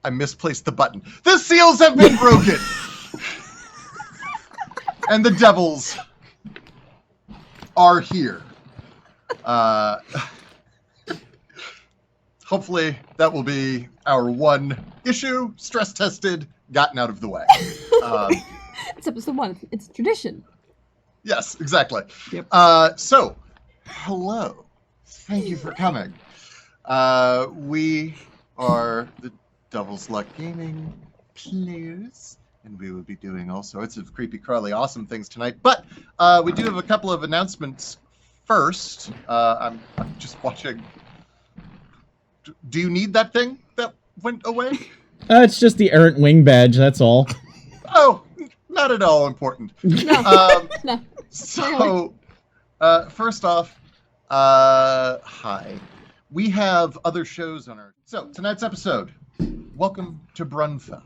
I misplaced the button. The seals have been broken! And the devils are here. Hopefully that will be our one issue, stress tested, gotten out of the way. It's episode 1. It's tradition. Yes, exactly. Yep. So, hello. Thank you for coming. We are the Devil's Luck Gaming players, and we will be doing all sorts of creepy, crawly, awesome things tonight. But we do have a couple of announcements first. I'm just watching. Do you need that thing that went away? It's just the errant wing badge, that's all. Oh, not at all important. No. No. So, first off, hi. We have other shows on our... So, tonight's episode, welcome to Brunfell.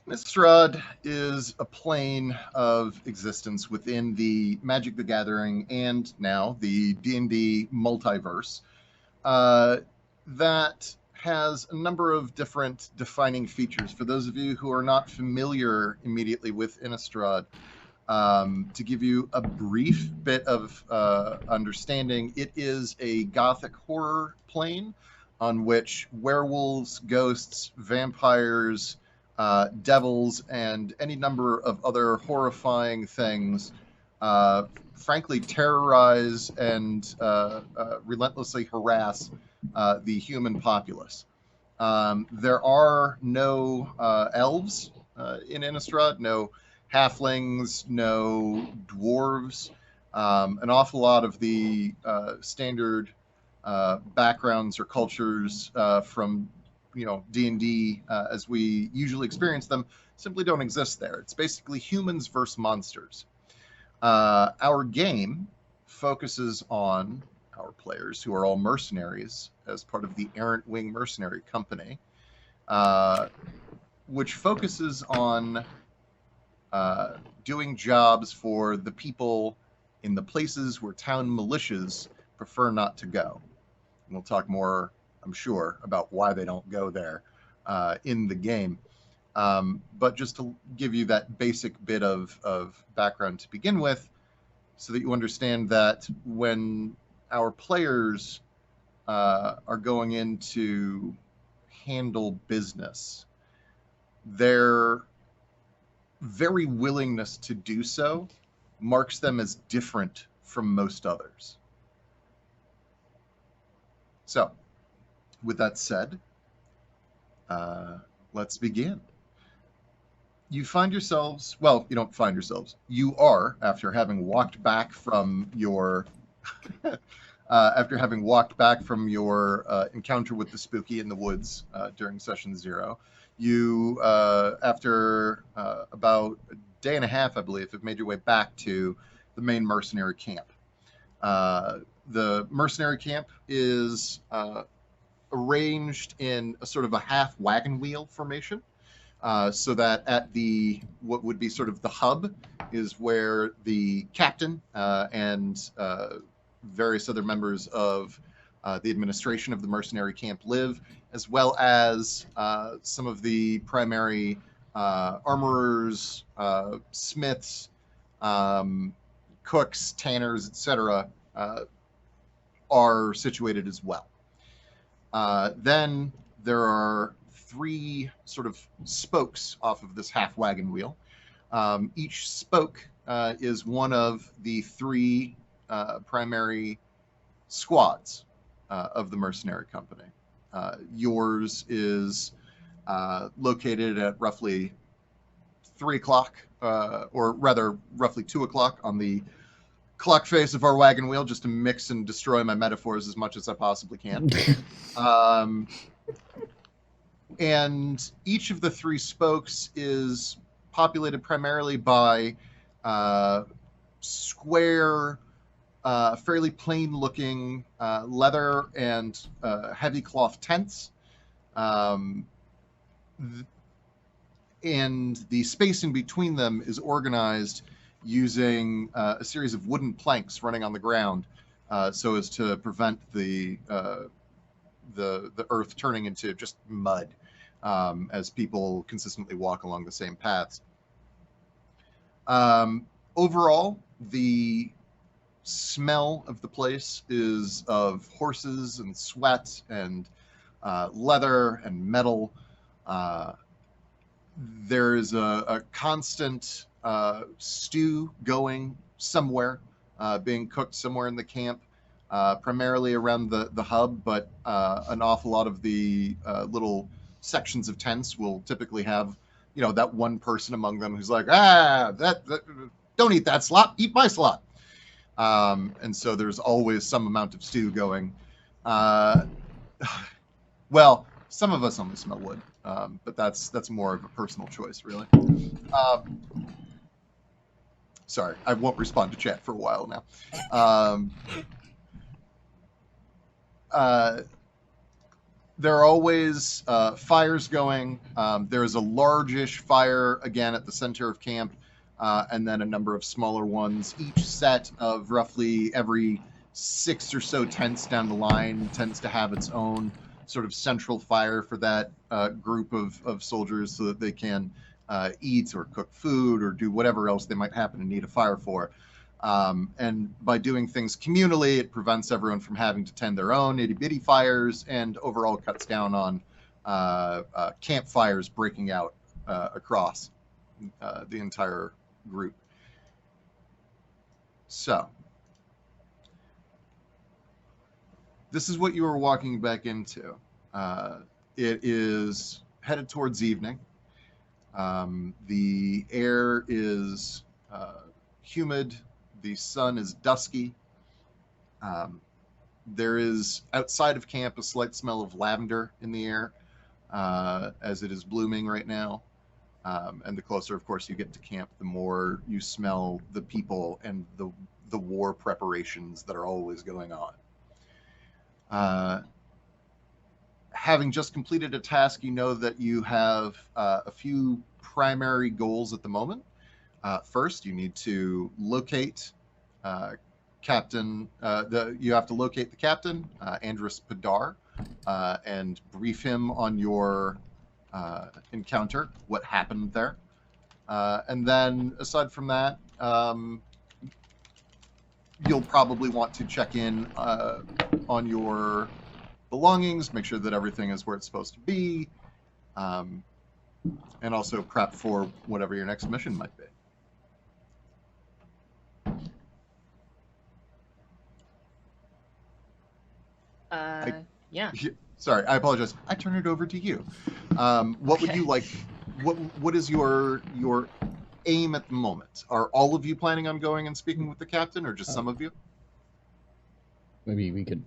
Innistrad is a plane of existence within the Magic the Gathering and now the D&D multiverse that has a number of different defining features. For those of you who are not familiar immediately with Innistrad, to give you a brief bit of understanding, it is a gothic horror plane on which werewolves, ghosts, vampires, devils, and any number of other horrifying things frankly terrorize and relentlessly harass the human populace. There are no elves in Innistrad, no halflings, no dwarves. An awful lot of the standard backgrounds or cultures from D&D as we usually experience them simply don't exist there. It's basically humans versus monsters. Our game focuses on our players, who are all mercenaries as part of the Errant Wing Mercenary Company, which focuses on doing jobs for the people in the places where town militias prefer not to go. And we'll talk more, I'm sure, about why they don't go there in the game. But just to give you that basic bit of background to begin with, so that you understand that when our players are going in to handle business, their very willingness to do so marks them as different from most others. So, with that said, let's begin. You find yourselves, well, you don't find yourselves. You are, after having walked back from your encounter with the spooky in the woods during session 0, you, after about a day and a half, I believe, have made your way back to the main mercenary camp. The mercenary camp is arranged in a sort of a half wagon wheel formation, so that at what would be sort of the hub is where the captain and various other members of the administration of the mercenary camp live, as well as some of the primary armorers, smiths, cooks, tanners, etc., are situated as well. Then there are 3 sort of spokes off of this half wagon wheel. Each spoke is one of the 3 primary squads of the mercenary company. Yours is located at roughly 3 o'clock, or rather roughly 2 o'clock on the clock face of our wagon wheel, just to mix and destroy my metaphors as much as I possibly can. And each of the 3 spokes is populated primarily by square, fairly plain-looking leather and heavy cloth tents. And the spacing between them is organized using a series of wooden planks running on the ground, so as to prevent the earth turning into just mud as people consistently walk along the same paths. Overall, the smell of the place is of horses and sweat and leather and metal. There is a constant stew going somewhere, being cooked somewhere in the camp, primarily around the hub, but an awful lot of the little sections of tents will typically have, that one person among them who's like, that don't eat that slop, eat my slop. And so there's always some amount of stew going. Well, some of us only smell wood, but that's more of a personal choice, really. Sorry, I won't respond to chat for a while now. There are always fires going. There's a largish fire, again, at the center of camp, and then a number of smaller ones. Each set of roughly every 6 or so tents down the line tends to have its own sort of central fire for that group of soldiers, so that they can eat or cook food or do whatever else they might happen to need a fire for. And by doing things communally, it prevents everyone from having to tend their own itty-bitty fires, and overall cuts down on campfires breaking out across the entire group. So, this is what you are walking back into. It is headed towards evening. The air is humid. The sun is dusky. There is, outside of camp, a slight smell of lavender in the air, as it is blooming right now. And the closer, of course, you get to camp, the more you smell the people and the war preparations that are always going on. Having just completed a task, you know that you have a few primary goals at the moment. First, you need to locate Captain. You have to locate the captain, Andrus Padar, and brief him on your encounter, what happened there. And then, aside from that, you'll probably want to check in on your belongings, make sure that everything is where it's supposed to be, and also prep for whatever your next mission might be. Yeah. Sorry, I apologize. I turn it over to you. What would you like? What is your aim at the moment? Are all of you planning on going and speaking with the captain, or just some of you? Maybe we could.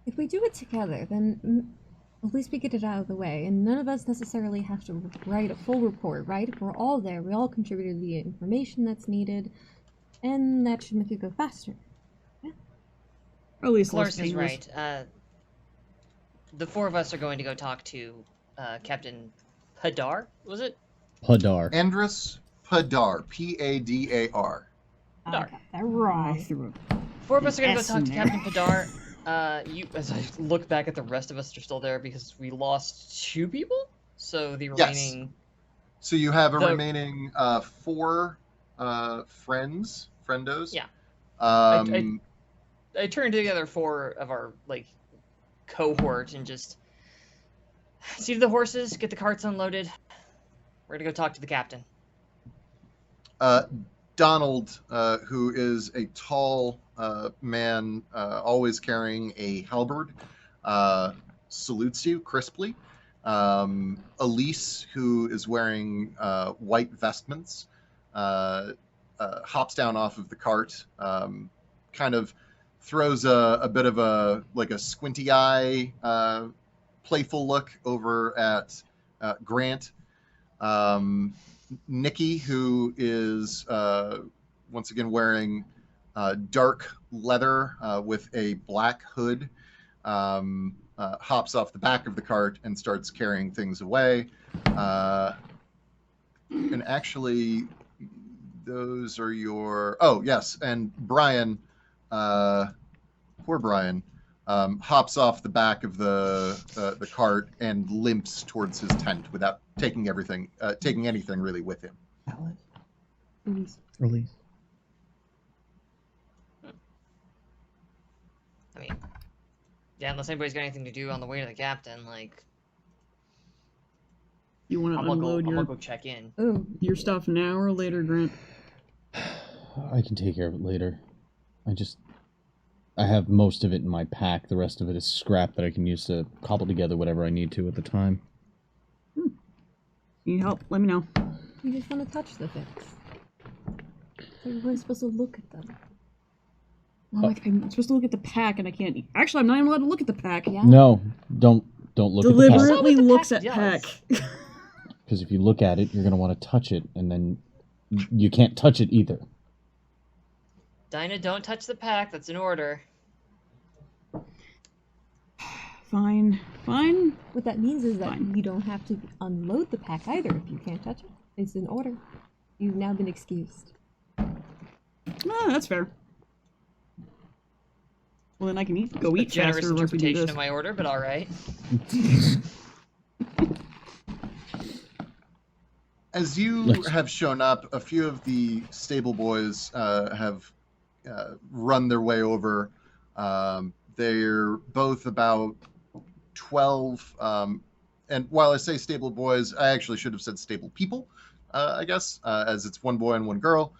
If we do it together, then at least we get it out of the way, and none of us necessarily have to write a full report, right? If we're all there, we all contributed the information that's needed, and that should make it go faster. Yeah. Or at least Clark is right. The 4 of us are going to go talk to Captain Hadar, was it? Hadar. Andrus Padar, Padar. I Dar. got that right. threw Four of us are gonna go S talk in to there. Captain Padar. As I look back at the rest of us that are still there because we lost 2 people, so the Yes. remaining. So you have a The- remaining 4 friendos. Yeah. Um, I turned together 4 of our cohort and just seated the horses, get the carts unloaded. We're gonna go talk to the captain. Donald, who is a tall man, always carrying a halberd, salutes you crisply. Elise, who is wearing white vestments, hops down off of the cart, kind of throws a bit of a squinty eye, playful look over at Grant. Nikki, who is once again wearing dark leather with a black hood, hops off the back of the cart and starts carrying things away. And actually, those are your... Oh, yes, and Brian, poor Brian, hops off the back of the cart and limps towards his tent without taking anything really with him. Release. I mean, yeah, unless anybody's got anything to do on the way to the captain, You want to I'm gonna unload go check in. Oh, your stuff now or later, Grant? I can take care of it later. I have most of it in my pack. The rest of it is scrap that I can use to cobble together whatever I need to at the time. Need help? Let me know. you just want to touch the things. So we're supposed to look at them. Well, I'm supposed to look at the pack, and I can't. Actually, I'm not even allowed to look at the pack. Yeah. No, don't look at the pack. Deliberately That's not what the looks pack at pack. does. Because if you look at it, you're going to want to touch it, and then you can't touch it either. Dinah, don't touch the pack. That's an order. Fine. What that means is that Fine. you don't have to unload the pack either if you can't touch it. It's an order. You've now been excused. That's fair. Well, then I can go eat Generous faster once we do interpretation this. of my order, but all right. As you Nice. have shown up, a few of the stable boys have run their way over. They're both about 12. And while I say stable boys, I actually should have said stable people, I guess, as it's one boy and one girl,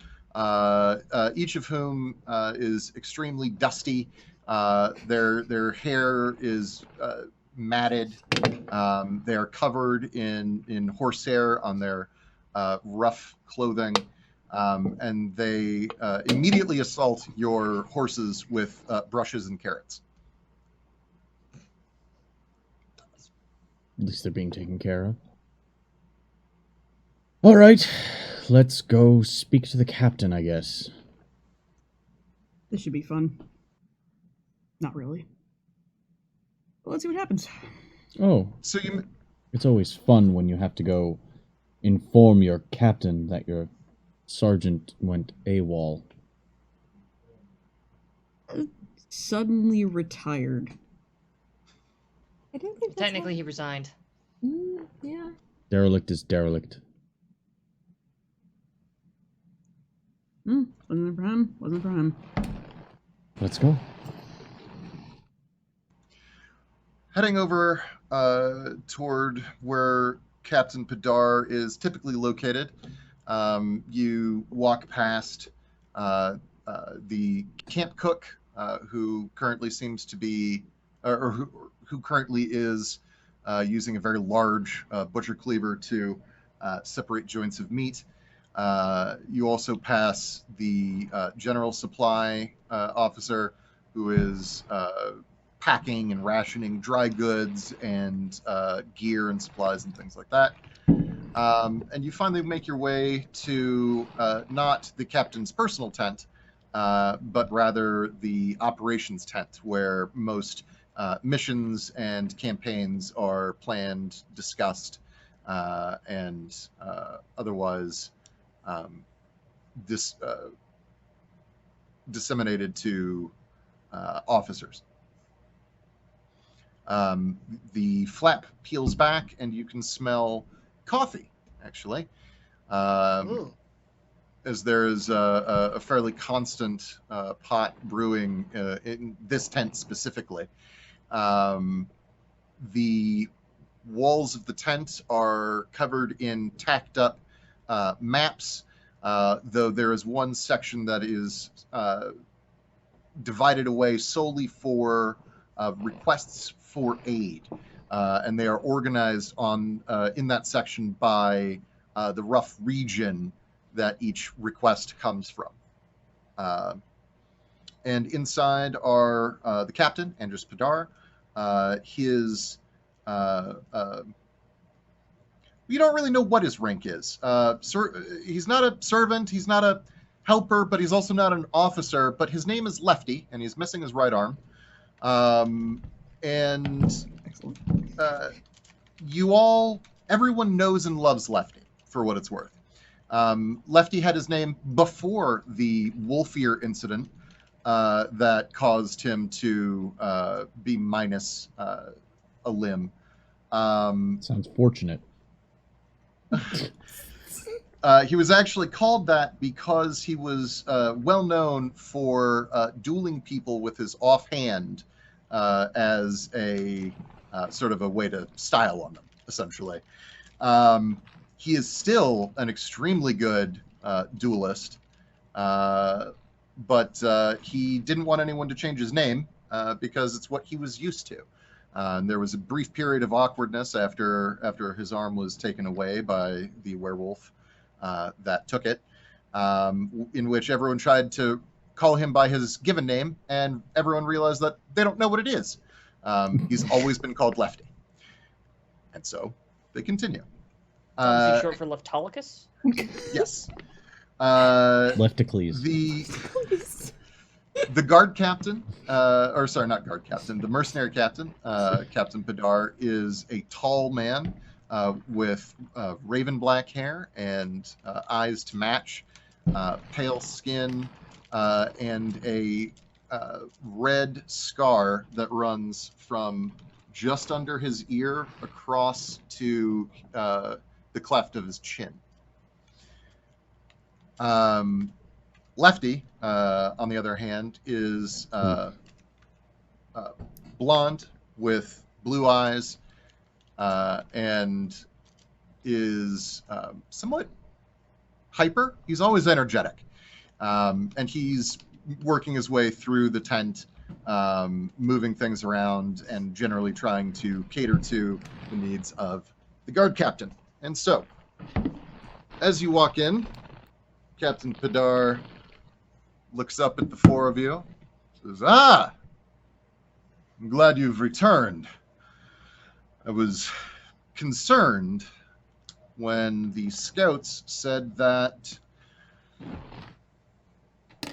each of whom is extremely dusty. Their hair is matted. They are covered in horsehair on their rough clothing, and they immediately assault your horses with brushes and carrots. At least they're being taken care of. All right, let's go speak to the captain, I guess. This should be fun. Not really. But let's see what happens. Oh, So you, it's always fun when you have to go inform your captain that your sergeant went AWOL. Suddenly retired. I don't think that's Technically, he resigned. yeah. Derelict is derelict. Wasn't for him. Wasn't for him. Let's go. heading over toward where Captain Padar is typically located, you walk past the camp cook, who currently seems to be, or who currently is using a very large butcher cleaver to separate joints of meat. You also pass the general supply officer, who is packing and rationing dry goods and gear and supplies and things like that. And you finally make your way to not the captain's personal tent, but rather the operations tent, where most missions and campaigns are planned, discussed, and otherwise disseminated to officers. The flap peels back, and you can smell coffee, actually, Ooh. as there is a fairly constant pot brewing in this tent specifically. The walls of the tent are covered in tacked up maps, though there is one section that is divided away solely for requests for aid, and they are organized in that section by the rough region that each request comes from. And inside are the captain, Andrus Padar, his you don't really know what his rank is. He's not a servant, he's not a helper, but he's also not an officer, but his name is Lefty, and he's missing his right arm. And everyone knows and loves Lefty, for what it's worth. Lefty had his name before the Wolfier incident that caused him to be minus a limb. Sounds fortunate. He was actually called that because he was well known for dueling people with his offhand as a sort of a way to style on them, essentially. He is still an extremely good duelist, but he didn't want anyone to change his name because it's what he was used to. And there was a brief period of awkwardness after his arm was taken away by the werewolf that took it, in which everyone tried to call him by his given name, and everyone realized that they don't know what it is. He's always been called Lefty. And so they continue. Is he short for Leftolicus? Yes. Lefticles. The guard captain, not guard captain, the mercenary captain, Captain Padar, is a tall man with raven black hair and eyes to match, pale skin, and a red scar that runs from just under his ear across to the cleft of his chin. Lefty, on the other hand, is blonde with blue eyes and is somewhat hyper. He's always energetic. And he's working his way through the tent, moving things around and generally trying to cater to the needs of the guard captain. And so, as you walk in, Captain Padar looks up at the four of you, says, I'm glad you've returned. I was concerned when the scouts said that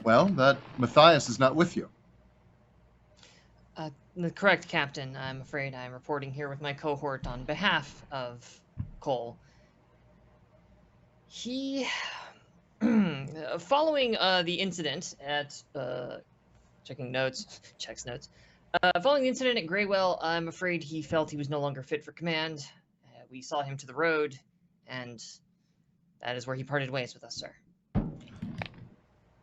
Matthias is not with you. Correct, Captain. I'm afraid I'm reporting here with my cohort on behalf of Cole. He, following the incident at, checks notes. Following the incident at Greywell, I'm afraid he felt he was no longer fit for command. We saw him to the road, and that is where he parted ways with us, sir.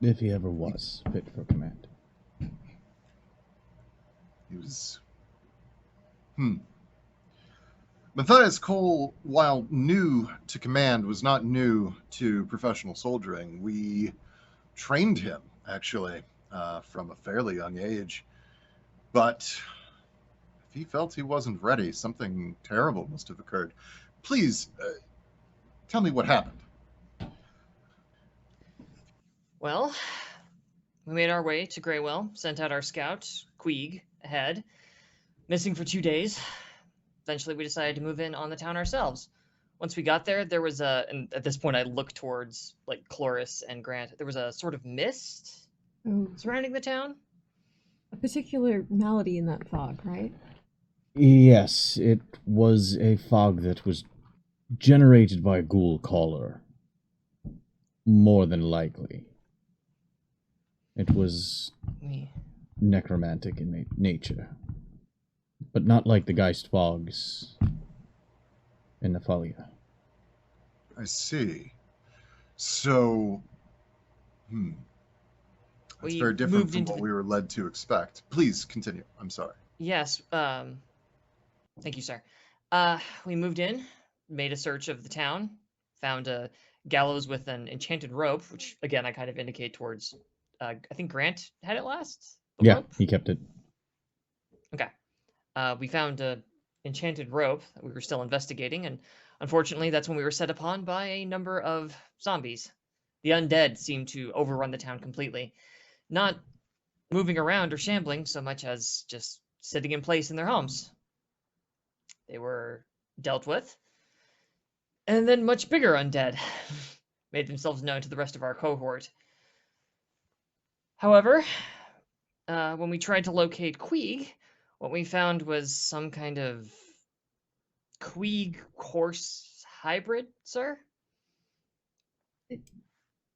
If he ever was fit for command. He was... Matthias Cole, while new to command, was not new to professional soldiering. We trained him, actually, from a fairly young age. But if he felt he wasn't ready, something terrible must have occurred. Please, tell me what happened. Well, we made our way to Greywell, sent out our scout, Queeg, ahead. Missing for 2 days. Eventually, we decided to move in on the town ourselves. Once we got there, there was and at this point I looked towards, like, Cloris and Grant. There was a sort of mist surrounding the town. a particular malady in that fog, right? Yes, it was a fog that was generated by a ghoul caller. More than likely. It was We necromantic in nature. But not like the Geist fogs in Nephalia. I see. So, that's we very different moved from into what the we were led to expect. Please continue. I'm sorry. yes. Thank you, sir. We moved in, made a search of the town, found a gallows with an enchanted rope, which again I kind of indicate towards. I think Grant had it last. The Yeah, rope. he kept it. Okay. We found a enchanted rope that we were still investigating, and unfortunately, that's when we were set upon by a number of zombies. The undead seemed to overrun the town completely, not moving around or shambling so much as just sitting in place in their homes. They were dealt with, and then much bigger undead made themselves known to the rest of our cohort. However, when we tried to locate Queeg, what we found was some kind of Queeg horse hybrid, sir? A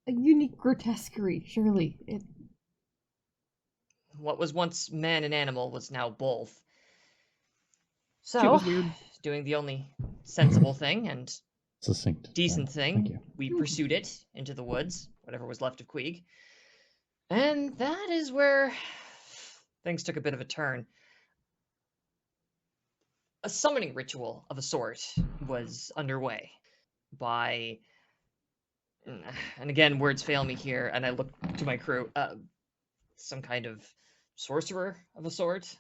unique grotesquerie, surely. What was once man and animal was now both. Shit So, was weird. doing the only sensible thing and Succinct. decent Thank thing, you. we pursued it into the woods, whatever was left of Queeg. And that is where things took a bit of a turn. A summoning ritual of a sort was underway by, and again, words fail me here, and I look to my crew, some kind of sorcerer of a sort.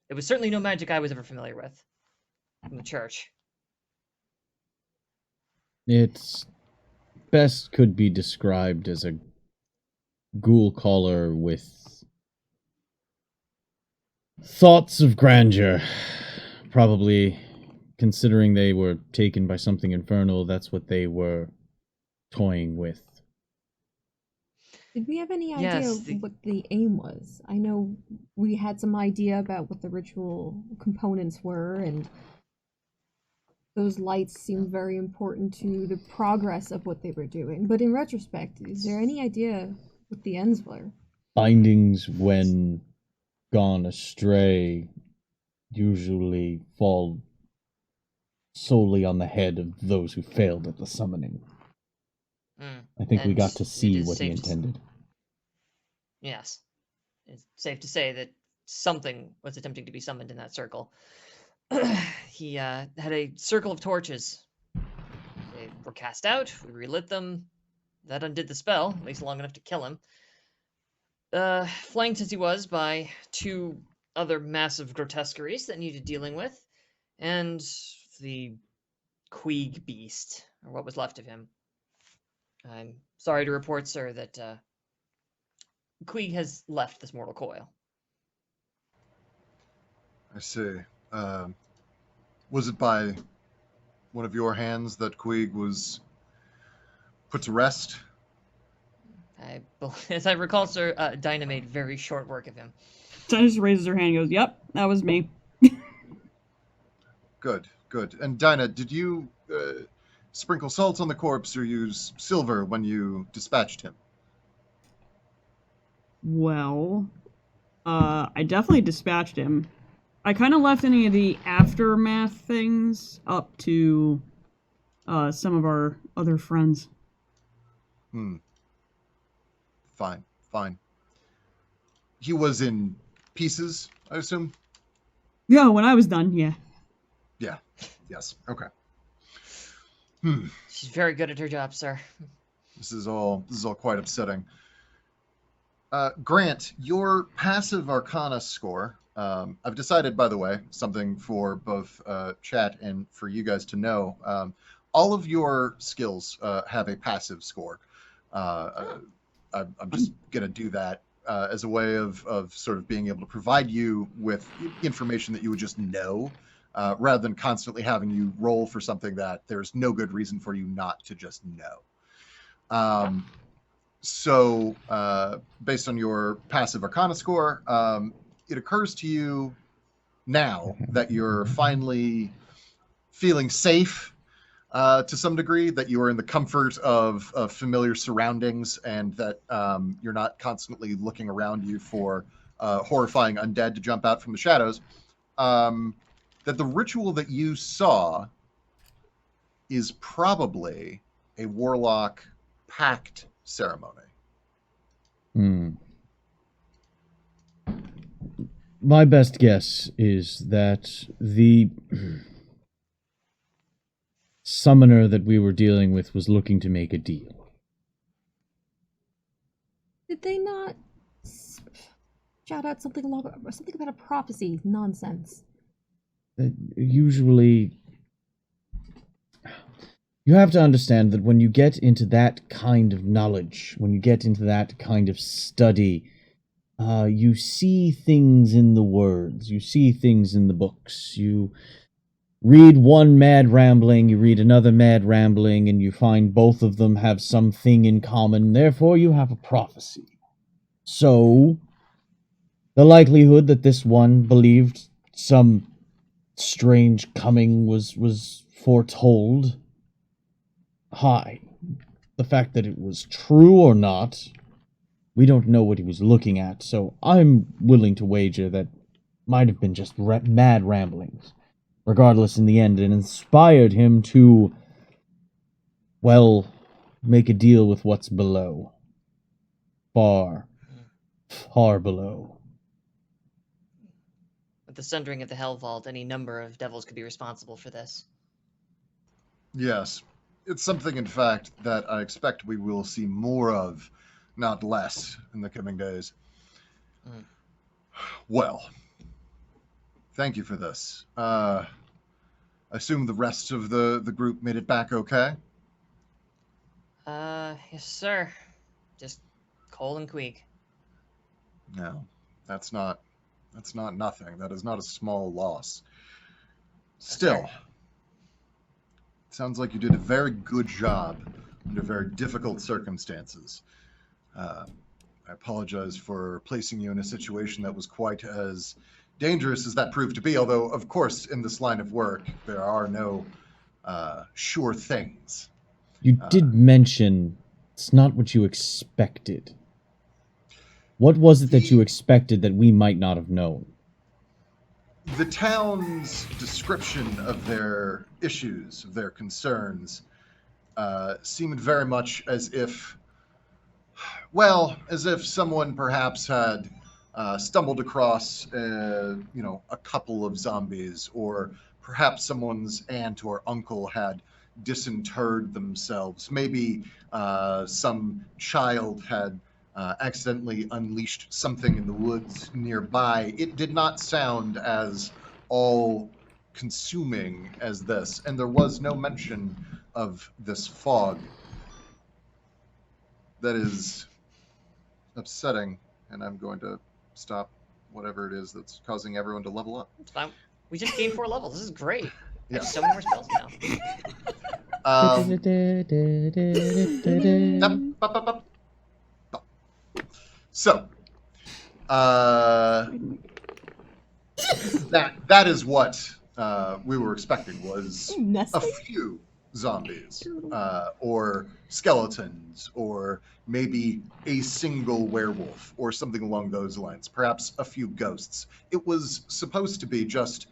It was certainly no magic I was ever familiar with from the church. It's best could be described as a ghoul caller with thoughts of grandeur. Probably, considering they were taken by something infernal, that's what they were toying with. Did we have any idea Yes, what the aim was? I know we had some idea about what the ritual components were, and those lights seemed very important to the progress of what they were doing. But in retrospect, is there any idea what the ends were? Bindings, when gone astray, usually fall solely on the head of those who failed at the summoning. I think we And got to it see is what he safe to intended. Yes. It's safe to say that something was attempting to be summoned in that circle. He had a circle of torches. They were cast out, we relit them. That undid the spell, at least long enough to kill him. Flanked as he was by two other massive grotesqueries that needed dealing with, and the Queeg beast, or what was left of him. I'm sorry to report, sir, that Queeg has left this mortal coil. I see. Was it by one of your hands that Queeg was put to rest? As I recall, sir, Dinah made very short work of him. Dinah just raises her hand and goes, "Yep, that was me." Good, good. And Dinah, did you sprinkle salt on the corpse or use silver when you dispatched him? Well, I definitely dispatched him. I kind of left any of the aftermath things up to some of our other friends. Fine, fine. He was in pieces, I assume? Yeah, when I was done, yeah. Yeah, yes, okay. She's very good at her job, sir. This is all quite upsetting. Grant, your passive arcana score, I've decided, by the way, something for both chat and for you guys to know. All of your skills have a passive score. I'm just going to do that as a way of sort of being able to provide you with information that you would just know, rather than constantly having you roll for something that there's no good reason for you not to just know. So, based on your passive Arcana score, it occurs to you now that you're finally feeling safe to some degree, that you are in the comfort of familiar surroundings, and that you're not constantly looking around you for horrifying undead to jump out from the shadows. That the ritual that you saw is probably a warlock pact ceremony. Hmm. My best guess is that the summoner that we were dealing with was looking to make a deal. Did they not shout out something about a prophecy? Nonsense. Usually, you have to understand that when you get into that kind of knowledge, when you get into that kind of study, you see things in the words, you see things in the books, you read one mad rambling, you read another mad rambling, and you find both of them have something in common, therefore you have a prophecy. So, the likelihood that this one believed some strange coming was foretold high. The fact that it was true or not, we don't know what he was looking at, so I'm willing to wager that might have been just mad ramblings. Regardless, in the end, it inspired him to, well, make a deal with what's below. Far, far below. With the sundering of the Hell Vault, any number of devils could be responsible for this. Yes. It's something, in fact, that I expect we will see more of, not less, in the coming days. Mm. Well, thank you for this. I assume the rest of the group made it back okay? Yes, sir. Just Cole and Queeg. No, that's not nothing. That is not a small loss. Still, sounds like you did a very good job under very difficult circumstances. I apologize for placing you in a situation that was quite as dangerous as that proved to be, although, of course, in this line of work, there are no sure things. You did mention it's not what you expected. What was it that you expected that we might not have known? The town's description of their issues, of their concerns, seemed very much as if someone perhaps had stumbled across, a couple of zombies, or perhaps someone's aunt or uncle had disinterred themselves. Maybe some child had accidentally unleashed something in the woods nearby. It did not sound as all-consuming as this, and there was no mention of this fog. That is upsetting, and I'm going to stop whatever it is that's causing everyone to level up. It's fine. We just gained 4 levels. This is great. Yeah. I have so many more spells now. So, that is what we were expecting, was a few zombies, or skeletons, or maybe a single werewolf, or something along those lines. Perhaps a few ghosts. It was supposed to be just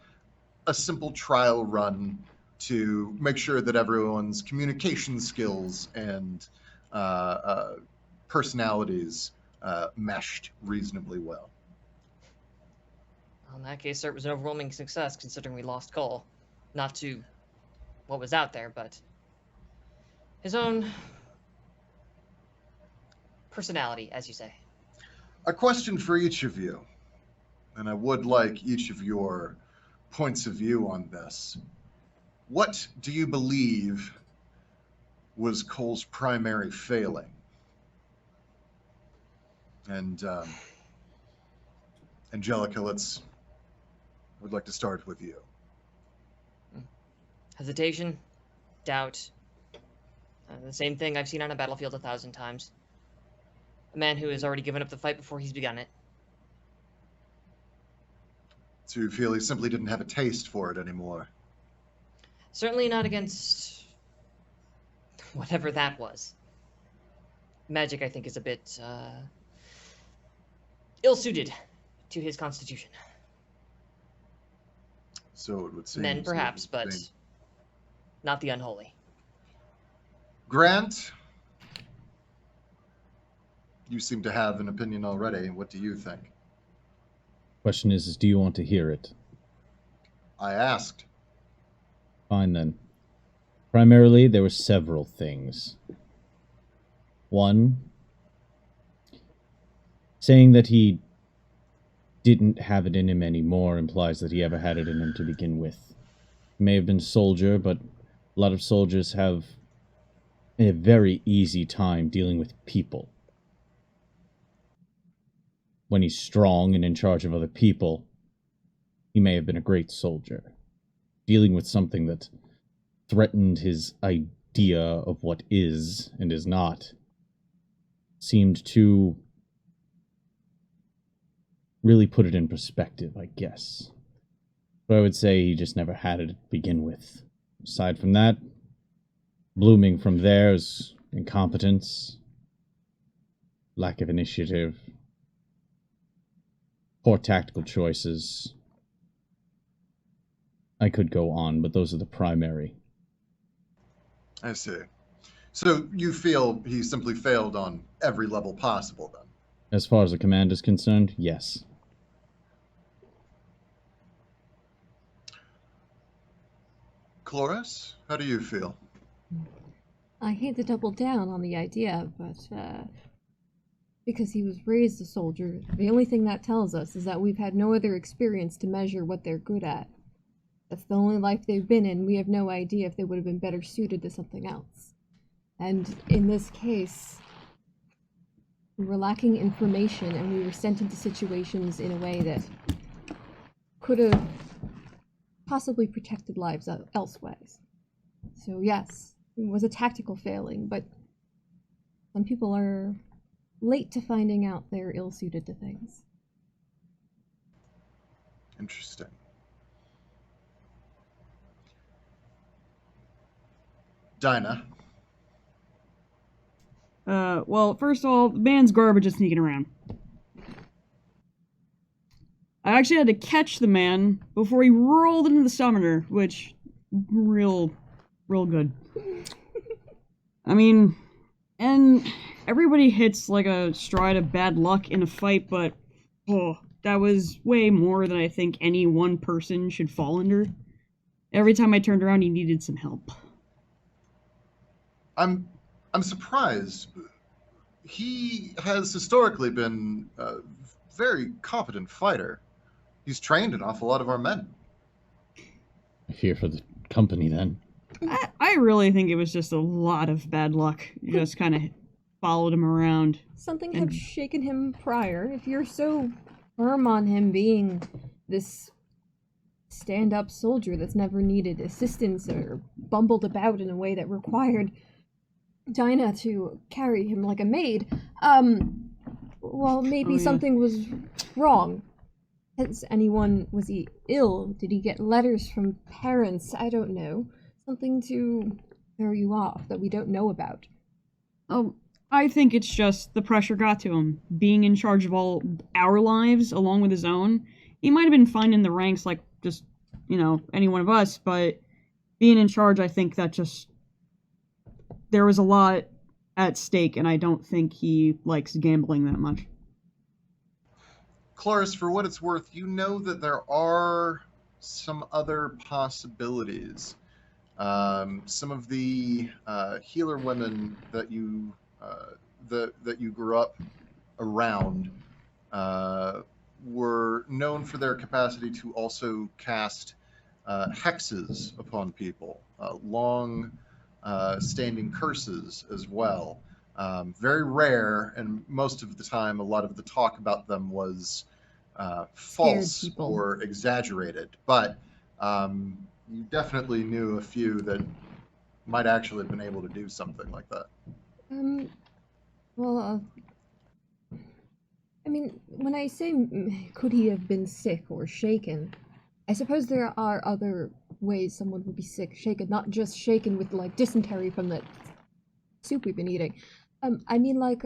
a simple trial run to make sure that everyone's communication skills and personalities meshed reasonably well. Well, in that case, sir, it was an overwhelming success, considering we lost Cole. Not to what was out there, but his own personality, as you say. A question for each of you, and I would like each of your points of view on this. What do you believe was Cole's primary failing? And Angelica, I would like to start with you. Hesitation, doubt. The same thing I've seen on a battlefield 1,000 times. A man who has already given up the fight before he's begun it. So you feel he simply didn't have a taste for it anymore? Certainly not against whatever that was. Magic, I think, is a bit ill-suited to his constitution. So it would seem. Men, perhaps, but not the unholy. Grant, you seem to have an opinion already. What do you think? Question is do you want to hear it? I asked. Fine then. Primarily, there were several things. One, saying that he didn't have it in him anymore implies that he ever had it in him to begin with. He may have been a soldier, but a lot of soldiers have a very easy time dealing with people. When he's strong and in charge of other people, he may have been a great soldier. Dealing with something that threatened his idea of what is and is not seemed to really put it in perspective, I guess. But I would say he just never had it to begin with. Aside from that, blooming from there is incompetence, lack of initiative, poor tactical choices. I could go on, but those are the primary. I see. So you feel he simply failed on every level possible, then? As far as the command is concerned, yes. Chloris, how do you feel? I hate to double down on the idea, but because he was raised a soldier, the only thing that tells us is that we've had no other experience to measure what they're good at. That's the only life they've been in. We have no idea if they would have been better suited to something else. And in this case, we were lacking information, and we were sent into situations in a way that could have possibly protected lives elsewhere. So yes, it was a tactical failing, but some people are late to finding out they're ill-suited to things. Interesting. Dinah. Well, first of all, the man's garbage is sneaking around. I actually had to catch the man before he rolled into the summoner, which, real good. I mean, and everybody hits like a stride of bad luck in a fight, but, that was way more than I think any one person should fall under. Every time I turned around, he needed some help. I'm surprised. He has historically been a very competent fighter. He's trained an awful lot of our men. I fear for the company, then. I really think it was just a lot of bad luck. You just kind of followed him around. Something had shaken him prior. If you're so firm on him being this stand-up soldier that's never needed assistance or bumbled about in a way that required Dinah to carry him like a maid, well, maybe something was wrong. Was he ill? Did he get letters from parents? I don't know. Something to throw you off that we don't know about. I think it's just the pressure got to him. Being in charge of all our lives, along with his own, he might have been fine in the ranks like just, any one of us, but being in charge, I think that just... There was a lot at stake, and I don't think he likes gambling that much. Chloris, for what it's worth, you know that there are some other possibilities. Some of the healer women that you that you grew up around were known for their capacity to also cast hexes upon people, long standing curses as well. Very rare, and most of the time, a lot of the talk about them was false or exaggerated. But you definitely knew a few that might actually have been able to do something like that. I mean, when I say could he have been sick or shaken, I suppose there are other ways someone would be sick, shaken, not just shaken with like dysentery from the soup we've been eating. I mean, like,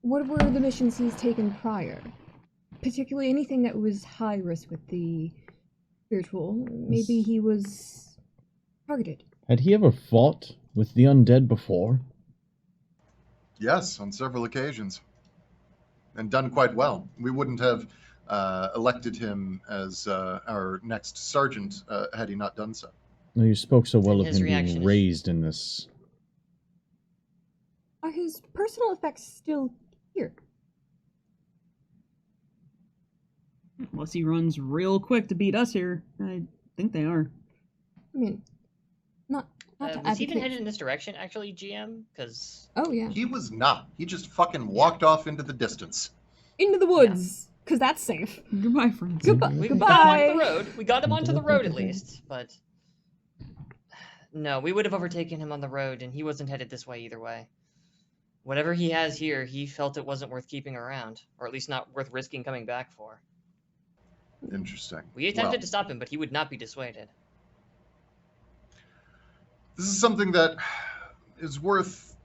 what were the missions he's taken prior? Particularly anything that was high risk with the spiritual. Maybe he was targeted. Had he ever fought with the undead before? Yes, on several occasions. And done quite well. We wouldn't have elected him as our next sergeant had he not done so. No, you spoke so well And of his him reaction being is- raised in this. Are his personal effects still here? Unless he runs real quick to beat us here. I think they are. I mean, not to Was he even advocate- headed in this direction, actually, GM? Because Oh yeah, He was not. He just fucking walked off into the distance. into the woods, cause that's safe. Goodbye, friends. Goodbye. we got him onto the Goodbye. road. We got him onto the road at least, but no, we would have overtaken him on the road, and he wasn't headed this way either way. Whatever he has here, he felt it wasn't worth keeping around, or at least not worth risking coming back for. Interesting. We attempted Well, to stop him, but he would not be dissuaded. this is something that is worth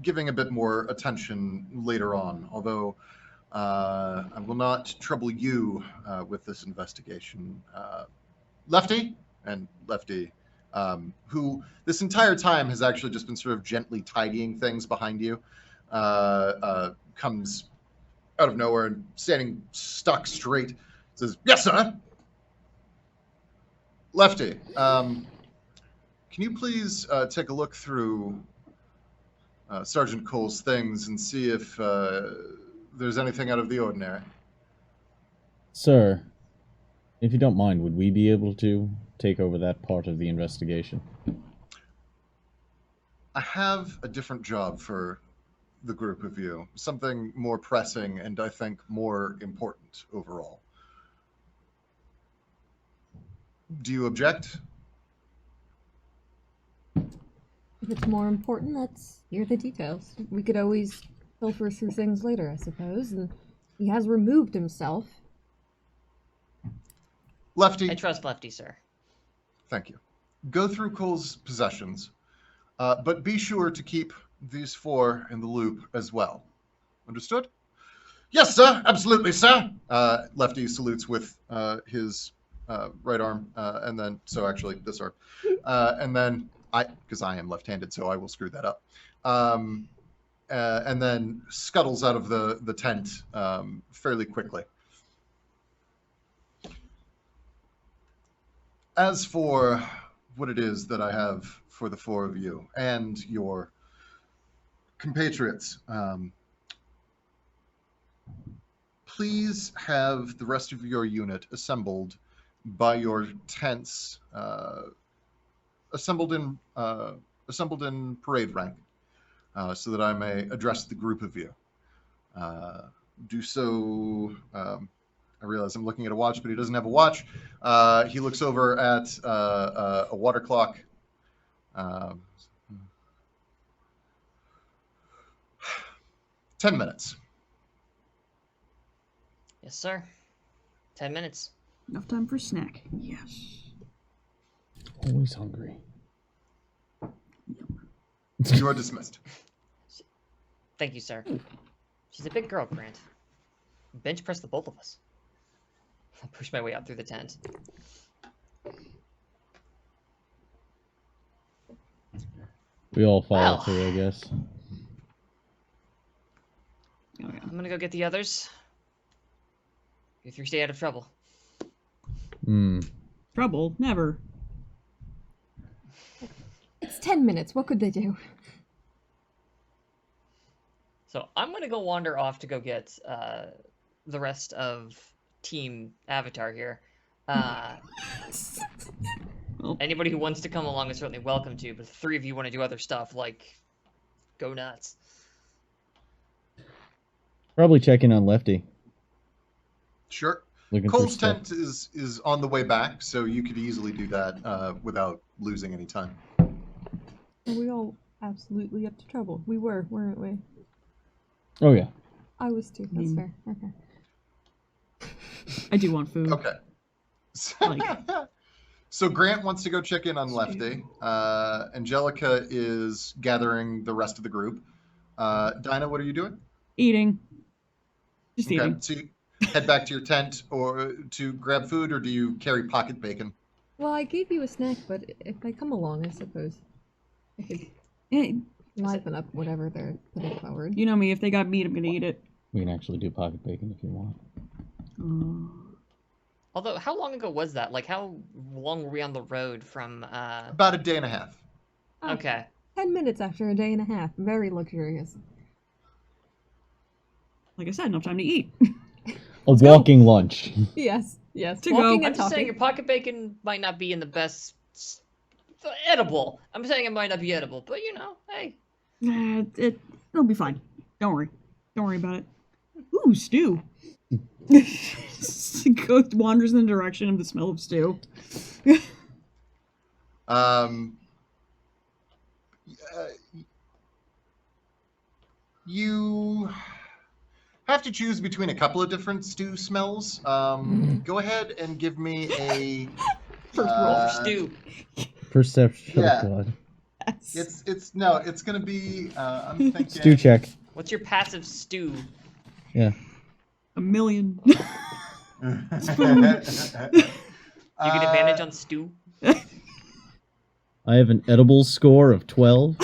giving a bit more attention later on, although I will not trouble you with this investigation. Lefty, who this entire time has actually just been sort of gently tidying things behind you, comes out of nowhere and standing stock straight, says, "Yes, sir." Lefty, can you please take a look through Sergeant Cole's things and see if there's anything out of the ordinary? Sir, if you don't mind, would we be able to take over that part of the investigation? I have a different job for the group of you, something more pressing and I think more important overall. Do you object? If it's more important, let's hear the details. We could always filter through things later, I suppose. And he has removed himself. Lefty, I trust Lefty, sir. thank you. Go through Cole's possessions, but be sure to keep these four in the loop as well. Understood? Yes, sir. Absolutely, sir. Lefty salutes with his right arm, and then, so actually this arm. And then because I am left-handed, so I will screw that up. And then scuttles out of the tent fairly quickly. As for what it is that I have for the four of you and your compatriots, please have the rest of your unit assembled by your tents, assembled in parade rank, so that I may address the group of you. Do so. I realize I'm looking at a watch, but he doesn't have a watch. He looks over at a water clock. 10 minutes. Yes, sir. 10 minutes. Enough time for a snack. Yes. Always hungry. You are dismissed. Thank you, sir. She's a big girl, Grant. Bench press the both of us. I push my way out through the tent. We all follow Well. through, I guess. Oh, yeah. I'm gonna go get the others. You three stay out of trouble. Hmm. Trouble? Never. It's 10 minutes. What could they do? So I'm gonna go wander off to go get the rest of Team Avatar here. Well, Anybody who wants to come along is certainly welcome to, but if the three of you want to do other stuff, like, go nuts. Probably checking on Lefty. Sure. Looking for Cole's stuff. tent is on the way back, so you could easily do that without losing any time. Are we all absolutely up to trouble? We were, weren't we? Oh yeah. I was too. That's Mm. fair. Okay. I do want food. Okay. So Grant wants to go check in on Lefty. Angelica is gathering the rest of the group. Dinah, what are you doing? Eating. Just Okay. eating. So you head back to your tent or to grab food, or do you carry pocket bacon? Well, I gave you a snack, but if I come along, I suppose I could Eh, liven up whatever they're putting forward. you know me, if they got meat, I'm gonna eat it. We can actually do pocket bacon if you want. Although, how long ago was that? Like, how long were we on the road from? About a day and a half. Oh, Okay. 10 minutes after a day and a half. Very luxurious. Like I said, enough time to eat. A walking lunch. Yes, yes. To go. Walking I'm and just saying talking. your pocket bacon might not be in the best edible. I'm saying it might not be edible, but you know, hey. It'll be fine. Don't worry. Don't worry about it. Ooh, stew. Ghost wanders in the direction of the smell of stew. You have to choose between a couple of different stew smells. Go ahead and give me a First Roll for stew. Perception. Yeah. Oh, God. it's gonna be I'm thinking Stew check. What's your passive stew? Yeah. A million. Do you get advantage on stew? I have an edible score of 12.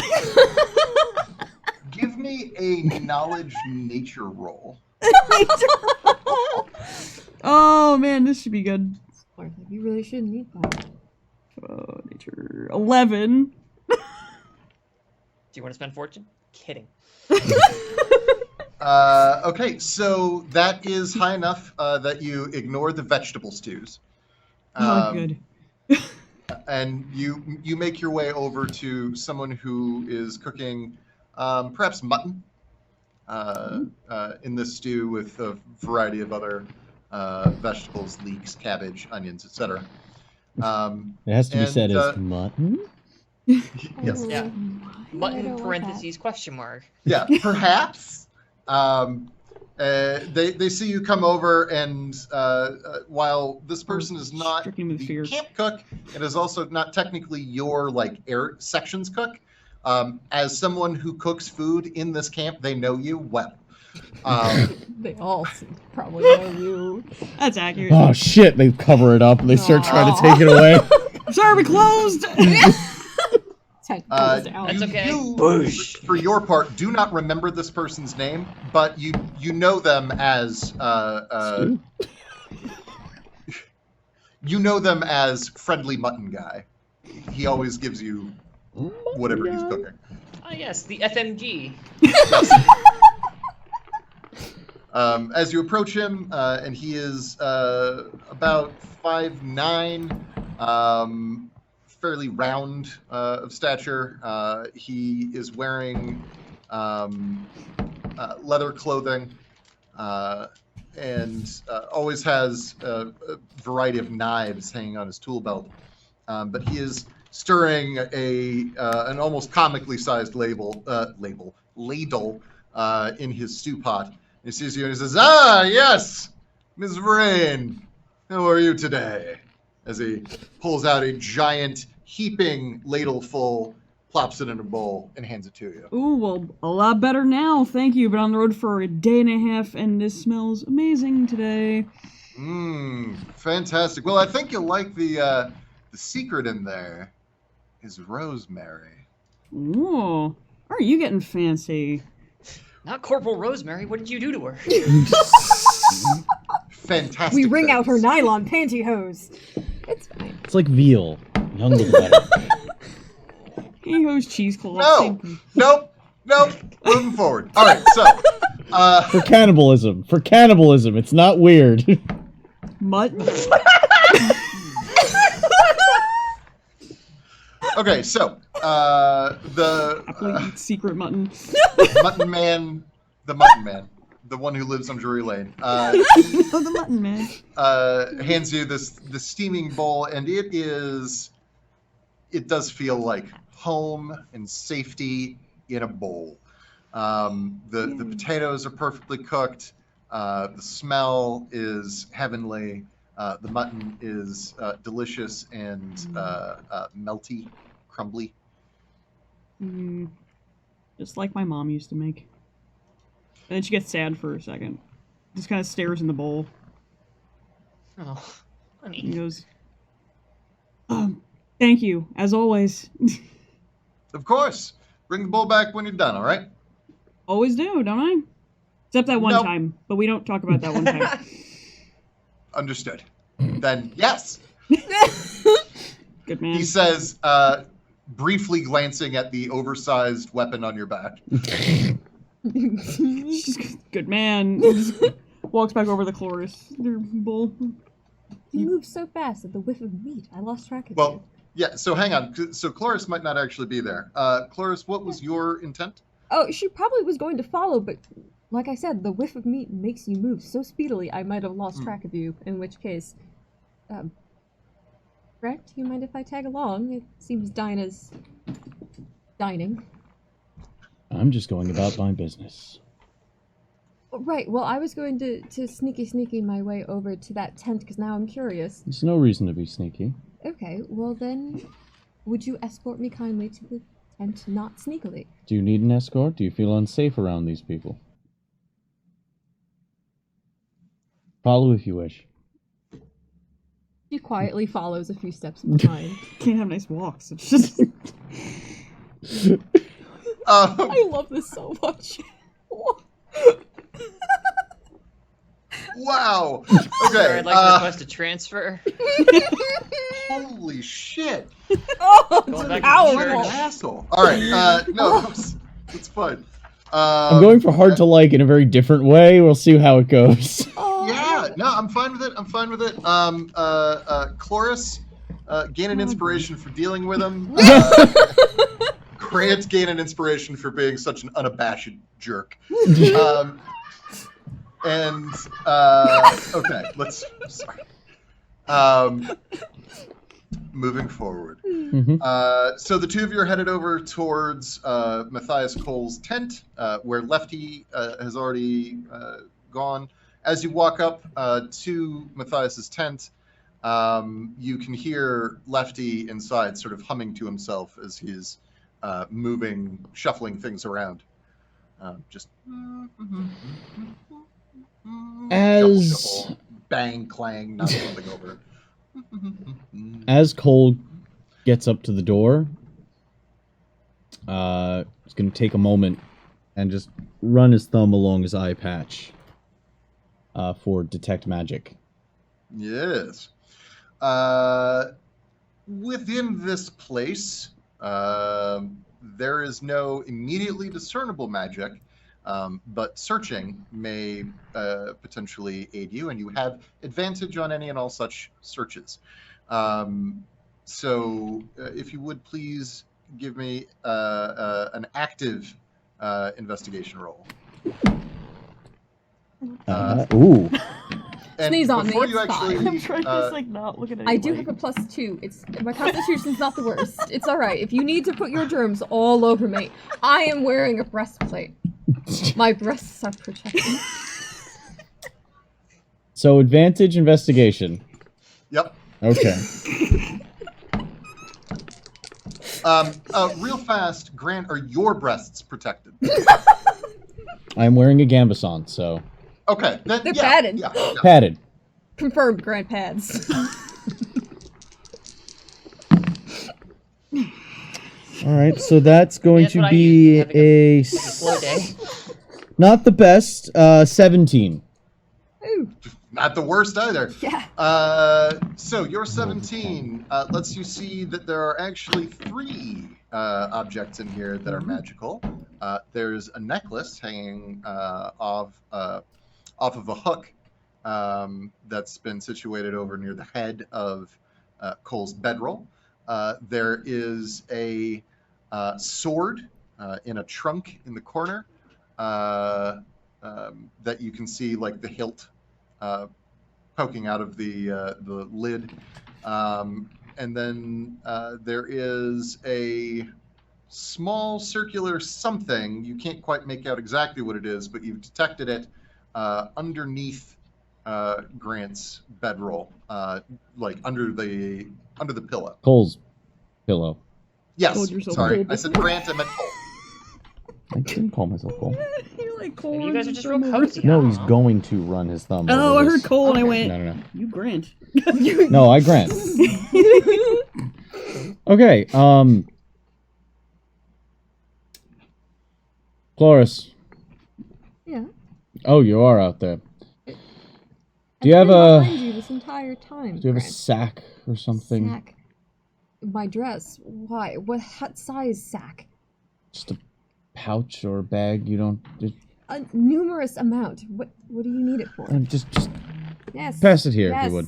Give me a knowledge nature roll. Oh man, this should be good. You really shouldn't eat that. Nature 11. Do you want to spend fortune? Kidding. Okay, so that is high enough that you ignore the vegetable stews. Oh, good. And you make your way over to someone who is cooking perhaps mutton in this stew with a variety of other vegetables, leeks, cabbage, onions, etc. It has to be said as mutton? Yes. Yeah. I Mutton don't like parentheses question mark. Yeah, perhaps. They see you come over, and while this person is not stricken with the fear. camp cook, it is also not technically your air sections cook. As someone who cooks food in this camp, they know you well. They all probably know you. That's accurate. Oh shit, they cover it up and they start trying to take it away. Sorry, we closed! Ted goes down. That's okay. You, for your part, do not remember this person's name, but you know them as you know them as friendly mutton guy. He always gives you whatever he's cooking. Ah, yes, the FMG. As you approach him, and he is about 5'9", fairly round of stature. He is wearing leather clothing and always has a variety of knives hanging on his tool belt. But he is stirring an almost comically sized ladle in his stew pot. He sees you and he says, "Ah, yes, Ms. Vrain, how are you today?" As he pulls out a giant, heaping ladle full, plops it in a bowl, and hands it to you. Ooh, well, a lot better now, thank you. Been on the road for a day and a half, and this smells amazing today. Fantastic. Well, I think you'll like the secret in there is rosemary. Ooh, are you getting fancy? Not Corporal Rosemary. What did you do to her? Fantastic. We wring out her things. nylon pantyhose. It's fine. It's like veal. Younger the better. He goes cheesecloth. No. same thing. Nope. Moving forward. All right. So, For cannibalism. It's not weird. Mutton. okay. So, the Secret mutton. mutton man, the one who lives on Drury Lane, Oh, the mutton man. hands you this steaming bowl, and it does feel like home and safety in a bowl. The potatoes are perfectly cooked. The smell is heavenly. The mutton is delicious and melty, crumbly. Just like my mom used to make. And then she gets sad for a second. Just kind of stares in the bowl. Oh, And honey. goes, thank you, as always. Of course. Bring the bowl back when you're done, all right? Always do, don't I? Except that one Nope. time. But we don't talk about that one time. Understood. Then, yes. Good man. He says, briefly glancing at the oversized weapon on your back. Good man. Just walks back over the chloris. Bowl. You move so fast at the whiff of meat. I lost track of Well, you. yeah, so hang on. So Cloris might not actually be there. Cloris, what was your intent? Oh, she probably was going to follow, but like I said, the whiff of meat makes you move so speedily I might have lost track of you, in which case... Brett, do you mind if I tag along? It seems Dinah's dining. I'm just going about my business. Right, well, I was going to sneaky my way over to that tent, because now I'm curious. There's no reason to be sneaky. Okay, well then, would you escort me kindly to the tent, not sneakily? Do you need an escort? Do you feel unsafe around these people? Follow if you wish. She quietly follows a few steps behind. Can't have nice walks. It's just... I love this so much. Wow. Sir, Okay. I'd like to request a transfer. Holy shit. Oh, Going back ow. to What an church. asshole. All right. No, it's fine. I'm going for hard to like in a very different way. We'll see how it goes. Yeah, no, I'm fine with it. I'm fine with it. Cloris, gain an inspiration for dealing with him. Grant, gain an inspiration for being such an unabashed jerk. Okay, let's. Sorry. Moving forward. Mm-hmm. So the two of you are headed over towards Matthias Cole's tent, where Lefty has already gone. As you walk up to Matthias's tent, you can hear Lefty inside sort of humming to himself as he's moving, shuffling things around. Just As- shuffle, bang, clang, knock something over. As Cole gets up to the door, he's going to take a moment and just run his thumb along his eye patch for detect magic. Yes. Within this place, there is no immediately discernible magic, but searching may potentially aid you, and you have advantage on any and all such searches. So, if you would please give me an active investigation roll. Ooh. And Sneeze on me, before it's you actually, fine. I'm trying to just like not look at it. I do have a +2. It's my constitution's not the worst. It's all right. If you need to put your germs all over me, I am wearing a breastplate. My breasts are protected. So advantage investigation. Yep. Okay. Real fast, Grant, are your breasts protected? I'm wearing a gambeson, so Okay, then They're yeah, padded. yeah. padded. Confirmed, Grand Pads. All right, so that's going That's to what I be use. a Slow day. not the best 17. Ooh, Not the worst either. yeah. So your 17 lets you see that there are actually 3 objects in here that are magical. There's a necklace hanging off of a hook that's been situated over near the head of Cole's bedroll. There is a sword in a trunk in the corner that you can see, like the hilt poking out of the lid, and then there is a small circular something. You can't quite make out exactly what it is, but you've detected it underneath Grant's bedroll, like under the pillow. Cole's pillow. Yes, Told yourself sorry, Cole I said before. Grant. I meant Cole. I didn't call myself Cole. You're like Cole. Maybe you runs guys are his just thumb real over- cozy. No, I don't he's know. going to run his thumb. Oh, I over heard this. Cole and I Okay. went, No. you Grant. No, I grant. Okay, Cloris. Yeah. Oh, you are out there. I've Do you have been a behind you this entire time? Do you have a Grant. sack or something? Sack. My dress. Why? What size sack? Just a pouch or a bag? You don't A numerous amount. What do you need it for? just Yes. pass it here, if yes. you would.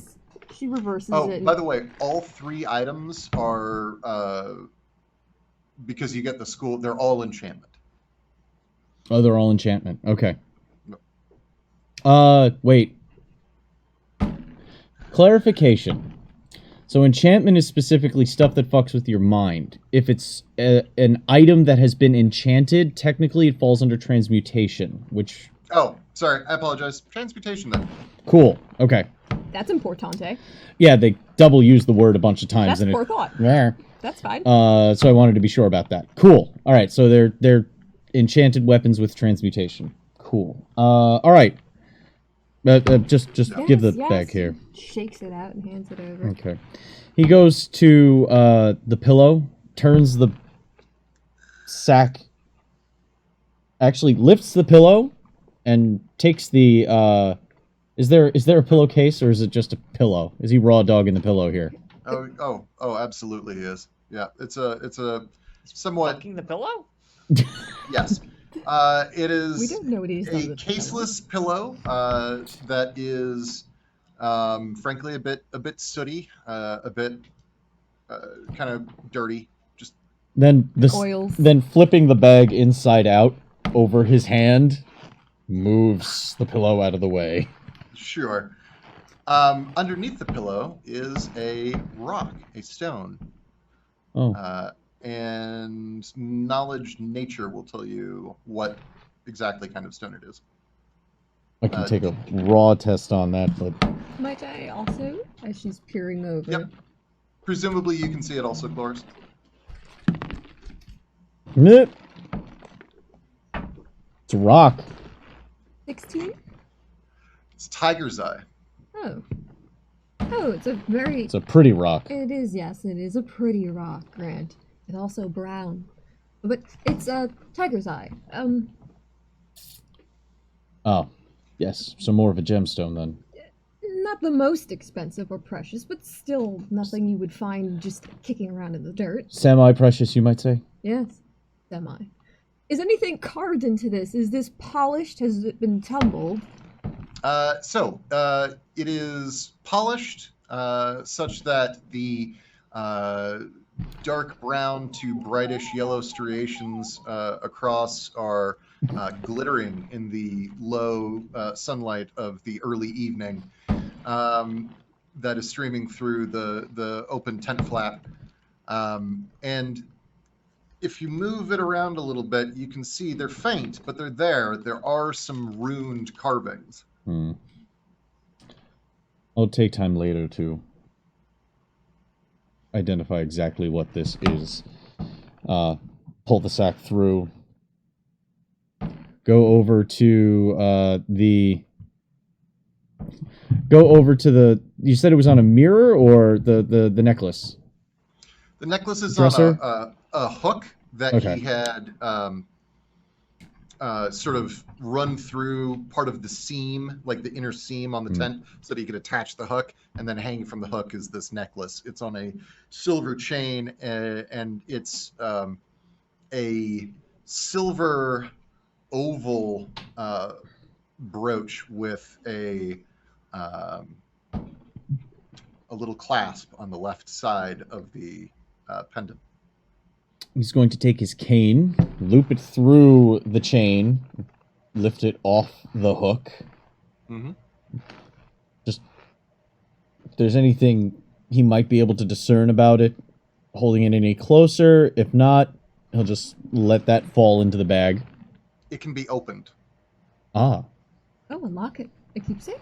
She reverses Oh, it. by the way, all 3 items are because you get the school. They're all enchantment. Oh, they're all enchantment. Okay. Yep. Wait. Clarification. So enchantment is specifically stuff that fucks with your mind. If it's an item that has been enchanted, technically it falls under transmutation, which... Oh, sorry, I apologize. Transmutation then. Cool. Okay. That's importante. Yeah, they double use the word a bunch of times. That's and poor thought. Yeah. That's fine. So I wanted to be sure about that. Cool. All right. So they're enchanted weapons with transmutation. Cool. All right. Just Yes, give the yes. bag here. Shakes it out and hands it over. Okay. He goes to the pillow, turns the sack, actually lifts the pillow, and takes the. Is there a pillowcase or is it just a pillow? Is he raw dogging the pillow here? Oh, absolutely he is. Yeah, it's a somewhat Fucking the pillow? yes. It is We don't know what he's done a with the caseless pillow that is, frankly, a bit sooty, a bit kind of dirty. Just Then Oils. Then flipping the bag inside out over his hand, moves the pillow out of the way. sure. Underneath the pillow is a rock, a stone. Oh. And knowledge nature will tell you what exactly kind of stone it is. I can take a raw test on that, but Might I also, as she's peering over? Yep. Presumably you can see it also, Cloris. Nope. It's a rock. 16? It's tiger's eye. Oh. Oh, it's a very... It's a pretty rock. It is, yes. It is a pretty rock, Grant. It's also brown. But it's a tiger's eye. Oh, yes. So more of a gemstone then. Not the most expensive or precious, but still nothing you would find just kicking around in the dirt. Semi-precious, you might say? Yes. Semi. Is anything carved into this? Is this polished? Has it been tumbled? It is polished such that the dark brown to brightish yellow striations across are glittering in the low sunlight of the early evening that is streaming through the open tent flap. And if you move it around a little bit, you can see they're faint, but they're there. There are some runed carvings. I'll take time later to identify exactly what this is. Pull the sack through. Go over to the... You said it was on a mirror or the necklace? The necklace is Dresser? on a hook that Okay. he had sort of run through part of the seam, like the inner seam on the tent, so that he could attach the hook, and then hanging from the hook is this necklace. It's on a silver chain, and it's a silver oval brooch with a little clasp on the left side of the pendant. He's going to take his cane, loop it through the chain, lift it off the hook. Mm-hmm. Just, if there's anything he might be able to discern about it, holding it any closer. If not, He'll just let that fall into the bag. It can be opened. Ah, Oh, unlock it. It keeps it?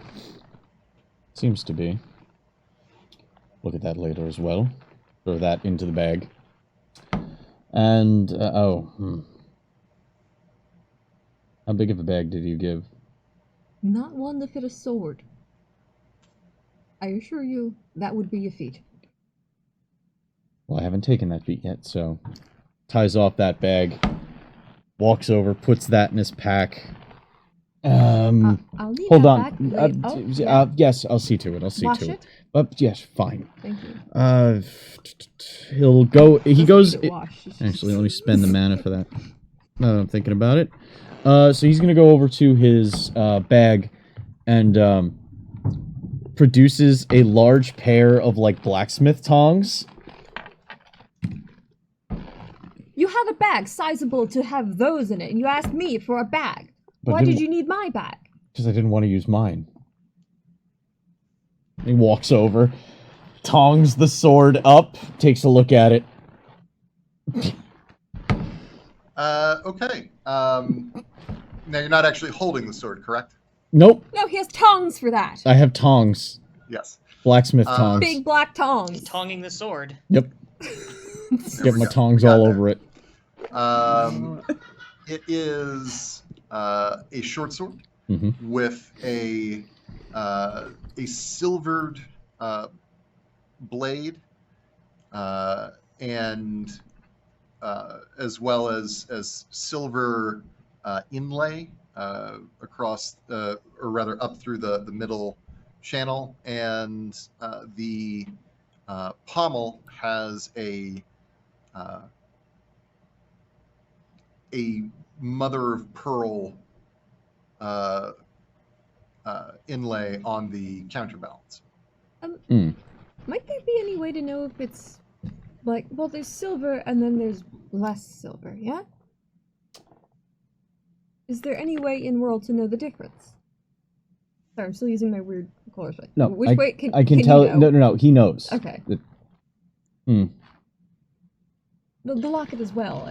seems to be. Look at that later as well. Throw that into the bag. And, How big of a bag did you give? Not one to fit a sword. I assure you, that would be a feat. Well, I haven't taken that feat yet, so... Ties off that bag. Walks over, puts that in his pack. I'll leave Hold that on. back. Wait, yeah. Yes, I'll see to it. I'll see Wash to it? But yes, fine. Thank you. He'll go. He Doesn't goes. need it washed. It's just- Actually, let me spend the mana for that. Now that I'm thinking about it. So he's gonna go over to his bag and produces a large pair of like blacksmith tongs. You have a bag sizable to have those in it, and you asked me for a bag. But Why did didn't- you need my bag? Because I didn't want to use mine. He walks over, tongs the sword up, takes a look at it. Okay. Now you're not actually holding the sword, correct? Nope, No, he has tongs for that. I have tongs. Yes. Blacksmith tongs. Big black tongs. Tonging the sword. Yep. There Get we my go. tongs Got all there. over it. It is a short sword Mhm. with a silvered blade, and as well as silver inlay across, or rather up through the middle channel, and the pommel has a mother of pearl inlay on the counterbalance. Might there be any way to know if it's like, well, there's silver and then there's less silver, yeah? Is there any way in world to know the difference? Sorry, I'm still using my weird colors. No, Which way can I can you tell. know? No, he knows. Okay. Hmm. The locket as well.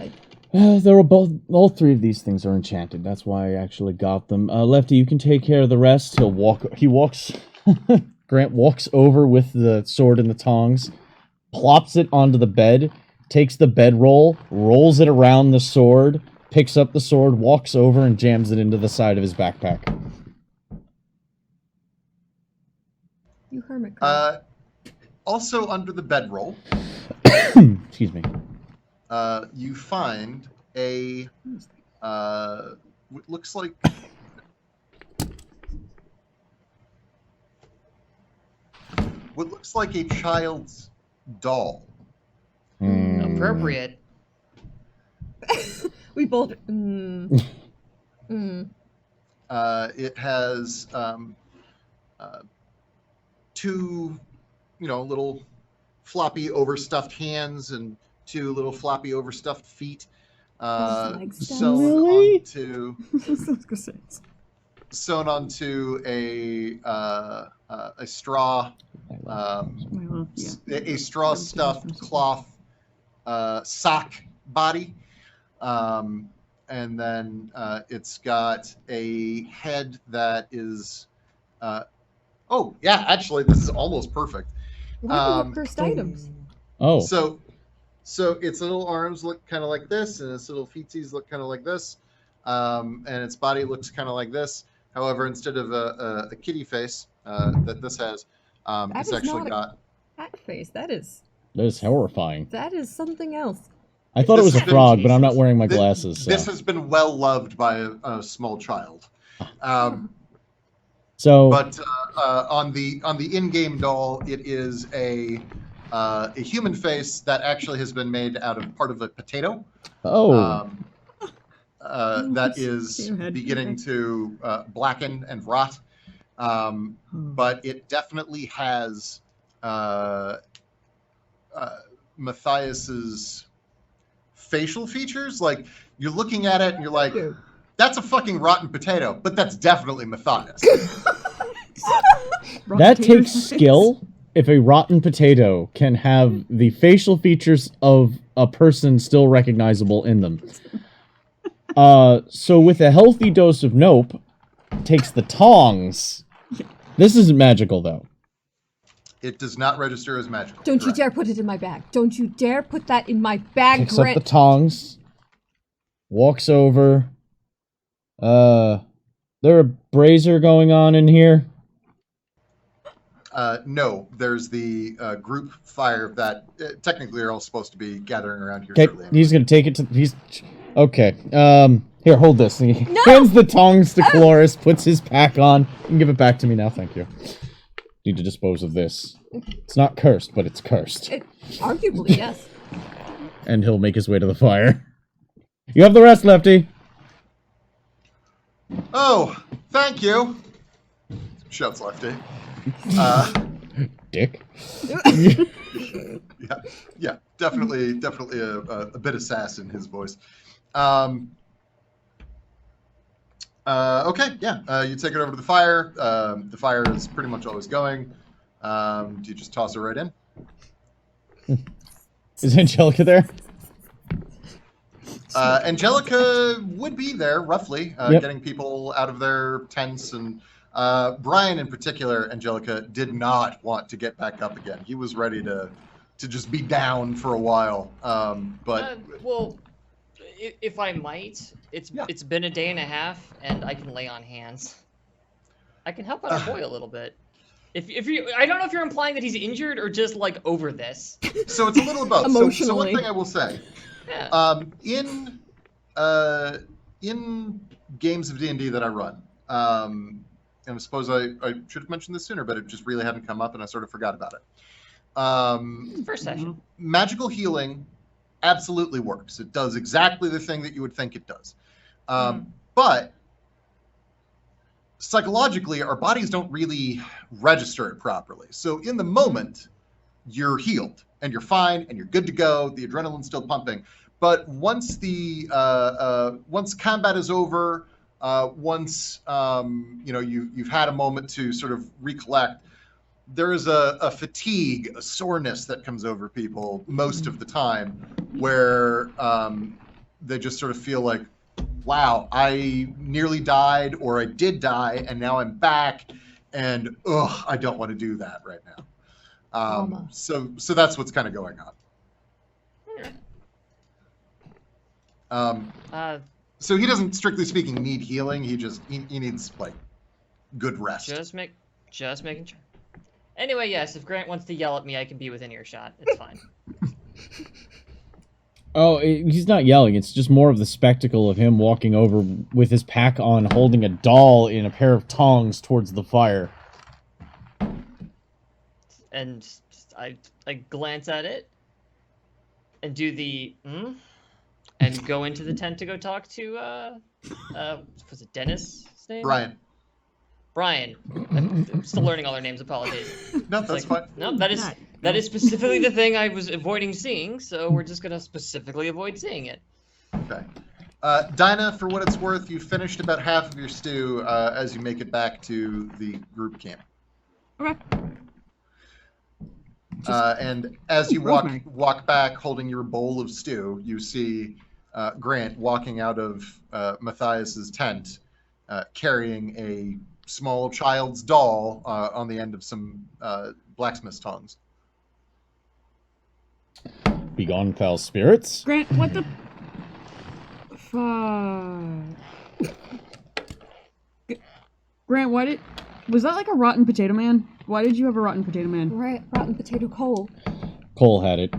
They're all three of these things are enchanted. That's why I actually got them. Lefty, you can take care of the rest. He walks. Grant walks over with the sword and the tongs, plops it onto the bed, takes the bedroll, rolls it around the sword, picks up the sword, walks over and jams it into the side of his backpack. You hermit crab. Also under the bedroll, Excuse me. you find a what looks like a child's doll. Appropriate. We both. It has two, little floppy overstuffed hands and two little floppy overstuffed feet sewn Really? onto a straw a straw stuffed cloth sock body, and then it's got a head that is oh yeah, actually this is almost perfect. What are the first items? Oh. So its little arms look kind of like this, and its little feetsies look kind of like this, and its body looks kind of like this. However, instead of a kitty face that this has, it's actually got Cat face. That is horrifying. That is something else. I thought it was a This has been- frog, but I'm not wearing my glasses. This So. has been well loved by a small child. So But on the in-game doll, it is a human face that actually has been made out of part of a potato. That is beginning to blacken and rot. But it definitely has Matthias's facial features. Like, you're looking at it and you're like, that's a fucking rotten potato, but that's definitely Matthias. that takes skill. if a rotten potato can have the facial features of a person still recognizable in them. So with a healthy dose of nope, takes the tongs. This isn't magical, though. It does not register as magical. Don't you correct. dare put it in my bag. Don't you dare put that in my bag, Picks up Grit. the tongs, walks over. There a brazier going on in here? No, there's the group fire that technically are all supposed to be gathering around here. Okay, shortly. he's gonna take it to. He's okay. Here, hold this. He No! hands the tongs to Cloris, puts his pack on. You can give it back to me now, thank you. Need to dispose of this. It's not cursed, but it's cursed. Arguably, yes. And he'll make his way to the fire. You have the rest, Lefty. Oh, thank you. Shouts Lefty. Dick. Yeah, definitely a bit of sass in his voice. Okay, yeah, you take it over to the fire. The fire is pretty much always going. Do you just toss it right in? Is Angelica there? Angelica would be there, roughly, Yep. getting people out of their tents. And Brian, in particular, Angelica, did not want to get back up again. He was ready to just be down for a while. But well, if I might, it's Yeah. it's been a day and a half, and I can lay on hands. I can help out our boy a little bit. If you, I don't know if you're implying that he's injured or just like over this. so it's a little of both. So one Emotionally. thing I will say, Yeah. in games of D&D that I run, and I suppose I should have mentioned this sooner, but it just really hadn't come up, and I sort of forgot about it. First session. Magical healing absolutely works. It does exactly the thing that you would think it does. But psychologically, our bodies don't really register it properly. So in the moment, you're healed and you're fine and you're good to go. The adrenaline's still pumping. But once once combat is over, once you've had a moment to sort of recollect, there is a fatigue, a soreness that comes over people most of the time, where they just sort of feel like, wow, I nearly died, or I did die, and now I'm back, and I don't want to do that right now. So that's what's kind of going on. So he doesn't, strictly speaking, need healing. He needs like good rest. Just making sure. Anyway, yes, if Grant wants to yell at me, I can be within earshot. It's fine. Oh, he's not yelling. It's just more of the spectacle of him walking over with his pack on, holding a doll in a pair of tongs towards the fire. And I glance at it and do the and go into the tent to go talk to was it Dennis' name? Brian. I'm still learning all their names. Apologies. No, that's fine. No, that is specifically the thing I was avoiding seeing. So we're just gonna specifically avoid seeing it. Okay. Dinah, for what it's worth, you finished about half of your stew as you make it back to the group camp. Okay. And as you rosemary. walk back holding your bowl of stew, you see Grant walking out of Matthias's tent, carrying a small child's doll on the end of some blacksmith's tongs. Begone, foul spirits. Grant, what the fuck? Grant, was that like a rotten potato man? Why did you have a rotten potato man? Right, rotten potato coal. Cole had it.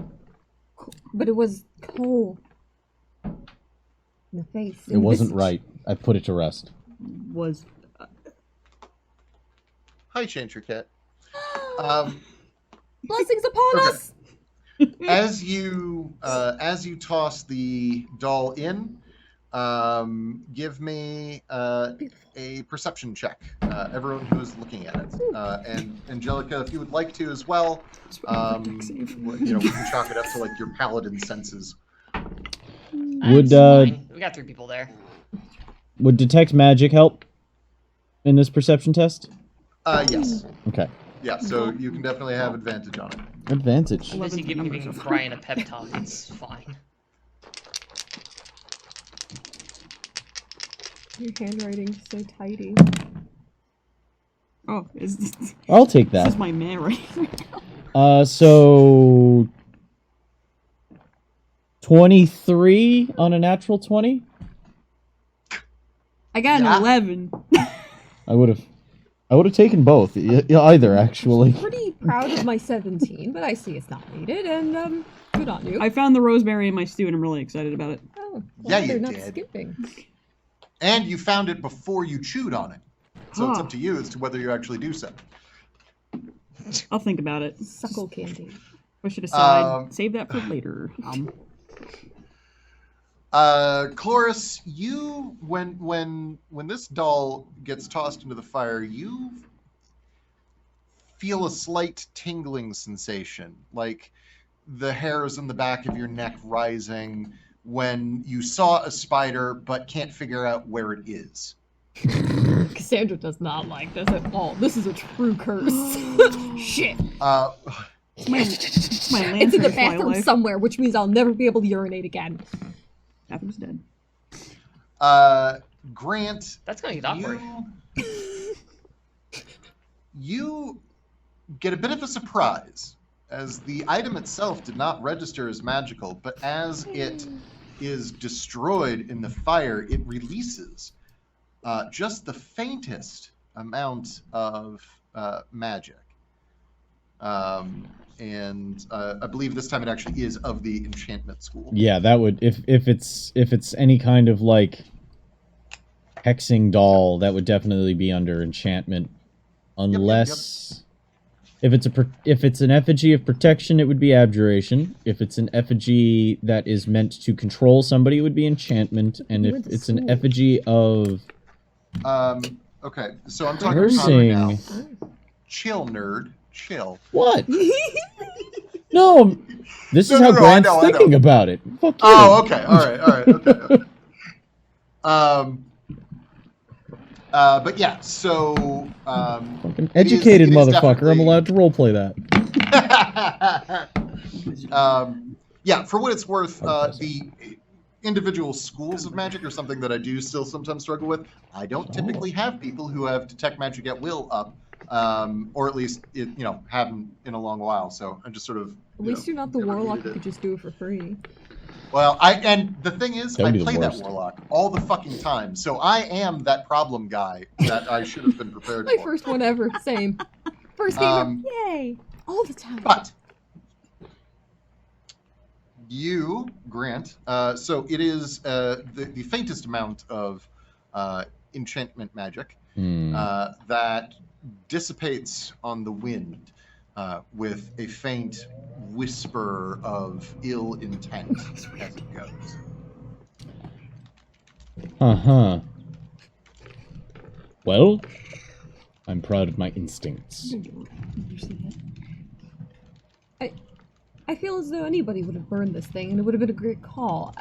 But it was coal. In the face. It wasn't right. I put it to rest. Was Hi, Change Your Cat. Blessings upon Okay. us! As you toss the doll in, give me a perception check. Everyone who is looking at it, and Angelica, if you would like to as well, we can chalk it up to like your paladin senses. Would Fine. We got 3 people there. would detect magic help in this perception test? Yes. Okay. Yeah, so you can definitely have advantage on it. Advantage. I'm busy 11th giving numbers. Brian a pep talk. It's fine. Your handwriting's so tidy. Oh, this I'll take is that. my man right So 23 on a natural 20. I got an Yeah. 11. I would have taken both. Either actually. Pretty proud of my 17, but I see it's not needed, and good on you. I found the rosemary in my stew and I'm really excited about it. Oh, Yeah, they're you not did. skipping. And you found it before you chewed on it. So it's Huh. up to you as to whether you actually do so. I'll think about it. Suckle candy. Push it aside. Um, Save that for later. Chloris, you when this doll gets tossed into the fire, you feel a slight tingling sensation, like the hairs on the back of your neck rising when you saw a spider but can't figure out where it is. Cassandra does not like this at all. This is a true curse. Shit. It's my It's in the lantern bathroom life. somewhere, which means I'll never be able to urinate again. Bathroom's dead. Grant, That's gonna get awkward. you get a bit of a surprise, as the item itself did not register as magical, but as it is destroyed in the fire, it releases just the faintest amount of magic. And I believe this time it actually is of the enchantment school. Yeah, that would if it's any kind of like hexing doll, that would definitely be under enchantment, unless if it's an effigy of protection, it would be abjuration. If it's an effigy that is meant to control somebody, it would be enchantment. And if it's an effigy of Okay, so I'm talking to Conrad now. cursing, Chill, nerd. Chill. what? No, this is No, how no, Grant's I know. thinking about it. Fuck you. Oh, okay. All right. Okay. But yeah, so Fucking it is- educated it is motherfucker. I'm definitely- allowed to roleplay that. yeah, for what it's worth, the individual schools of magic are something that I do still sometimes struggle with. I don't typically have people who have detect magic at will up, or at least haven't in a long while. So I'm just sort of. At least you're not the never warlock needed who it. could just do it for free. Well, and the thing is, That would I be the play that worst. warlock all the fucking time, so I am that problem guy that I should have been prepared My for. first one ever. Same. First gamer. Um, Yay. All the time. But you, Grant, so it is the faintest amount of enchantment magic that dissipates on the wind with a faint whisper of ill intent as it goes. Uh-huh. Well, I'm proud of my instincts. I feel as though anybody would have burned this thing, and it would have been a great call.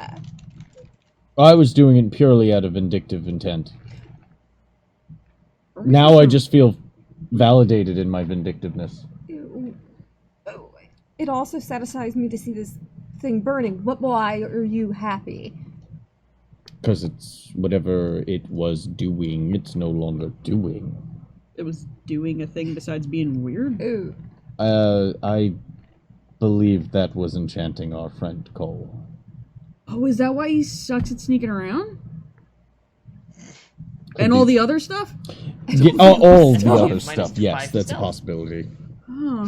I was doing it purely out of vindictive intent. Now I just feel validated in my vindictiveness. It also satisfies me to see this thing burning. But why are you happy? Because it's whatever it was doing, it's no longer doing. It was doing a thing besides being weird. Ooh. I believe that was enchanting our friend Cole. Oh, is that why he sucks at sneaking around? Could And all be. the other stuff? Yeah, all the Yeah, other minus stuff, 5 yes, to that's a stealth. possibility. Huh.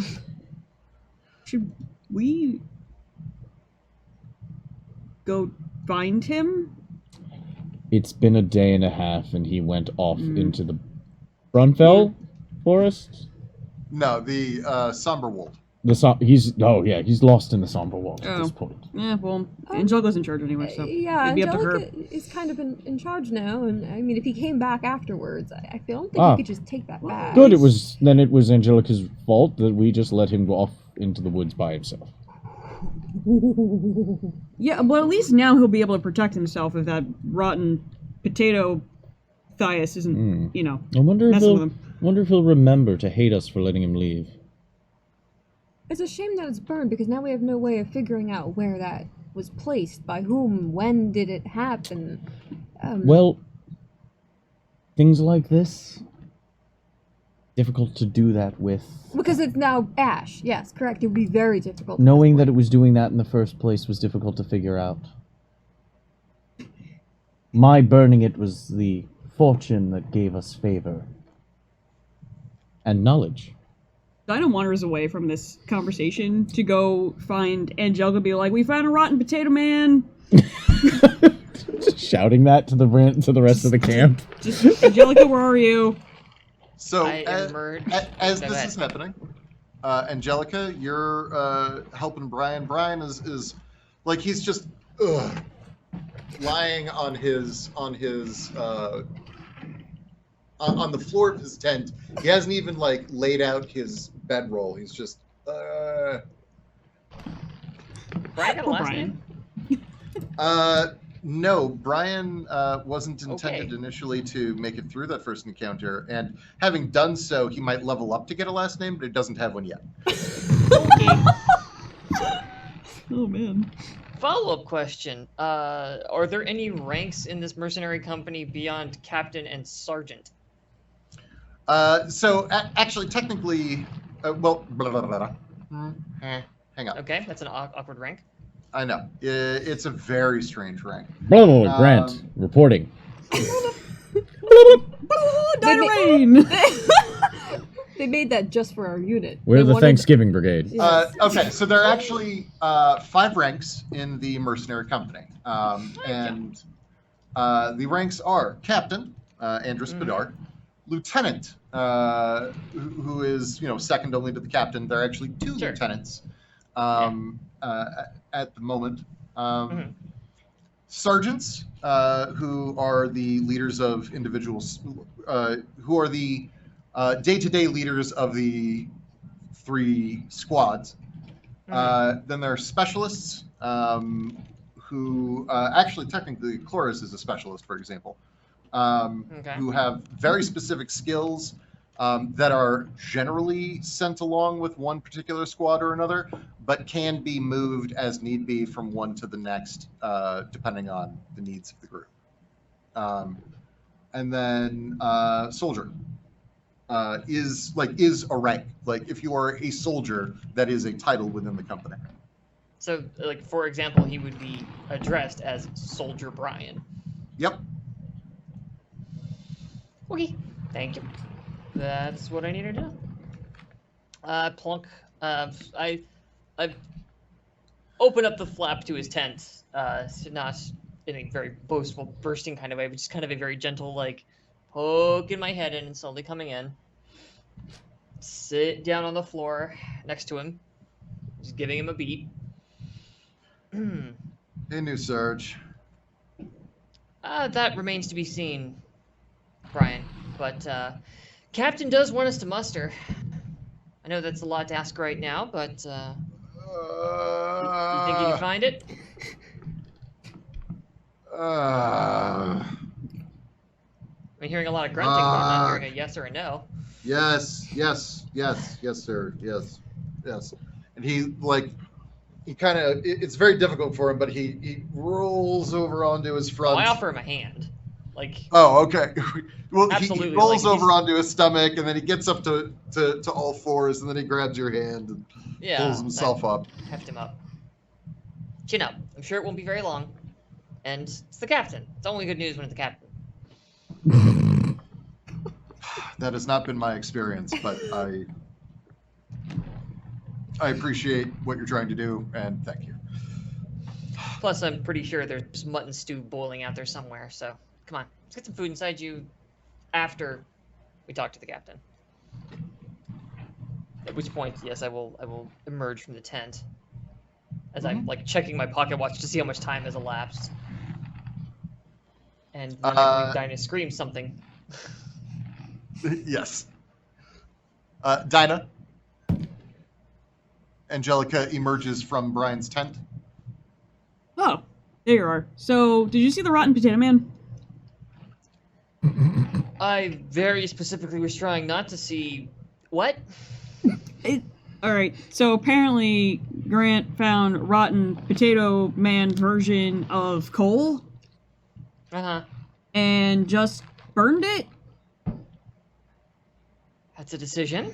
Should we go find him? It's been a day and a half, and he went off into the Brunfell forest. No, the somber wolf. He's lost in the somber world at this Oh. point. Yeah, well, Angelica's in charge anyway, so Yeah, it'd be up to her. Angelica is kind of in charge now, and I mean, if he came back afterwards, I don't think Ah. he could just take that back. Good. It was Angelica's fault that we just let him go off into the woods by himself. Yeah, well, at least now he'll be able to protect himself if that rotten potato Thias isn't, I wonder if messing with he'll. him. Wonder if he'll remember to hate us for letting him leave. It's a shame that it's burned, because now we have no way of figuring out where that was placed, by whom, when did it happen. Well, things like this, difficult to do that with. Because it's now ash. Yes, correct. It would be very difficult. Knowing that it was doing that in the first place was difficult to figure out. My burning it was the fortune that gave us favor. And knowledge. Dinah wanders away from this conversation to go find Angelica, be like, "We found a rotten potato man." Shouting that to the rest of the camp. Just, Angelica, where are you? So I as Go this ahead. is happening, Angelica, you're helping Brian. Brian is like he's just lying on the floor of his tent. He hasn't even like laid out his bedroll. He's just Brian got a Poor last Brian. name? No, Brian wasn't intended Okay. initially to make it through that first encounter, and having done so, he might level up to get a last name, but he doesn't have one yet. Okay. Oh man. Follow-up question. Are there any ranks in this mercenary company beyond captain and sergeant? Actually, technically, well, blah, blah, blah, blah. Hang on. Okay, that's an awkward rank. I know. It's a very strange rank. Blah, blah, blah, Grant, reporting. Dynarain! They made that just for our unit. We're They the wanted- Thanksgiving Brigade. Yes. Okay, so there are actually 5 ranks in the mercenary company. And the ranks are Captain, Andrus Bedard, Lieutenant, who is, second only to the captain. There are actually 2 Sure. lieutenants at the moment. Sergeants, who are the leaders of individuals, who are the day-to-day leaders of the 3 squads. Then there are specialists, who actually technically Chloris is a specialist, for example, who have very specific skills that are generally sent along with one particular squad or another, but can be moved as need be from one to the next, depending on the needs of the group. And then soldier is a rank. Like if you are a soldier, that is a title within the company. So, like, for example, he would be addressed as Soldier Brian. Yep. Okay, thank you. That's what I need to do. Plunk. I open up the flap to his tent, not in a very boastful, bursting kind of way, but just kind of a very gentle, like, poking my head in and slowly coming in. Sit down on the floor next to him, just giving him a beat. Hey, new Sarge. That remains to be seen, Brian. But Captain does want us to muster. I know that's a lot to ask right now, but you think you can find it? I'm hearing a lot of grunting, but I'm not hearing a yes or a no. Yes, sir. Yes. And he kind of, it's very difficult for him, but he rolls over onto his front. Oh, I offer him a hand. Like, oh, okay. Well, he Absolutely, rolls like, over onto his stomach, and then he gets up to all fours, and then he grabs your hand and yeah, pulls himself up. Heft him up. Chin up. I'm sure it won't be very long. And it's the captain. It's only good news when it's the captain. That has not been my experience, but I appreciate what you're trying to do, and thank you. Plus, I'm pretty sure there's mutton stew boiling out there somewhere, so come on. Let's get some food inside you after we talk to the captain. At which point, yes, I will emerge from the tent as I'm like checking my pocket watch to see how much time has elapsed. And then I believe Dinah screams something. Yes. Dinah. Angelica emerges from Brian's tent. Oh, there you are. So, did you see the rotten potato man? I very specifically was trying not to see... What? Alright, so apparently Grant found rotten potato man version of coal Uh-huh. and just burned it. That's a decision.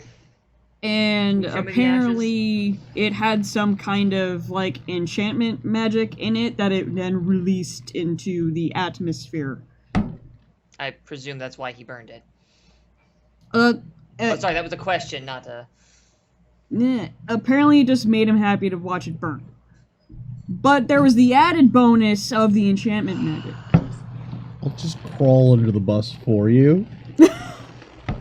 And Show me the apparently it had some kind of like enchantment magic in it that it then released into the atmosphere. I presume that's why he burned it. Oh, sorry, that was a question, not a... Apparently it just made him happy to watch it burn. But there was the added bonus of the enchantment magic. I'll just crawl under the bus for you.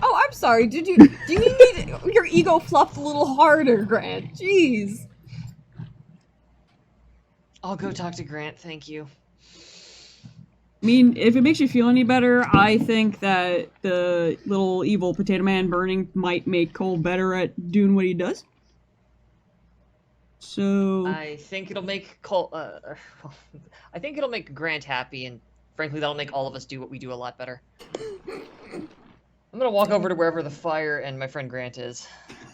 Oh, I'm sorry. Do you need your ego fluffed a little harder, Grant? Jeez. I'll go talk to Grant, thank you. I mean, if it makes you feel any better, I think that the little evil potato man burning might make Cole better at doing what he does. So I think it'll make I think it'll make Grant happy, and frankly, that'll make all of us do what we do a lot better. I'm gonna walk over to wherever the fire and my friend Grant is.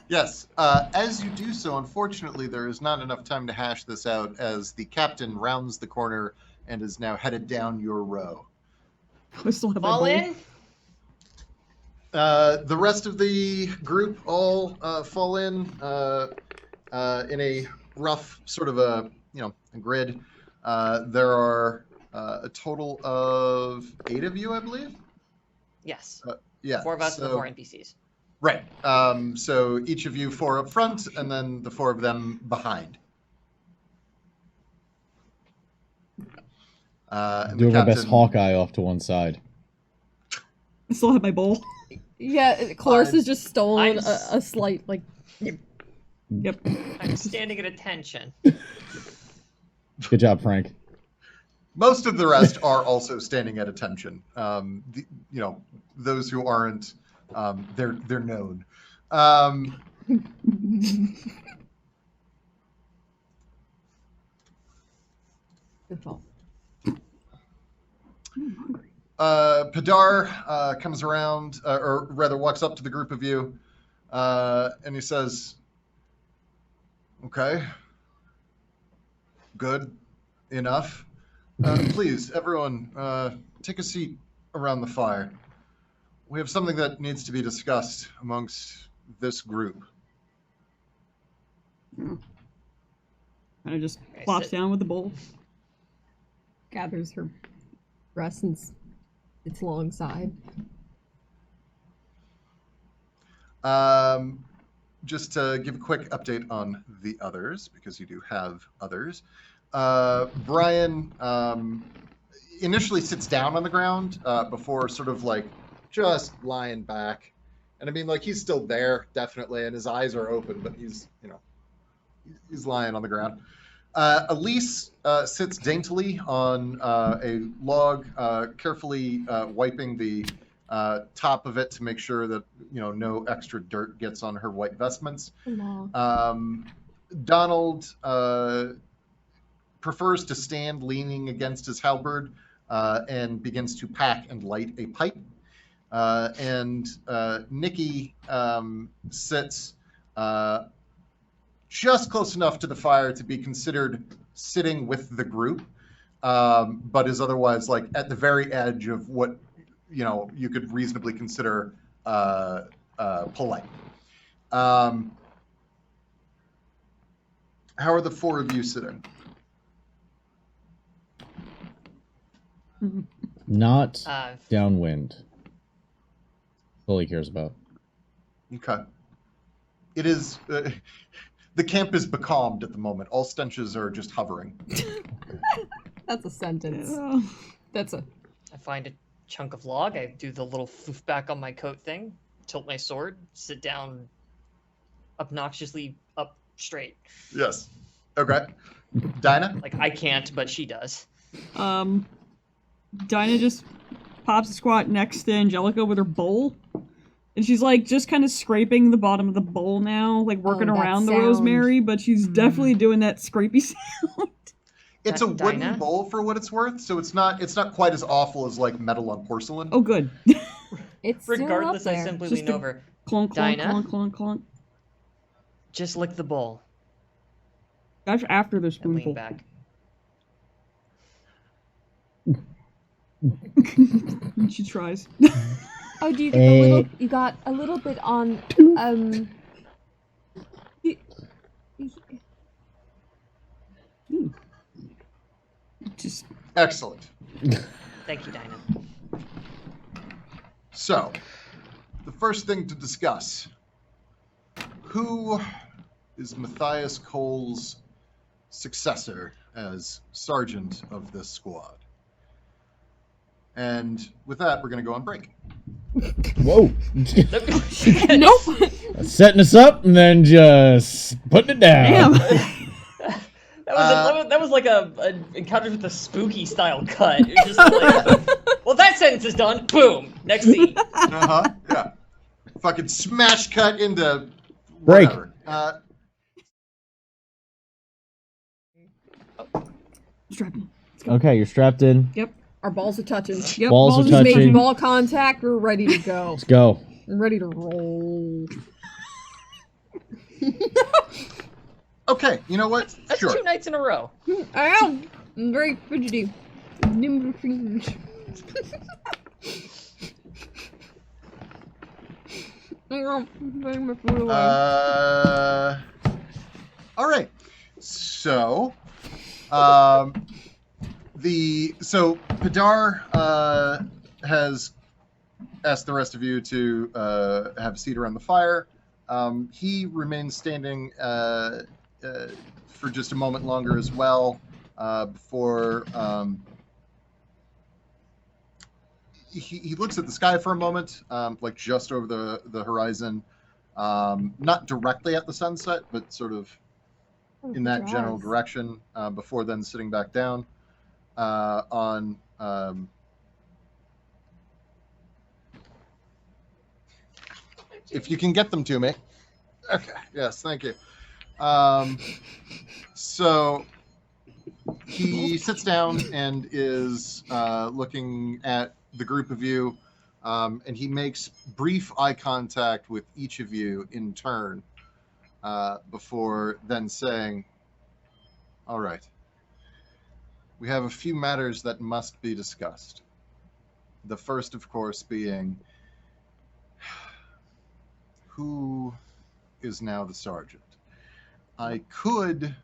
Yes. As you do so, unfortunately, there is not enough time to hash this out as the captain rounds the corner and is now headed down your row. I still have my Fall bowl. in? The rest of the group all fall in a rough sort of a grid. There are a total of 8 of you, I believe. Yes. Yeah. 4 of us and the so- 4 NPCs. Right. So each of you 4 up front, and then the 4 of them behind. And Do the our best captain- Hawkeye off to one side. I still have my bowl. Yeah, Cloris has just stolen I'm s- a slight, like... Yep. I'm standing at attention. Good job, Frank. Most of the rest are also standing at attention. Those who aren't, they're known. Good call. Padar comes around, or rather walks up to the group of you, and he says, "Okay, good enough. Please, everyone, take a seat around the fire. We have something that needs to be discussed amongst this group." Kind of just Okay, plops sit. down with the bowl. Gathers her breast and its long side. Just to give a quick update on the others, because you do have others. Brian initially sits down on the ground before sort of like just lying back. And I mean, like, he's still there, definitely, and his eyes are open, but he's lying on the ground. Elise sits daintily on a log, carefully wiping the top of it to make sure that no extra dirt gets on her white vestments. Donald prefers to stand leaning against his halberd and begins to pack and light a pipe. And Nikki sits just close enough to the fire to be considered sitting with the group, but is otherwise like at the very edge of what you could reasonably consider polite. How are the 4 of you sitting? Not Uh, downwind. All he cares about. Okay. It is. The camp is becalmed at the moment. All stenches are just hovering. That's a sentence. That's a... I find a chunk of log. I do the little floof back on my coat thing, tilt my sword, sit down obnoxiously up straight. Yes. Okay. Dinah? Like, I can't, but she does. Dinah just pops a squat next to Angelica with her bowl. And she's like just kind of scraping the bottom of the bowl now, like working that around the sound. rosemary, but she's definitely doing that scrapey sound. It's a wooden Dinah? bowl for what it's worth, so it's not quite as awful as like metal on porcelain. Oh, good. It's still up Regardless, I there. simply Just lean the- over. Clonk, clonk, Dinah? clonk, clonk, clonk. Just lick the bowl. That's after the And lean spoonful. back. She tries. Oh, do you get the little? You got a little bit on. you- Just Excellent. Thank you, Dinah. So, the first thing to discuss. Who is Matthias Cole's successor as sergeant of this squad? And with that, we're going to go on break. Whoa. nope. Setting us up and then just putting it down. Damn. That was like a encounter with the spooky style cut. It was just like, well, that sentence is done. Boom. Next scene. Uh-huh, yeah. Fucking smash cut into Break. whatever. Strap in. Okay, you're strapped in. Yep. Our balls are touching. Yep. Balls are Just making touching. ball contact. We're ready to go. Let's go. I'm ready to roll. Okay, you know what? That's Sure. 2 nights in a row. I am. I'm very fidgety. Nimble fingers. I'm putting my food away. All right. So, Padar has asked the rest of you to have a seat around the fire. He remains standing for just a moment longer as well before he looks at the sky for a moment, like just over the horizon, not directly at the sunset, but sort of in that general direction, before then sitting back down on if you can get them to me. Okay, yes, thank you. So he sits down and is looking at the group of you, and he makes brief eye contact with each of you in turn before then saying, all right, we have a few matters that must be discussed. The first, of course, being who is now the sergeant. I could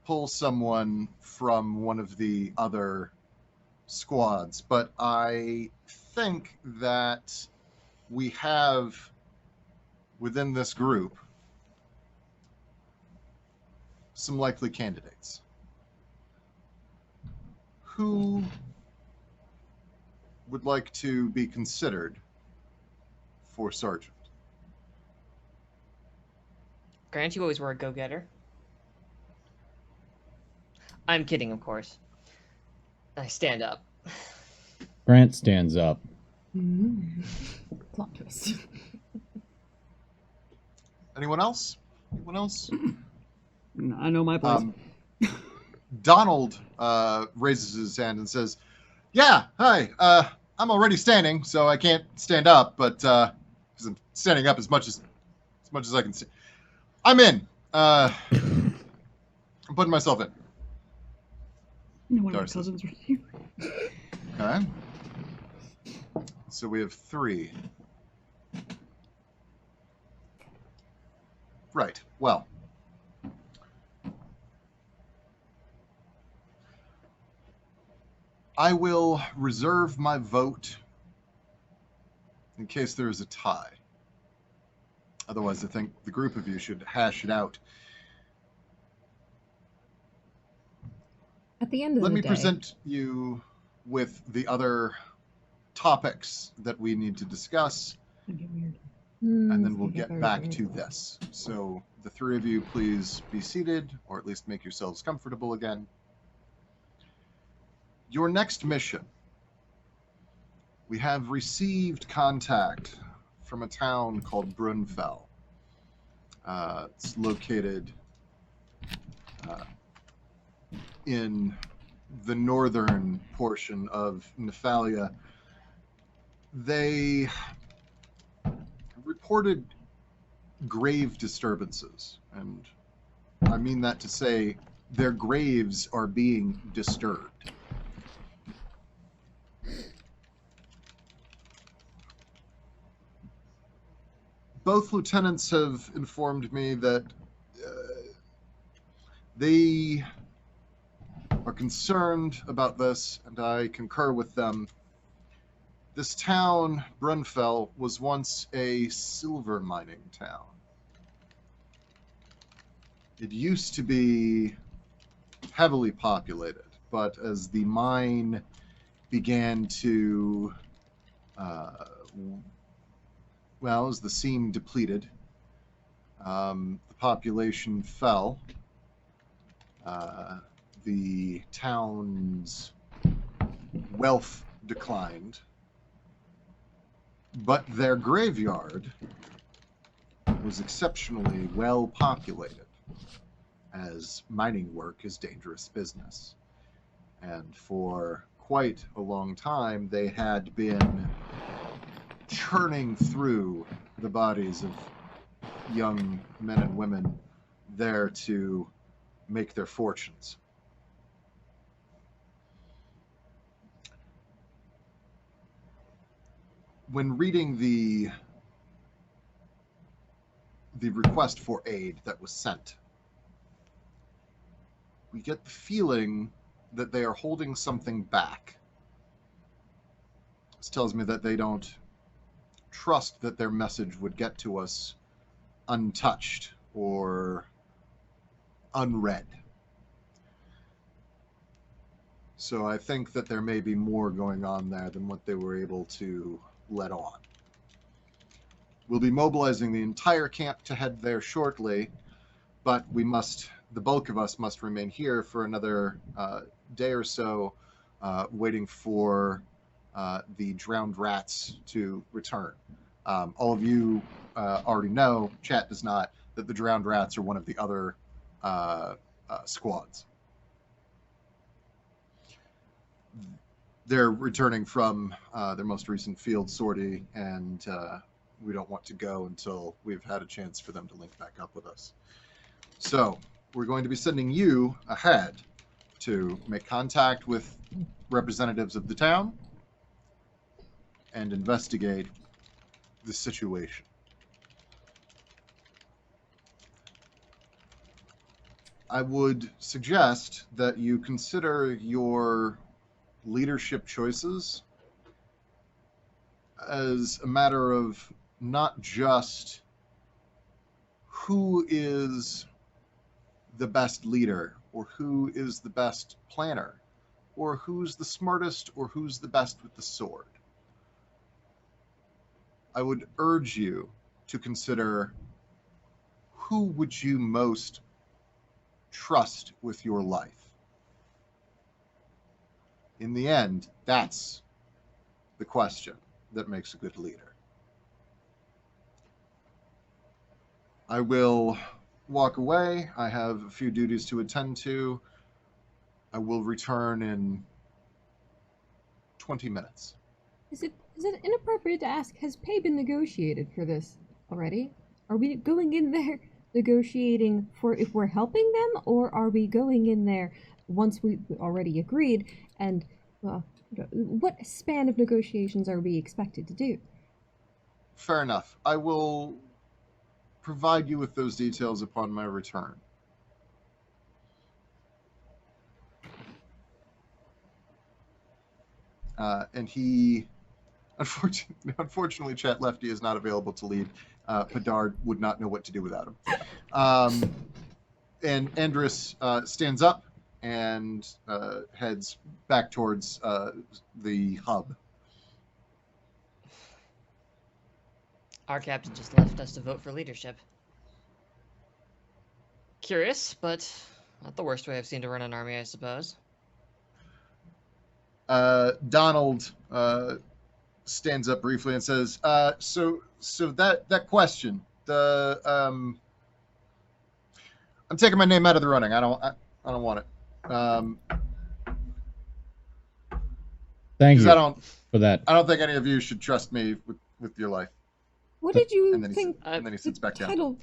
pull someone from one of the other squads, but I think that we have within this group some likely candidates. Who would like to be considered for sergeant? Grant, you always were a go-getter. I'm kidding, of course. I stand up. Grant stands up. Plot twist. Anyone else? Anyone else? I know my place. Donald raises his hand and says, "Yeah, hi. I'm already standing, so I can't stand up, but because I'm standing up as much as I can. I'm in. I'm putting myself in. No, one of my Darcy. cousins right here. Okay. So we have 3. Right. Well." I will reserve my vote in case there is a tie. Otherwise, I think the group of you should hash it out. At the end of Let the me day, present you with the other topics that we need to discuss, That'd get weird. and then we'll get back to this. So the 3 of you, please be seated, or at least make yourselves comfortable again. Your next mission. We have received contact from a town called Brunfell. It's located in the northern portion of Nephalia. They reported grave disturbances, and I mean that to say their graves are being disturbed. Both lieutenants have informed me that they are concerned about this, and I concur with them. This town, Brunfell, was once a silver mining town. It used to be heavily populated, but as the mine began to, as the seam depleted, the population fell. The town's wealth declined, but their graveyard was exceptionally well populated, as mining work is dangerous business. And for quite a long time, they had been churning through the bodies of young men and women there to make their fortunes. When reading the request for aid that was sent, we get the feeling that they are holding something back. This tells me that they don't trust that their message would get to us untouched or unread. So I think that there may be more going on there than what they were able to let on. We'll be mobilizing the entire camp to head there shortly, but the bulk of us must remain here for another day or so, waiting for the drowned rats to return. All of you already know, chat does not, that the drowned rats are one of the other squads. They're returning from their most recent field sortie, and we don't want to go until we've had a chance for them to link back up with us. So we're going to be sending you ahead to make contact with representatives of the town and investigate the situation. I would suggest that you consider your leadership choices as a matter of not just who is the best leader or who is the best planner or who's the smartest or who's the best with the sword. I would urge you to consider who would you most trust with your life. In the end, that's the question that makes a good leader. I will walk away. I have a few duties to attend to. I will return in 20 minutes. Is it inappropriate to ask, has pay been negotiated for this already? Are we going in there negotiating for if we're helping them, or are we going in there once we already agreed, and what span of negotiations are we expected to do? Fair enough. I will provide you with those details upon my return. And he, unfortunately, Chat Lefty is not available to lead. Bedard would not know what to do without him. And Andrus stands up and heads back towards the hub. Our captain just left us to vote for leadership. Curious, but not the worst way I've seen to run an army, I suppose. Donald stands up briefly and says, so that question, I'm taking my name out of the running. I don't want it. Thank Because you for that. I don't think any of you should trust me with your life. What did you And then think? and then he sits the back down. title?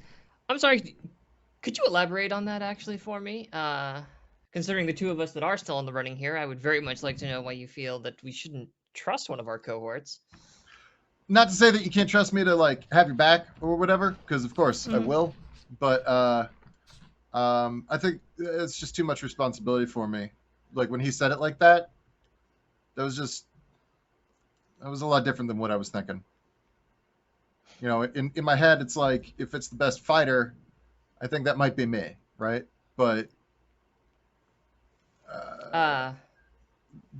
I'm sorry. Could you elaborate on that actually for me? Considering the two of us that are still in the running here, I would very much like to know why you feel that we shouldn't trust one of our cohorts. Not to say that you can't trust me to like have your back or whatever, because of course I will. But I think it's just too much responsibility for me. Like when he said it like that, that was a lot different than what I was thinking. You know, in my head, it's like if it's the best fighter, I think that might be me, right? But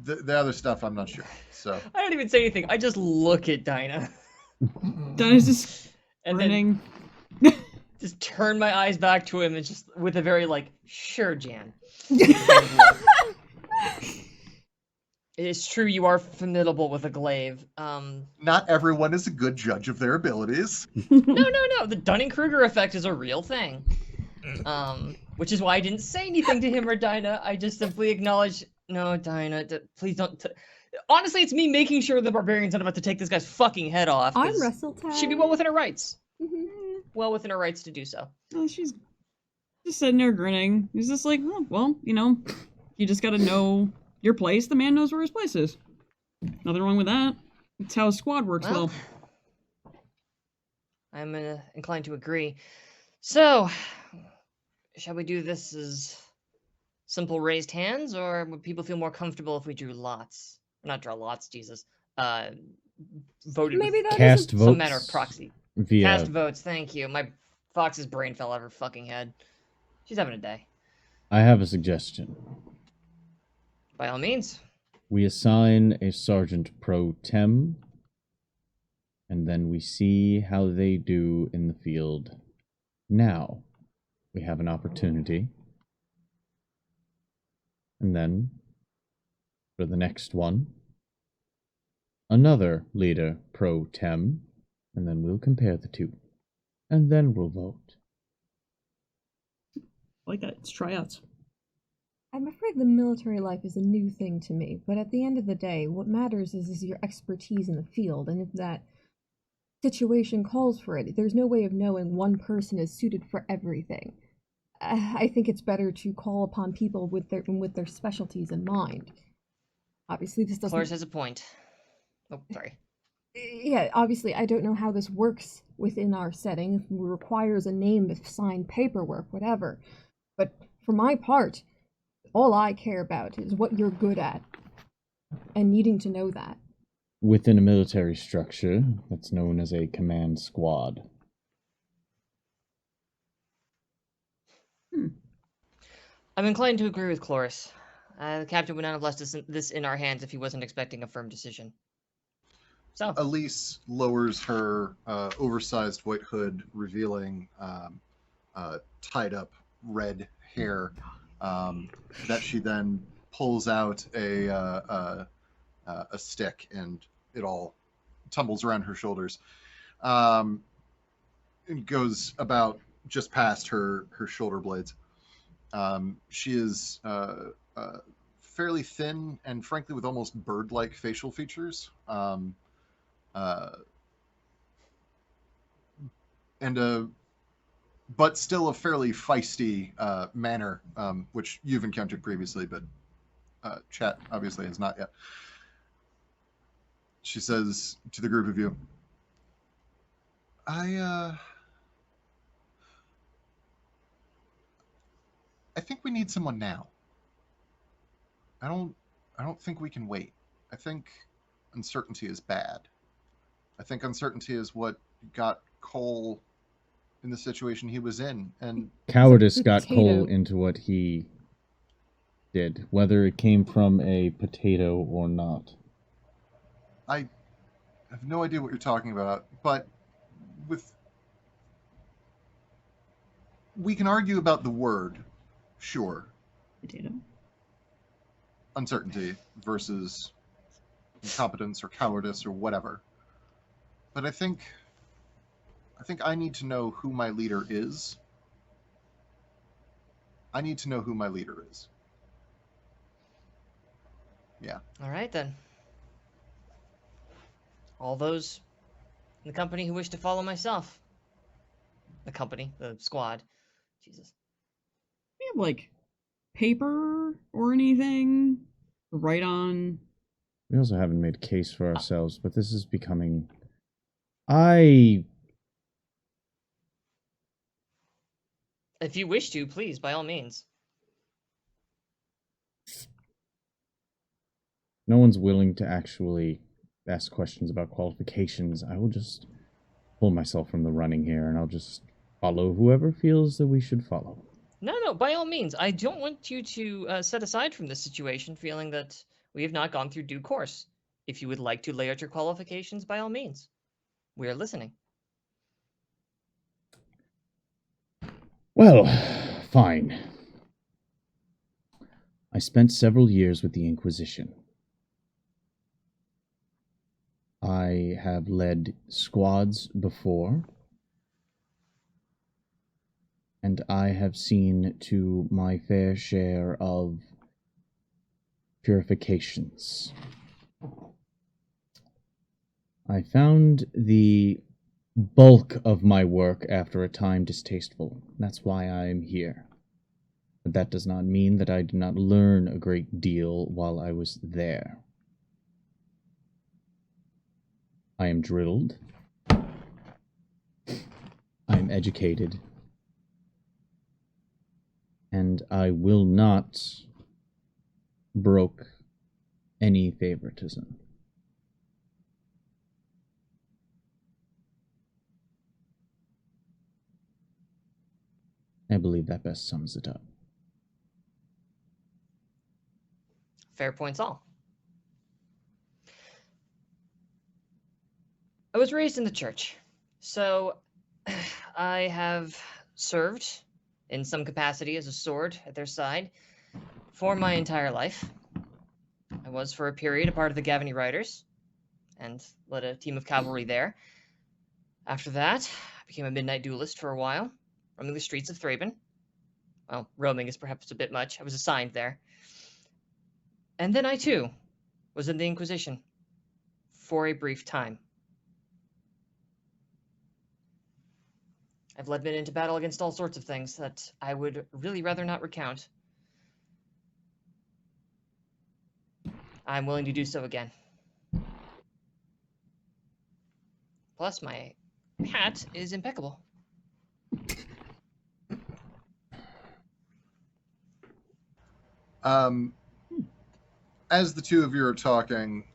the other stuff, I'm not sure. So I don't even say anything. I just look at Dinah. Dinah's just And grinning. then just turn my eyes back to him and just with a very like, sure, Jan. It's true you are formidable with a glaive. not everyone is a good judge of their abilities. No. The Dunning-Kruger effect is a real thing. Which is why I didn't say anything to him or Dinah. I just simply acknowledged, no, Dinah, please don't. Honestly, it's me making sure the barbarian's not about to take this guy's fucking head off. I'm 'cause wrestle time. she'd be well within her rights. Mhm. Well within her rights to do so. Oh, she's just sitting there grinning. He's just like, oh, well, you know, you just gotta know your place. The man knows where his place is. Nothing wrong with that. It's how a squad works well. I'm inclined to agree. So, shall we do this as simple raised hands, or would people feel more comfortable if we drew lots? Not draw lots, Jesus. Voted Maybe with that Cast isn't votes some manner of proxy. via. Cast votes, thank you. My fox's brain fell out of her fucking head. She's having a day. I have a suggestion. By all means. We assign a sergeant pro tem, and then we see how they do in the field. Now, we have an opportunity. And then, for the next one, another leader pro tem, and then we'll compare the two. And then we'll vote. I like that. It's tryouts. I'm afraid the military life is a new thing to me, but at the end of the day, what matters is your expertise in the field, and if that situation calls for it, there's no way of knowing one person is suited for everything. I think it's better to call upon people with their specialties in mind. Obviously, this doesn't. Cloris has a point. Oh, sorry. Yeah, obviously, I don't know how this works within our setting. If it requires a name to sign paperwork, whatever. But for my part, all I care about is what you're good at, and needing to know that. Within a military structure that's known as a command squad. I'm inclined to agree with Cloris. The captain would not have left this in our hands if he wasn't expecting a firm decision. So, Elise lowers her oversized white hood, revealing tied up red hair that she then pulls out a stick, and it all tumbles around her shoulders. It goes about just past her shoulder blades. She is fairly thin and frankly with almost bird-like facial features. But still a fairly feisty manner, which you've encountered previously, but chat obviously has not yet. She says to the group of you, I think we need someone now. I don't think we can wait. I think uncertainty is bad. I think uncertainty is what got Cole in the situation he was in, and Cowardice got Cole into what he did, whether it came from a potato or not. I have no idea what you're talking about, but we can argue about the word, sure. Potato. Uncertainty versus incompetence or cowardice or whatever. But I think I need to know who my leader is. I need to know who my leader is. Yeah. all right then. all those in the company who wish to follow myself. The squad. Jesus. Do you have, like, paper or anything to write on? We also haven't made a case for ourselves, but this is becoming... If you wish to, please, by all means. No one's willing to actually ask questions about qualifications. I will just pull myself from the running here, and I'll just follow whoever feels that we should follow. No, by all means. I don't want you to set aside from this situation feeling that we have not gone through due course. If you would like to lay out your qualifications, by all means. We are listening. Well, fine. I spent several years with the Inquisition. I have led squads before, and I have seen to my fair share of purifications. I found the bulk of my work after a time distasteful. That's why I am here. But that does not mean that I did not learn a great deal while I was there. I am drilled. I am educated. And I will not brook any favoritism. I believe that best sums it up. Fair points all. I was raised in the church, so I have served in some capacity as a sword at their side for my entire life. I was for a period a part of the Gavany Riders and led a team of cavalry there. After that, I became a midnight duelist for a while, roaming the streets of Thraben. Well, roaming is perhaps a bit much. I was assigned there. And then I, too, was in the Inquisition for a brief time. I've led men into battle against all sorts of things that I would really rather not recount. I'm willing to do so again. Plus, my hat is impeccable. As the two of you are talking,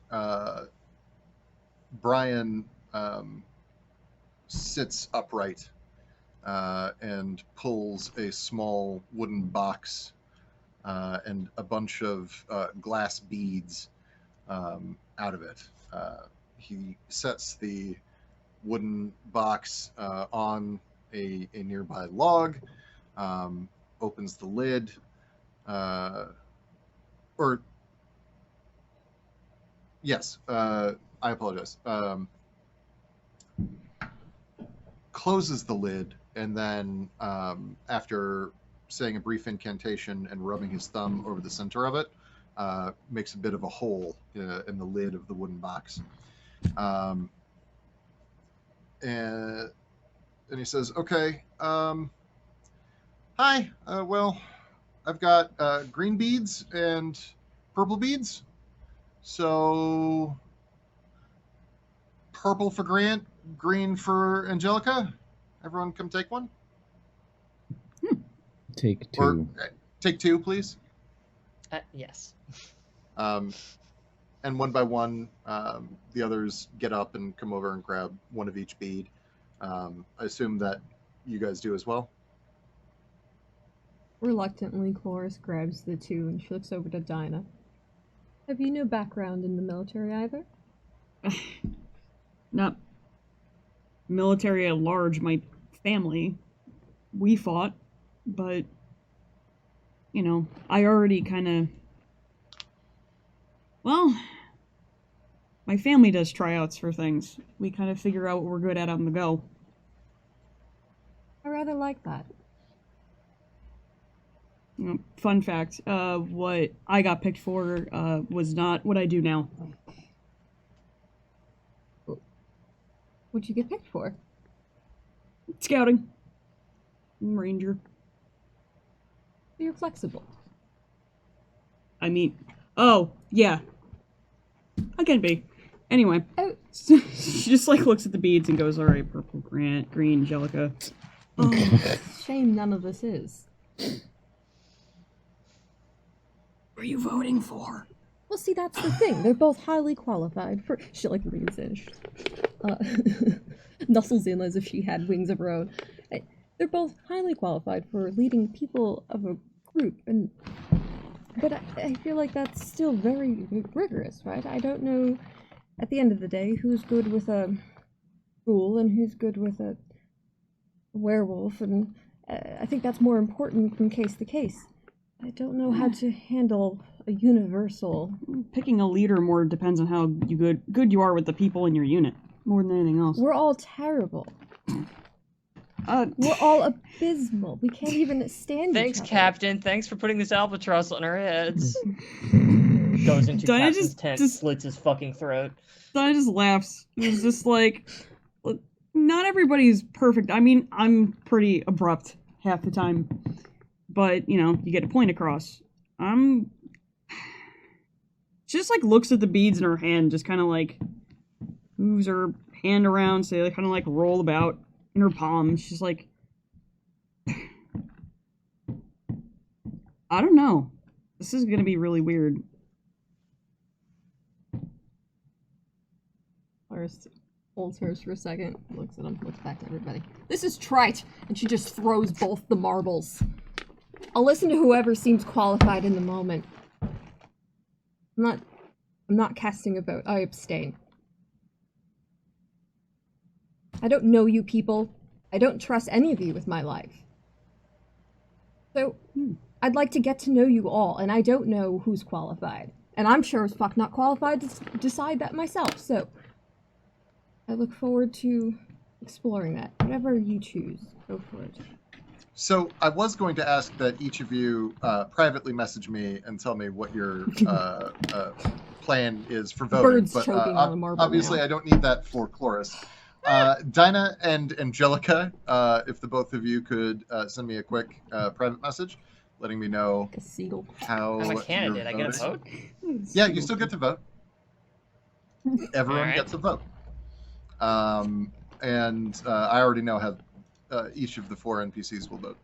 Brian sits upright and pulls a small wooden box and a bunch of glass beads out of it. He sets the wooden box on a nearby log, opens the lid, I apologize. Closes the lid, and then after saying a brief incantation and rubbing his thumb over the center of it, makes a bit of a hole in the lid of the wooden box. And he says, okay, hi, well, I've got green beads and purple beads. So purple for Grant, green for Angelica. Everyone come take one. Take two. Or take two, please. Yes. And one by one, the others get up and come over and grab one of each bead. I assume that you guys do as well. Reluctantly, Chloris grabs the two and she looks over to Dinah. Have you no background in the military either? Not military at large. My family, we fought, but, you know, I already kind of... Well, my family does tryouts for things. We kind of figure out what we're good at on the go. I rather like that. Fun fact, what I got picked for was not what I do now. would you get picked for? Scouting. Ranger. You're flexible. I mean, oh, yeah. I can be. Anyway. Oh. She just, like, looks at the beads and goes, alright, purple, green, Angelica. Oh. Shame none of this is. What are you voting for? Well, see, that's the thing. They're both highly qualified for... She, like, leans in. Nuzzles in as if she had wings of her own. They're both highly qualified for leading people of a group, but I feel like that's still very rigorous, right? I don't know, at the end of the day, who's good with a ghoul and who's good with a werewolf, and I think that's more important from case to case. I don't know how to handle a universal... Picking a leader more depends on how good you are with the people in your unit, more than anything else. We're all terrible. We're all abysmal. We can't even stand Thanks, each other. Captain. Thanks for putting this albatross on our heads. Goes into Dinah Captain's tent, slits his fucking throat. Dinah just laughs. It's just like, not everybody's perfect. I mean, I'm pretty abrupt half the time. But, you know, you get a point across. She just, like, looks at the beads in her hand, just kind of, like, moves her hand around, so they kind of, like, roll about in her palm. She's like, I don't know. This is gonna be really weird. First, holds hers for a second, looks at him, looks back to everybody. This is trite! And she just throws both the marbles. I'll listen to whoever seems qualified in the moment. I'm not casting a vote. I abstain. I don't know you people. I don't trust any of you with my life. So, I'd like to get to know you all, and I don't know who's qualified. And I'm sure as fuck not qualified to decide that myself, so... I look forward to exploring that. Whatever you choose, go for it. So I was going to ask that each of you privately message me and tell me what your plan is for voting. Bird's but choking on a marble obviously now. I don't need that for Chloris. Dinah and Angelica, if the both of you could send me a quick private message letting me know Like a seagull. how I'm a candidate. you're I get a voting. vote? Yeah, you still get to vote. Everyone Alright. gets a vote. And I already know how each of the 4 NPCs will vote.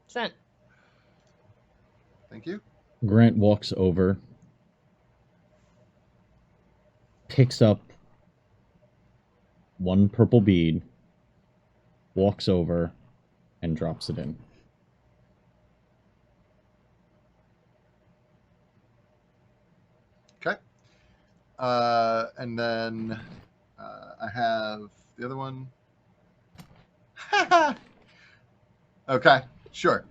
Sent. Thank you. Grant walks over, picks up one purple bead, walks over, and drops it in. Okay. And then I have the other one. Okay, sure.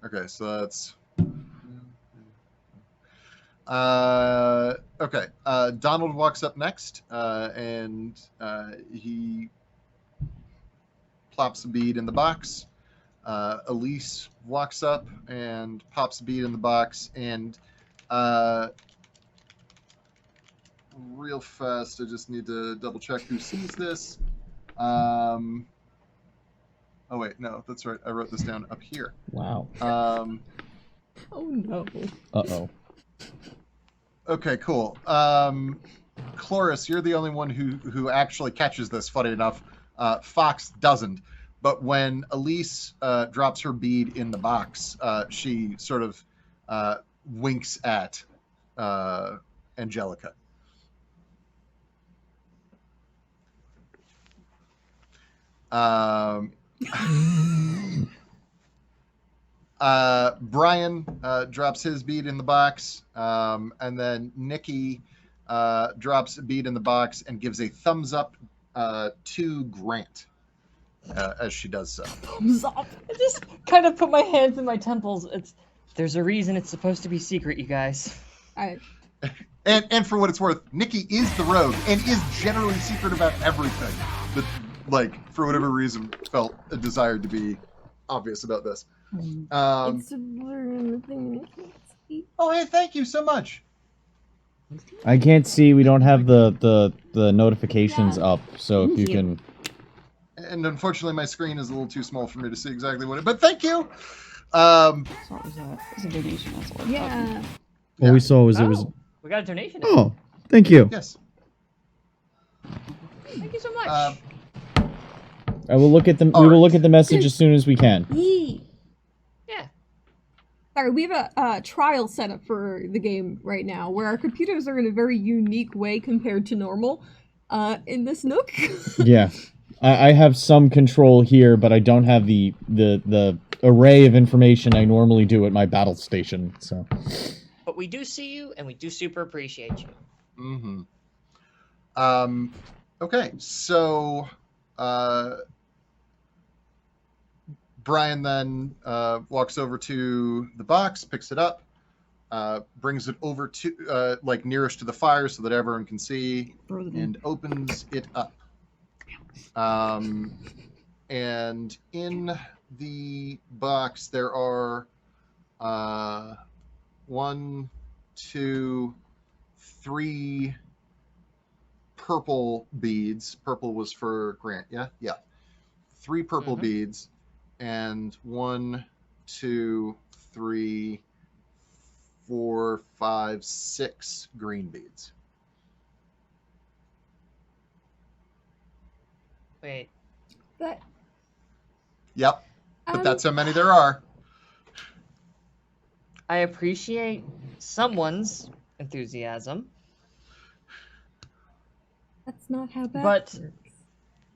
Okay, so that's... okay, Donald walks up next, and he plops a bead in the box. Elise walks up and pops a bead in the box, and real fast, I just need to double check who sees this. Oh wait, no, that's right. I wrote this down up here. Wow. Oh no. Uh-oh. Okay, cool. Chloris, you're the only one who actually catches this, funny enough. Fox doesn't. But when Elise drops her bead in the box, she sort of winks at Angelica. Brian drops his bead in the box, and then Nikki drops a bead in the box and gives a thumbs up to Grant as she does so. Thumbs up. I just kind of put my hands in my temples. There's a reason it's supposed to be secret, you guys. And for what it's worth, Nikki is the rogue and is generally secret about everything. But like, for whatever reason, felt a desire to be obvious about this. It's a blur in the thing and I can't see. Oh, hey, thank you so much. I can't see. We don't have the notifications Yeah. up. So if you Thank can. And unfortunately, my screen is a little too small for me to see exactly what it. But thank you. So it was a donation. That's all. Yeah. What we saw was it was. Oh, we got a donation. Oh, thank you. Yes. Thank you so much. I will look at the. We Alright. will look at the message as soon as we can. Yee. Yeah. Sorry, we have a trial setup for the game right now, where our computers are in a very unique way compared to normal. In this nook. Yeah, I have some control here, but I don't have the array of information I normally do at my battle station. So. But we do see you, and we do super appreciate you. Mm-hmm. Okay, so Brian then walks over to the box, picks it up, brings it over to like nearest to the fire so that everyone can see, and opens it up. And in the box there are 1, 2, 3 purple beads. Purple was for Grant, yeah? Yeah. 3 purple beads, and 1, 2, 3, 4, 5, 6 green beads. Wait. But Yep, but that's how many there are. I appreciate someone's enthusiasm, that's not how that but works.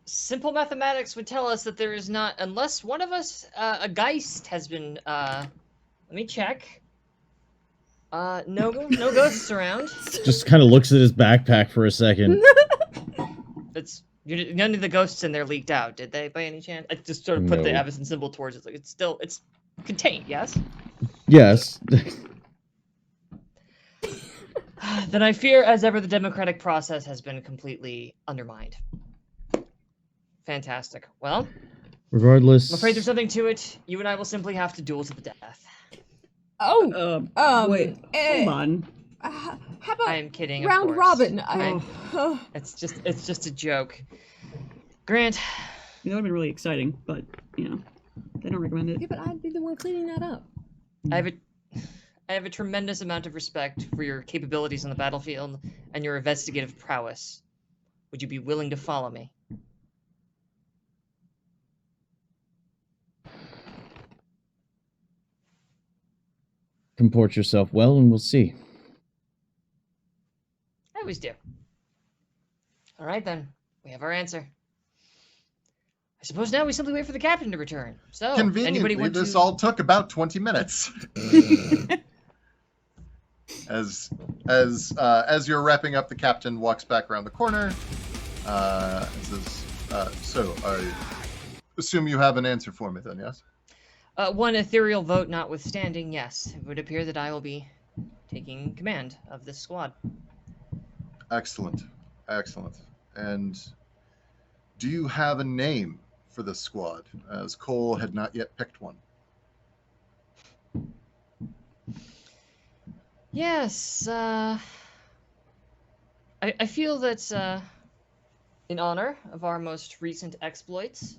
simple mathematics would tell us that there is not, unless one of us, a Geist has been, let me check. No ghosts around. Just kind of looks at his backpack for a second. None of the ghosts in there leaked out, did they, by any chance? I just sort of put the No. Avison symbol towards it. Like it's contained, yes? Yes. Then I fear, as ever, the democratic process has been completely undermined. Fantastic. Well, Regardless. I'm afraid there's something to it. You and I will simply have to duel to the death. Oh, wait, hold on. how about I am kidding. Of round course. robin? It's just a joke. Grant, That would have been really exciting, but they don't recommend it. Yeah, but I'd be the one cleaning that up. I have a tremendous amount of respect for your capabilities on the battlefield and your investigative prowess. Would you be willing to follow me? Comport yourself well, and we'll see. I always do. All right, then. We have our answer. I suppose now we simply wait for the captain to return. So, anybody Conveniently, want this to... all took about 20 minutes. As you're wrapping up, the captain walks back around the corner. And says, "So, I assume you have an answer for me, then, yes?" One ethereal vote notwithstanding, yes. It would appear that I will be taking command of this squad. Excellent. And do you have a name for this squad, as Cole had not yet picked one? Yes, I feel that, in honor of our most recent exploits,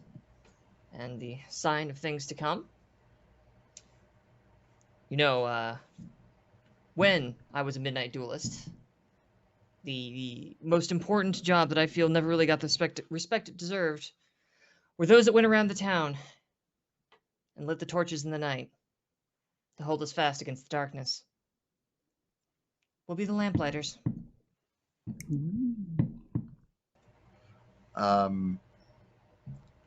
and the sign of things to come, when I was a midnight duelist, the most important job that I feel never really got the respect it deserved were those that went around the town and lit the torches in the night to hold us fast against the darkness. We'll be the lamplighters.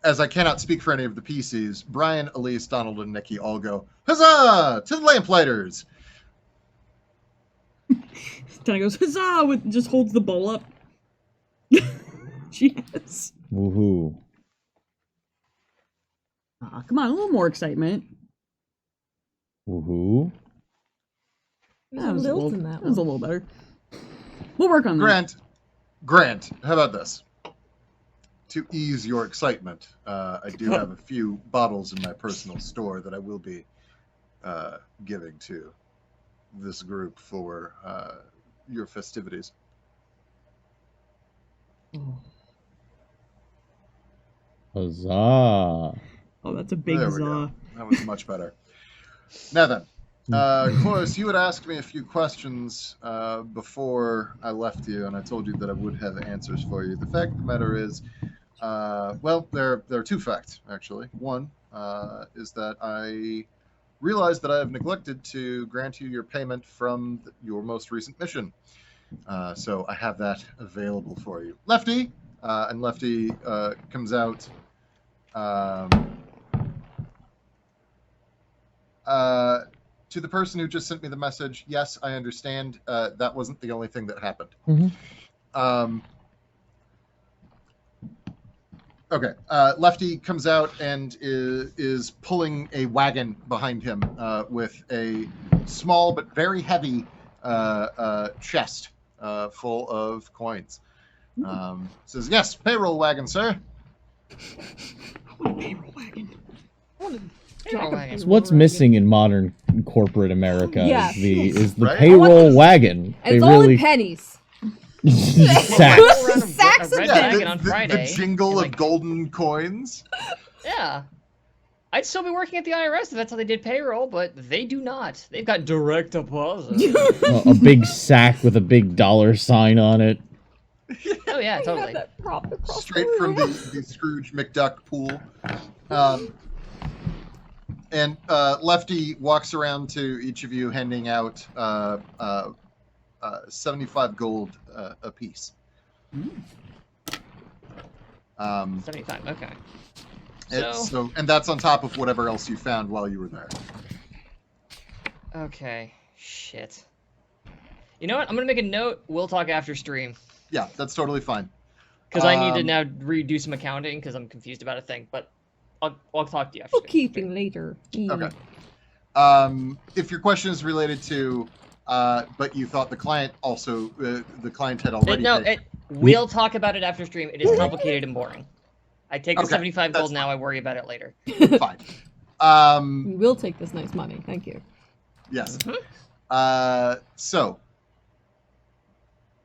As I cannot speak for any of the PCs, Brian, Elise, Donald, and Nikki all go, "Huzzah! To the lamplighters!" Tana goes, huzzah! Just holds the bowl up. Yes. Woohoo. Come on, a little more excitement. Woohoo. There's a lilt in that That was a one. little better. We'll work on that. Grant, how about this? To ease your excitement, I do have a few bottles in my personal store that I will be giving to this group for your festivities. Huzzah! Oh, that's a big There we go. huzzah. That was much better. Now then, Cloris, you had asked me a few questions before I left you, and I told you that I would have answers for you. The fact of the matter is, well, there are two facts, actually. One is that I realized that I have neglected to grant you your payment from your most recent mission. So I have that available for you. Lefty, and Lefty comes out. To the person who just sent me the message, yes, I understand. That wasn't the only thing that happened. Mm-hmm. Okay. Lefty comes out and is pulling a wagon behind him with a small but very heavy chest full of coins. Says, yes, payroll wagon, sir. I want a payroll wagon. Payroll wagon. So what's missing in modern corporate America Yeah. is the Right? payroll wagon. And it's all in pennies. Sacks. Roll around Sacks a red of wagon it. on the Friday. jingle and, of like, golden coins. Yeah. I'd still be working at the IRS if that's how they did payroll, but they do not. They've got direct deposit. A big sack with a big dollar sign on it. Oh yeah, totally. That prop across Straight the from room. the Scrooge McDuck pool. And Lefty walks around to each of you, handing out 75 gold apiece. 75. Okay. So And that's on top of whatever else you found while you were there. okay, shit. You know what? I'm gonna make a note. We'll talk after stream Yeah, that's totally fine. because I need to now redo some accounting because I'm confused about a thing. But I'll talk to you after. stream. Bookkeeping later. Okay. If your question is related to, but you thought the client also, the client had already. No, paid. we'll talk about it after stream. It is complicated and boring. I take the Okay, 75 that's gold now. I worry about it later. Fine. We will take this nice money. Thank you. Yes. Mhm. So,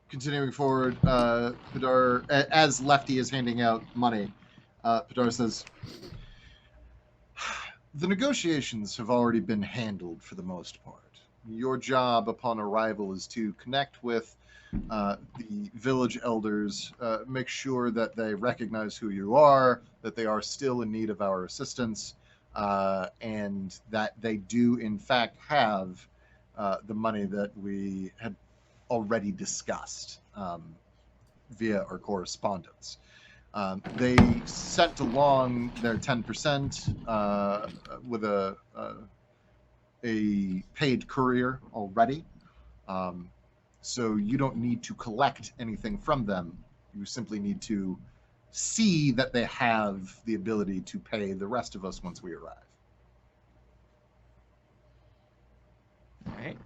continuing forward, Padar, as Lefty is handing out money, Padar says, the negotiations have already been handled for the most part. Your job upon arrival is to connect with the village elders, make sure that they recognize who you are, that they are still in need of our assistance, and that they do in fact have the money that we had already discussed via our correspondence. They sent along their 10% with a paid courier already. So you don't need to collect anything from them. You simply need to see that they have the ability to pay the rest of us once we arrive. All right.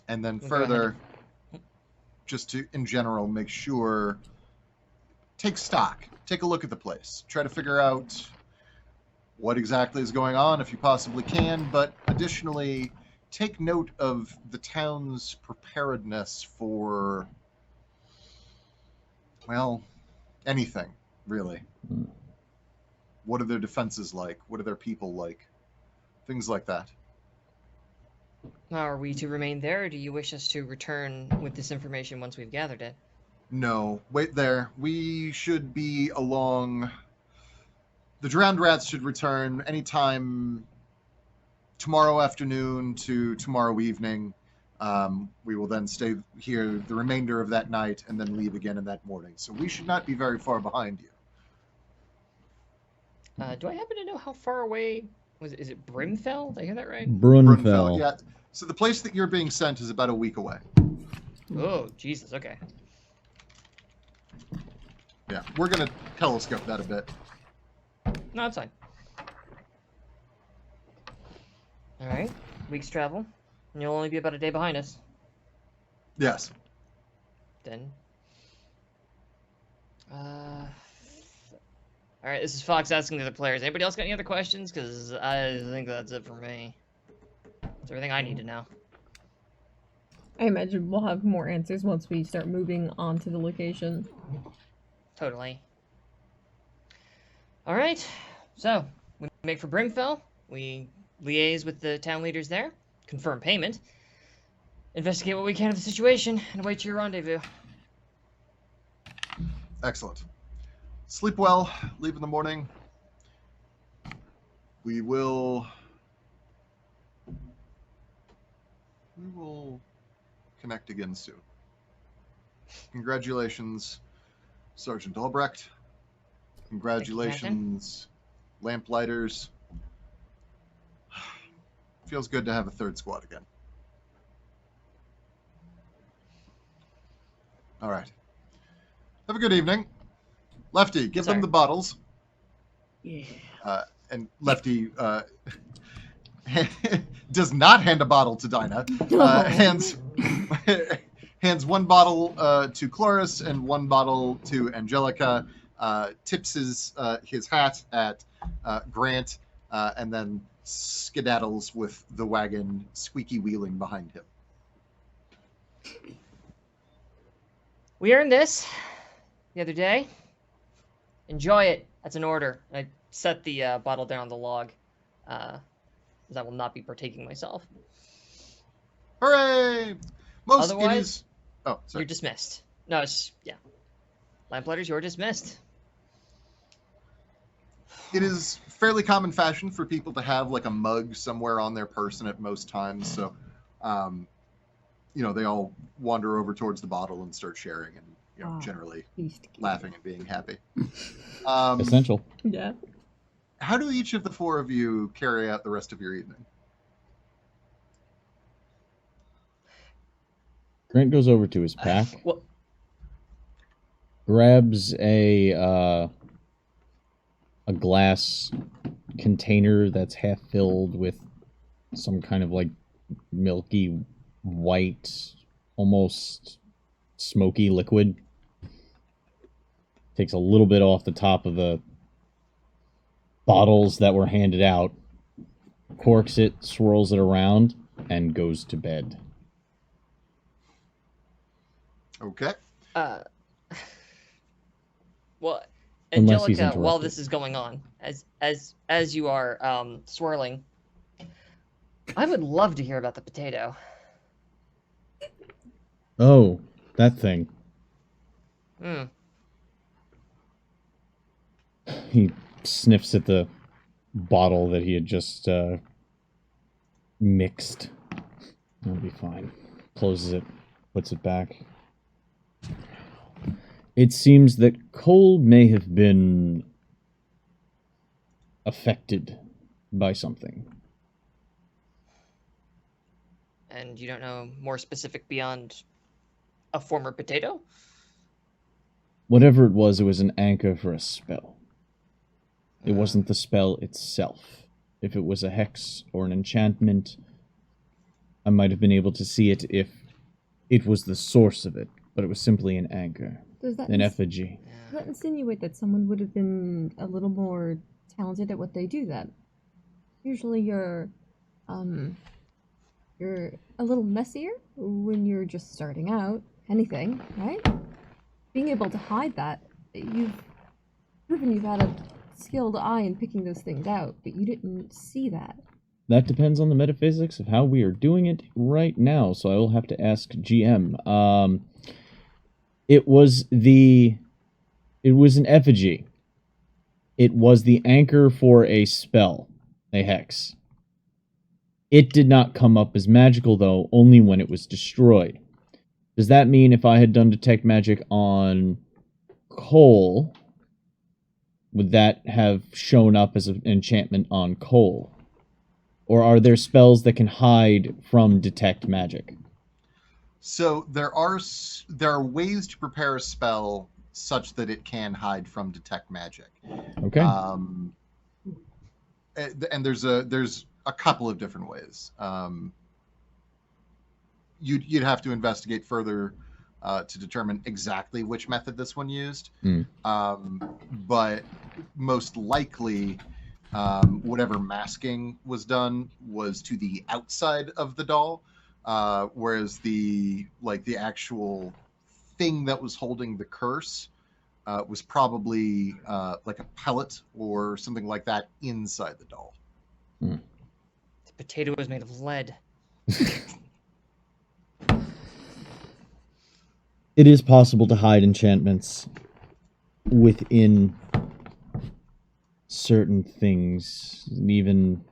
And then Go further, just to, in general, make sure, take stock, take a look at the place, try to figure out what exactly is going on if you possibly can, but additionally, take note of the town's preparedness for, well, anything, really. What are their defenses like? What are their people like? Things like that. Are we to remain there, or do you wish us to return with this information once we've gathered it? No, wait there. We should be along. The drowned rats should return anytime tomorrow afternoon to tomorrow evening. We will then stay here the remainder of that night and then leave again in that morning. So we should not be very far behind you. Do I happen to know how far away is it Brunfell? Did I hear that right? Brunfell. Yeah. So the place that you're being sent is about a week away. Oh, Jesus. Okay. Yeah, we're gonna telescope that a bit. No, it's fine. All right. Week's travel, and you'll only be about a day behind us. Yes. Then. All right. This is Fox asking the other players. Anybody else got any other questions? Because I think that's it for me. That's everything I need to know. I imagine we'll have more answers once we start moving on to the location. Totally. All right. So we make for Brunfell. We liaise with the town leaders there, confirm payment, investigate what we can of the situation, and await your rendezvous. Excellent. Sleep well. Leave in the morning. We will connect again soon. Congratulations, Sergeant Albrecht. Congratulations, Lamplighters. Feels good to have a third squad again. All right. Have a good evening. Lefty, give them the bottles. Yeah. And Lefty does not hand a bottle to Dinah. Hands one bottle to Chloris and one bottle to Angelica. Tips his hat at Grant, and then skedaddles with the wagon squeaky wheeling behind him. We earned this the other day. Enjoy it. That's an order. I set the bottle down on the log, as I will not be partaking myself. Hooray! Otherwise, Oh, sorry. you're dismissed. No, yeah. Lamplighters, you're dismissed. It is fairly common fashion for people to have like a mug somewhere on their person at most times. So, they all wander over towards the bottle and start sharing and, generally laughing and being happy. Essential. Yeah. How do each of the four of you carry out the rest of your evening? Grant goes over to his pack, grabs a glass container that's half filled with some kind of like milky white, almost smoky liquid. Takes a little bit off the top of the bottles that were handed out, corks it, swirls it around, and goes to bed. Okay. Well, Unless he's Angelica, while interrupted. this is going on, as you are swirling, I would love to hear about the potato. Oh, that thing. He sniffs at the bottle that he had just mixed. That'll be fine. Closes it, puts it back. It seems that Cole may have been affected by something. And you don't know more specific beyond a former potato? Whatever it was an anchor for a spell. It wasn't the spell itself. If it was a hex or an enchantment, I might have been able to see it if it was the source of it, but it was simply an anchor, an effigy. Does that insinuate that someone would have been a little more talented at what they do then? Usually you're a little messier when you're just starting out. Anything, right? Being able to hide that, you've proven you've had a skilled eye in picking those things out, but you didn't see that. That depends on the metaphysics of how we are doing it right now, so I will have to ask GM. It was an effigy. It was the anchor for a spell, a hex. It did not come up as magical, though, only when it was destroyed. Does that mean if I had done detect magic on Cole, would that have shown up as an enchantment on Cole? Or are there spells that can hide from detect magic? So there are ways to prepare a spell such that it can hide from detect magic. Okay. And there's a couple of different ways. You'd have to investigate further to determine exactly which method this one used. But most likely, whatever masking was done was to the outside of the doll. whereas the actual thing that was holding the curse was probably like a pellet or something like that inside the doll. The potato was made of lead. It is possible to hide enchantments within certain things, even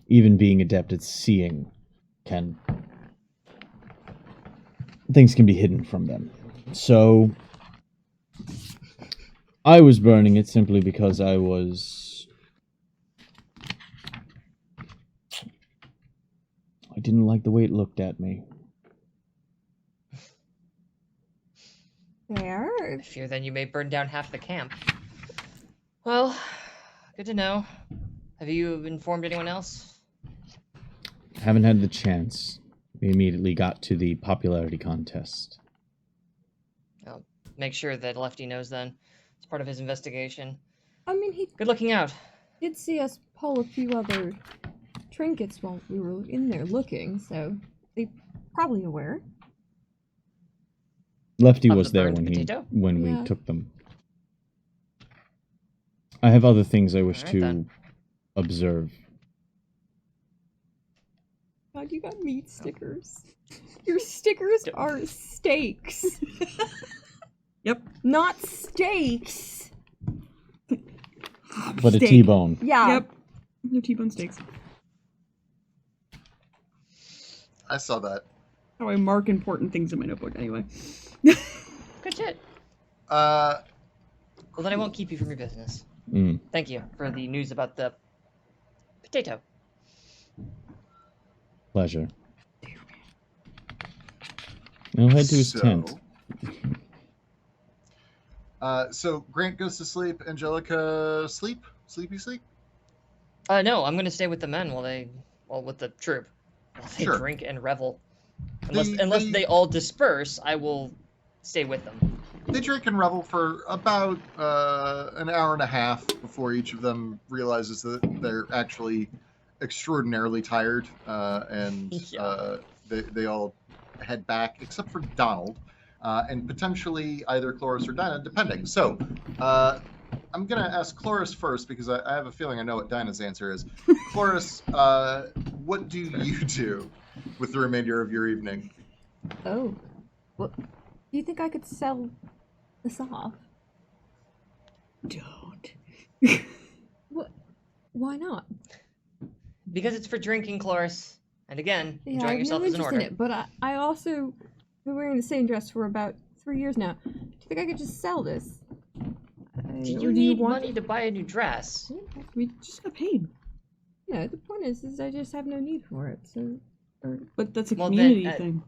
being adept at seeing things can be hidden from them. So I was burning it simply because I didn't like the way it looked at me. There. I fear then you may burn down half the camp. Well, good to know. Have you informed anyone else? Haven't had the chance. We immediately got to the popularity contest. I'll make sure that Lefty knows then. It's part of his investigation. I mean, he Good looking out. did see us pull a few other trinkets while we were in there looking, so they're probably aware. Lefty Of was the there burned potato? when Yeah. we took them. I have other things I wish Alright, to then. observe. God, you got meat stickers. Your stickers are steaks, Yep. not steaks. But a Steak. T-bone. Yeah. Yep. No T-bone steaks. I saw that. How I mark important things in my notebook, anyway. Good shit. Uh, Well, then I won't keep you from your business. Mm. Thank you for the news about the potato. Pleasure. I'll head to his tent. So Grant goes to sleep. Angelica, sleep? Sleepy sleep? No, I'm gonna stay with the men with the troop. While they Sure. drink and revel. They- Unless they- they all disperse, I will stay with them. They drink and revel for about an hour and a half before each of them realizes that they're actually extraordinarily tired, and Yeah. they all head back, except for Donald, and potentially either Chloris or Dinah, depending. So I'm going to ask Chloris first because I have a feeling I know what Dinah's answer is. Chloris, what do you do with the remainder of your evening? Oh. Well, do you think I could sell this off? Don't. What? Why not? Because it's for drinking, Chloris. And again, Yeah, enjoying I have yourself no is an interest order. in it, but I also been wearing the same dress for about 3 years now. Do you think I could just sell this? Do Or you need want money to buy a new dress? We just got paid. No, the point is I just have no need for it. So, But that's a Well, community then,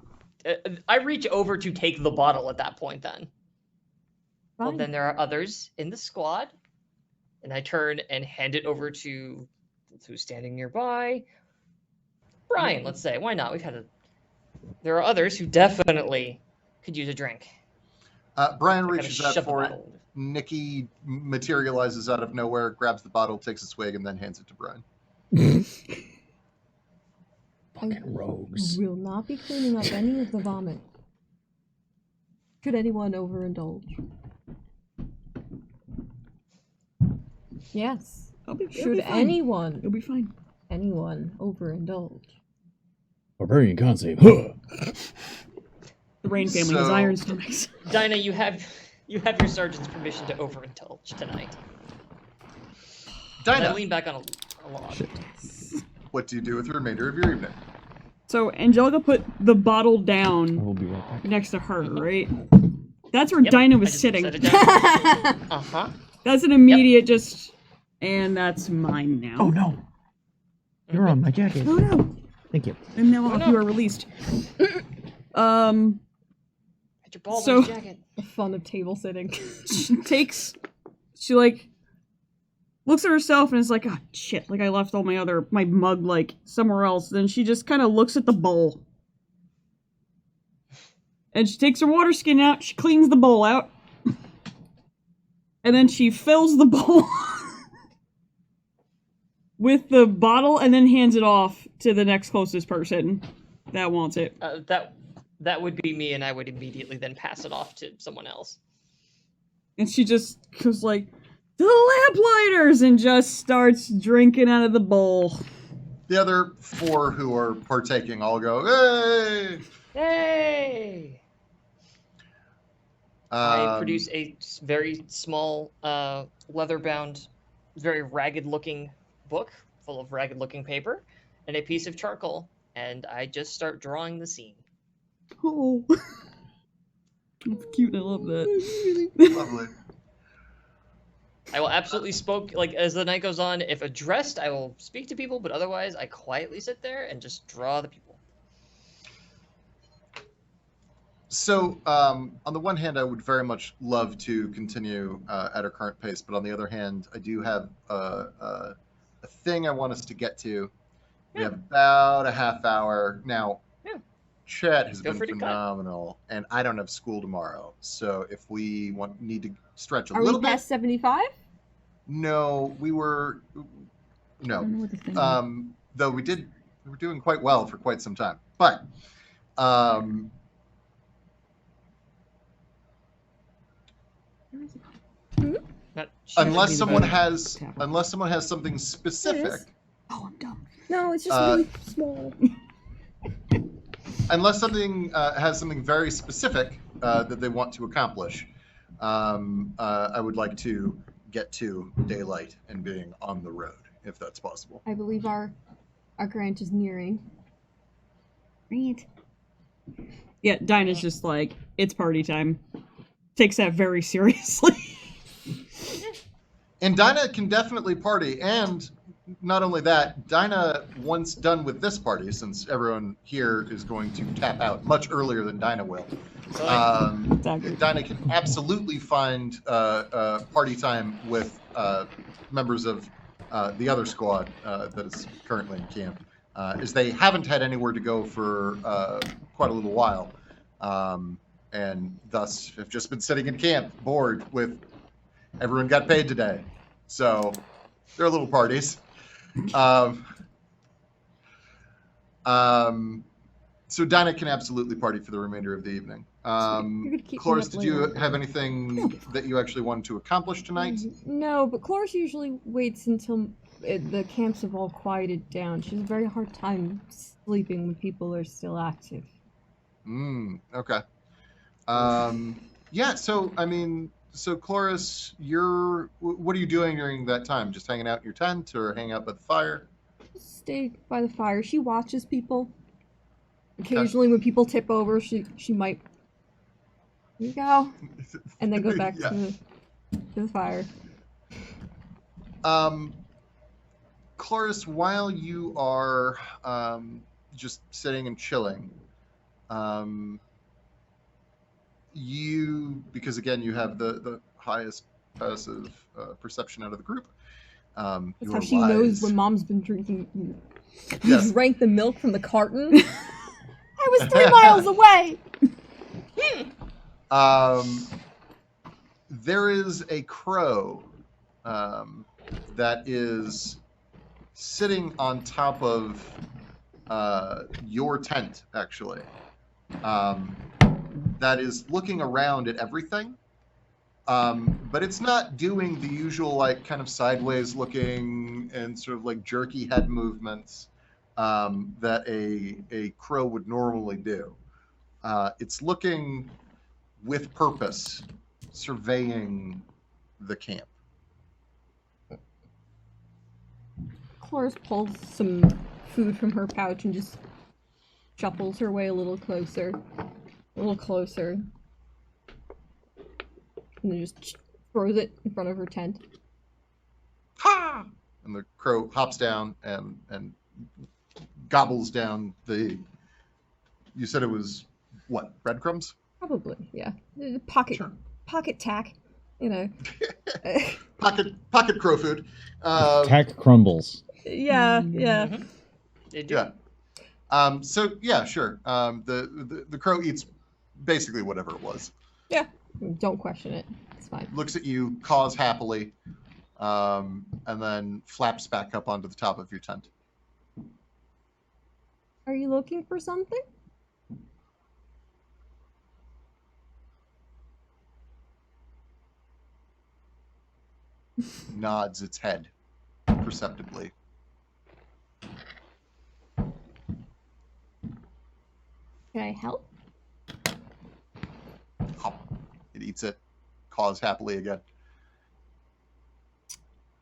thing. I reach over to take the bottle at that point then. Well, fine. then there are others in the squad. And I turn and hand it over to who's standing nearby. Brian, let's say. Why not? There are others who definitely could use a drink. Brian I kinda reaches out shove the for it. bottle. Nikki materializes out of nowhere, grabs the bottle, takes a swig, and then hands it to Brian. Fucking rogues. Will not be cleaning up any of the vomit. Should anyone overindulge? Yes. It'll be Should fine. It'll be fine. anyone overindulge? Barbarian can't save. Huh. The Rain family has So- iron stomachs. Dinah, you have your sergeant's permission to overindulge tonight. And I Dinah, lean back on a log. Shit. what do you do with the remainder of your evening? So Angelica put the bottle I down will be right back. next to her, right? That's where Yep, Dinah I was just sitting. set it down. Uh-huh. That's an immediate just, and that's mine now. Oh no! You're on my jacket. Oh no! Thank you. And now Oh, no. you are released. Get your balls So- in his jacket. The fun of table sitting. she like looks at herself and is like, oh shit, like I left all my mug like somewhere else. Then she just kind of looks at the bowl. And she takes her water skin out, she cleans the bowl out. And then she fills the bowl with the bottle and then hands it off to the next closest person that wants it. That would be me, and I would immediately then pass it off to someone else. And she just goes like, "To the lamplighters!" and just starts drinking out of the bowl. The other 4 who are partaking all go, "Hey!" Hey! I produce a very small, leather-bound, very ragged-looking book full of ragged-looking paper and a piece of charcoal, and I just start drawing the scene. Oh. That's cute. I love that. Lovely. I will absolutely as the night goes on, if addressed, I will speak to people, but otherwise, I quietly sit there and just draw the people. So, on the one hand, I would very much love to continue at our current pace, but on the other hand, I do have a thing I want us to get to. We have about a half hour. Now, Chet has been phenomenal, and I don't have school tomorrow, so if we need to stretch a little bit... Are we past 75? No, we were... No. Though we were doing quite well for quite some time. But... unless someone has something specific. Oh, I'm dumb. No, it's just really small. Unless something has something very specific that they want to accomplish, I would like to get to daylight and being on the road, if that's possible. I believe our grant is nearing. Grant. Yeah, Dinah's just like, it's party time. Takes that very seriously. And Dinah can definitely party, and not only that, Dinah, once done with this party, since everyone here is going to tap out much earlier than Dinah will, Dinah can absolutely find party time with members of the other squad that is currently in camp, as they haven't had anywhere to go for quite a little while, and thus have just been sitting in camp, bored with everyone got paid today. So they're little parties. So Dinah can absolutely party for the remainder of the evening. Cloris, did you have anything that you actually wanted to accomplish tonight? No, but Cloris usually waits until the camps have all quieted down. She has a very hard time sleeping when people are still active. Okay. Yeah, so, I mean... So, Cloris, what are you doing during that time? Just hanging out in your tent or hanging out by the fire? Stay by the fire. She watches people. Occasionally, when people tip over, she might... Here you go. And then go back to the fire. Cloris, while you are just sitting and chilling, because again you have the highest passive perception out of the group. That's how she knows when Mom's been drinking. You drank the milk from the carton. I was 3 miles away. There is a crow that is sitting on top of your tent, actually. That is looking around at everything, but it's not doing the usual kind of sideways looking and sort of jerky head movements that a crow would normally do. It's looking with purpose, surveying the camp. Cloris pulls some food from her pouch and just shuffles her way a little closer. And then just throws it in front of her tent. Ha! And the crow hops down and gobbles down the... You said it was, what, breadcrumbs? Probably, yeah. Pocket tack, you know. Pocket crow food. Tack crumbles. Yeah. They do. Yeah. So yeah, sure. The crow eats basically whatever it was. Yeah. Don't question it. It's fine. Looks at you, caws happily, and then flaps back up onto the top of your tent. Are you looking for something? Nods its head perceptibly. Can I help? Hop. It eats it, caws happily again.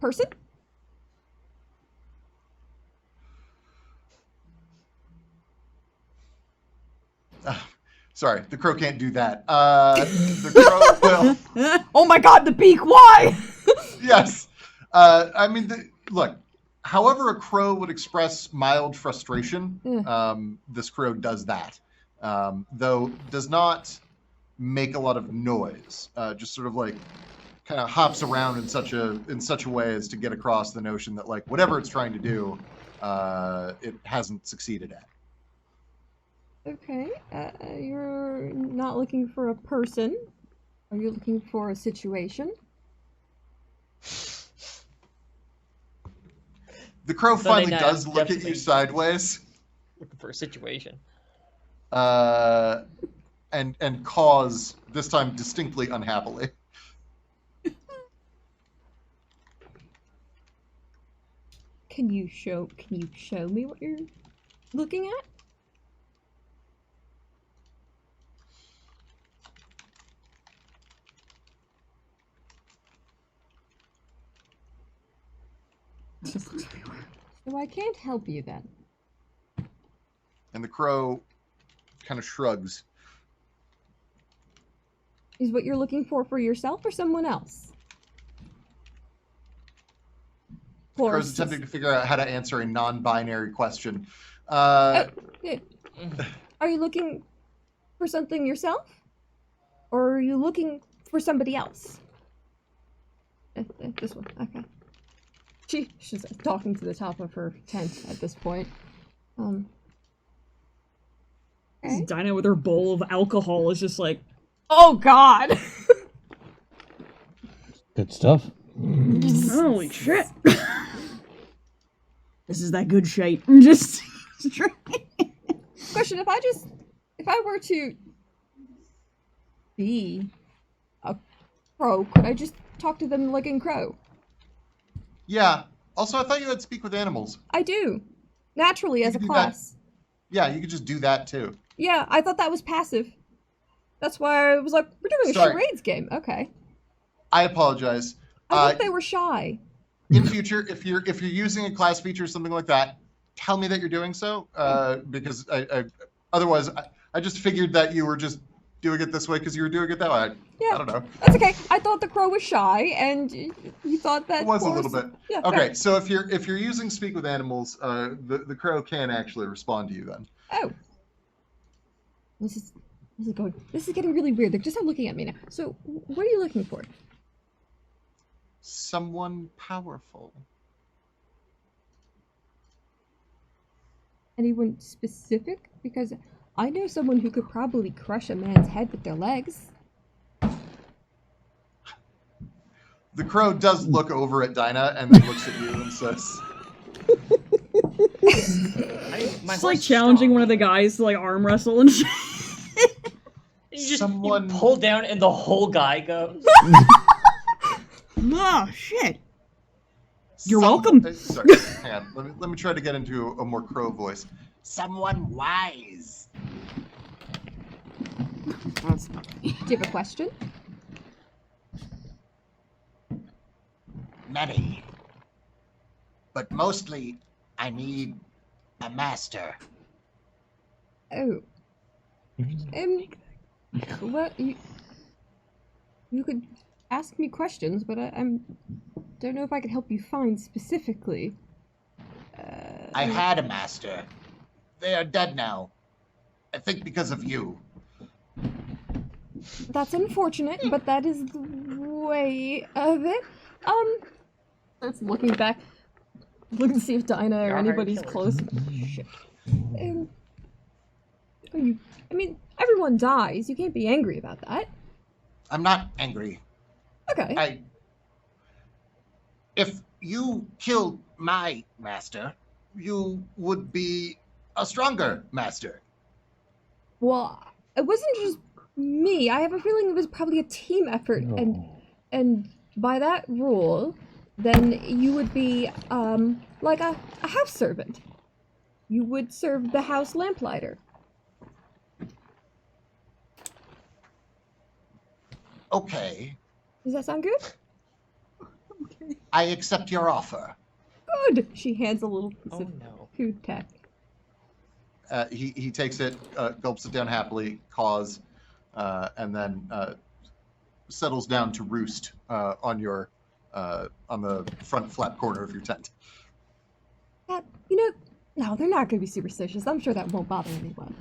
Person? Sorry, the crow can't do that. The crow will. Oh my god, the beak, why? Yes. Look, however a crow would express mild frustration, this crow does that. Though does not make a lot of noise. Just sort of like kind of hops around in such a way as to get across the notion that like whatever it's trying to do, it hasn't succeeded at. Okay. You're not looking for a person. Are you looking for a situation? The crow Sunday finally night, does I'm look at you definitely sideways, Looking for a situation. and caws, this time distinctly unhappily. Can you show me what you're looking at? So I can't help you then. And the crow kind of shrugs. Is what you're looking for yourself or someone else? The crow's attempting to figure out how to answer a non-binary question. Yeah. Are you looking for something yourself? Or are you looking for somebody else? This one, okay. She's talking to the top of her tent at this point. Okay. Dinah with her bowl of alcohol is just like, oh god! Good stuff. Holy shit! This is that good shite. I'm just Question, if I were to be a crow, could I just talk to them like in crow? Yeah. Also, I thought you had speak with animals. I do. Naturally, as a can do class. Yeah, you could just do that too. Yeah, I thought that was passive. That's why I was like, we're doing a Sorry. charades game. Okay. I apologize. I thought they were shy. In future, if you're using a class feature or something like that, tell me that you're doing so. Because otherwise, I just figured that you were just doing it this way because you were doing it that way. Yeah. I don't know. That's okay. I thought the crow was shy, and you thought that It was a horse- little bit. Yeah. Okay, fair. so if you're using speak with animals, the crow can actually respond to you then. Oh. This is getting really weird. They're just not looking at me now. So, what are you looking for? Someone powerful. Anyone specific? Because I know someone who could probably crush a man's head with their legs. The crow does look over at Dinah and then looks at you and says, it's like challenging one of the guys to like arm wrestle and shit. You Someone- pull down and the whole guy goes. Oh shit! You're welcome. Sorry, hang on. Let me try to get into a more crow voice. Someone wise. Do you have a question? Many. But mostly, I need a master. Oh. Well, you could ask me questions, but I don't know if I could help you find specifically. I had a master. They are dead now. I think because of you. That's unfortunate, but that is the way of it. Starts looking back, looking to see if Dinah or You're anybody's killers. close. Shit. I mean, everyone dies. You can't be angry about that. I'm not angry. Okay. If you killed my master, you would be a stronger master. Well, it wasn't just me. I have a feeling it was probably a team effort, and by that rule, then you would be like a house servant. You would serve the house lamplighter. Okay, Does that sound good? I accept your offer. Good. She hands a little piece Oh of no. food tech. He takes it, gulps it down happily, caws, and then settles down to roost on the front flat corner of your tent. You know, no, they're not going to be superstitious. I'm sure that won't bother anyone.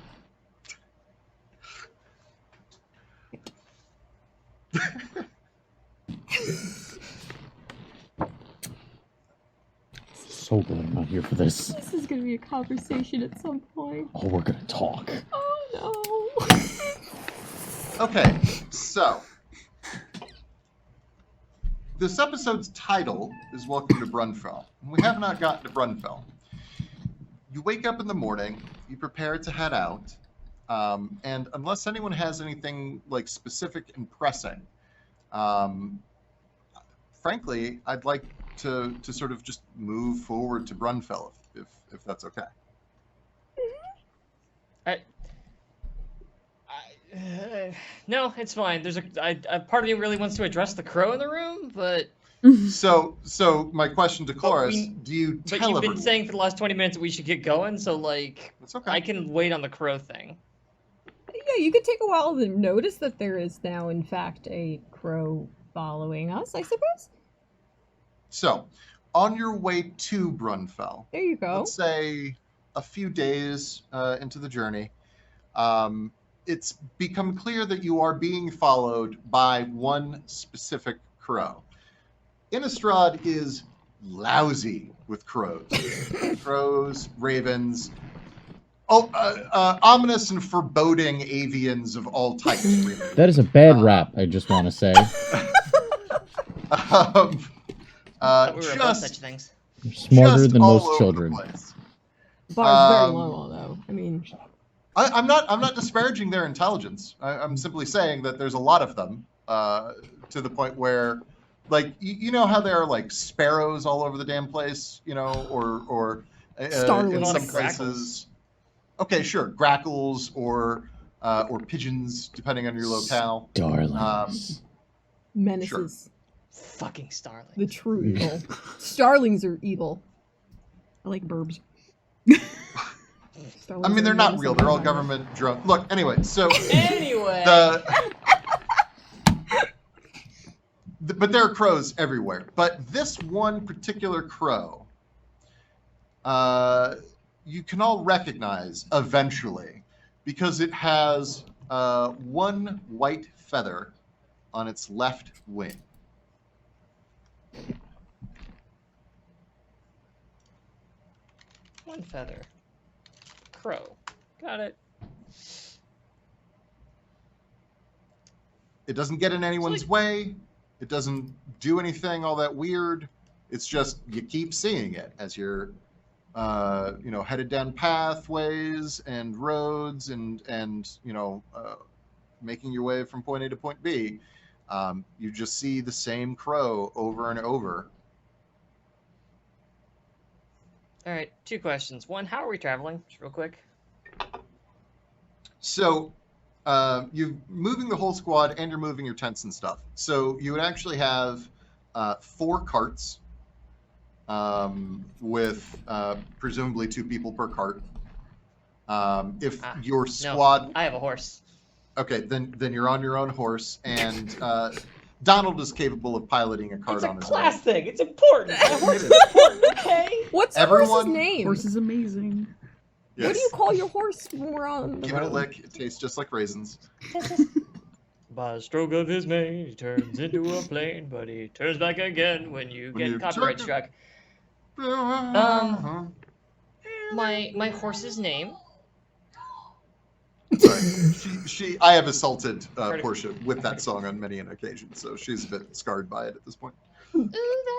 So glad I'm not here for this. This is going to be a conversation at some point. Oh, we're gonna talk. Oh no. Okay, so this episode's title is Welcome to Brunfell. We have not gotten to Brunfell. You wake up in the morning, you prepare to head out, and unless anyone has anything like specific and pressing, frankly, I'd like to sort of just move forward to Brunfell if that's okay. No, it's fine. There's a part of me really wants to address the crow in the room, but So my question to Chloris, do you but tell you've been everyone? saying for the last 20 minutes that we should get going, so like That's okay. I can wait on the crow thing. Yeah, you could take a while to notice that there is now, in fact, a crow following us, I suppose. So, on your way to Brunfell, There you go. let's say a few days into the journey, it's become clear that you are being followed by one specific crow. Innistrad is lousy with crows. Crows, ravens, ominous and foreboding avians of all types, really. That is a bad rap, I just want to say. Thought we were above Just such things. You're smarter just than all most over the children. place. Bar's very Um, long, though. I mean, I'm not disparaging their intelligence. I'm simply saying that there's a lot of them to the point where, like, you know how there are like sparrows all over the damn place, you know, or in Starlings. some Grackles. places. Okay, sure, grackles or pigeons, depending on your locale. Darlings. menaces. Fucking starling. The true evil. Starlings are evil. I like burbs. I mean, they're not real. They're all government drone. Look, anyway, so Anyway. but there are crows everywhere. But this one particular crow, you can all recognize eventually because it has one white feather on its left wing. One feather. Crow. Got it. It doesn't get in anyone's way. It doesn't do anything all that weird. It's just you keep seeing it as you're, headed down pathways and roads and making your way from point A to point B. You just see the same crow over and over. All right, 2 questions. One, how are we traveling? Just real quick. So you're moving the whole squad and you're moving your tents and stuff. So you would actually have 4 carts with presumably 2 people per cart. If your squad... No, I have a horse. Okay, then you're on your own horse, and Donald is capable of piloting a cart It's a on his class own. thing. It's important. My horse is important, okay? What's the Everyone- horse's name? Horse is amazing. What do you call your horse when we're on the Give it a road? lick. It tastes just like raisins. By a stroke of his mane, he turns into a plane, but he turns back again when you When get you copyright turn- struck. My horse's name. Sorry. I have assaulted Sorry. Portia with that song on many an occasion, so she's a bit scarred by it at this point. Ooh,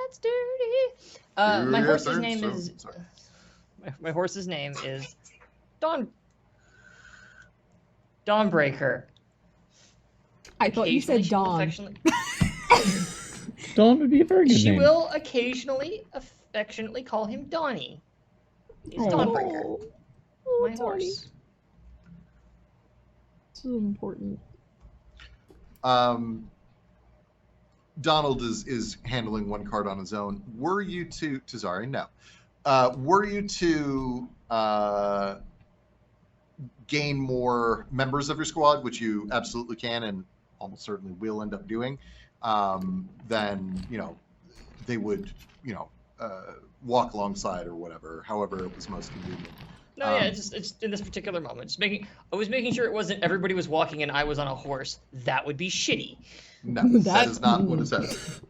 that's dirty. My Your horse's turn, name so- is. sorry. My horse's name is Dawnbreaker. I thought you said Occasionally she will Dawn. Dawn would be a very good She name. will occasionally affectionately call him Donnie. He's Dawnbreaker. Oh, oh, My Donnie. horse. So important. Donald is handling one card on his own. Were you to Tazari? No. Were you to gain more members of your squad, which you absolutely can and almost certainly will end up doing, then they would walk alongside or whatever, however it was most convenient. No, yeah, it's in this particular moment. I was making sure it wasn't everybody was walking and I was on a horse. That would be shitty. No, that is not what it says.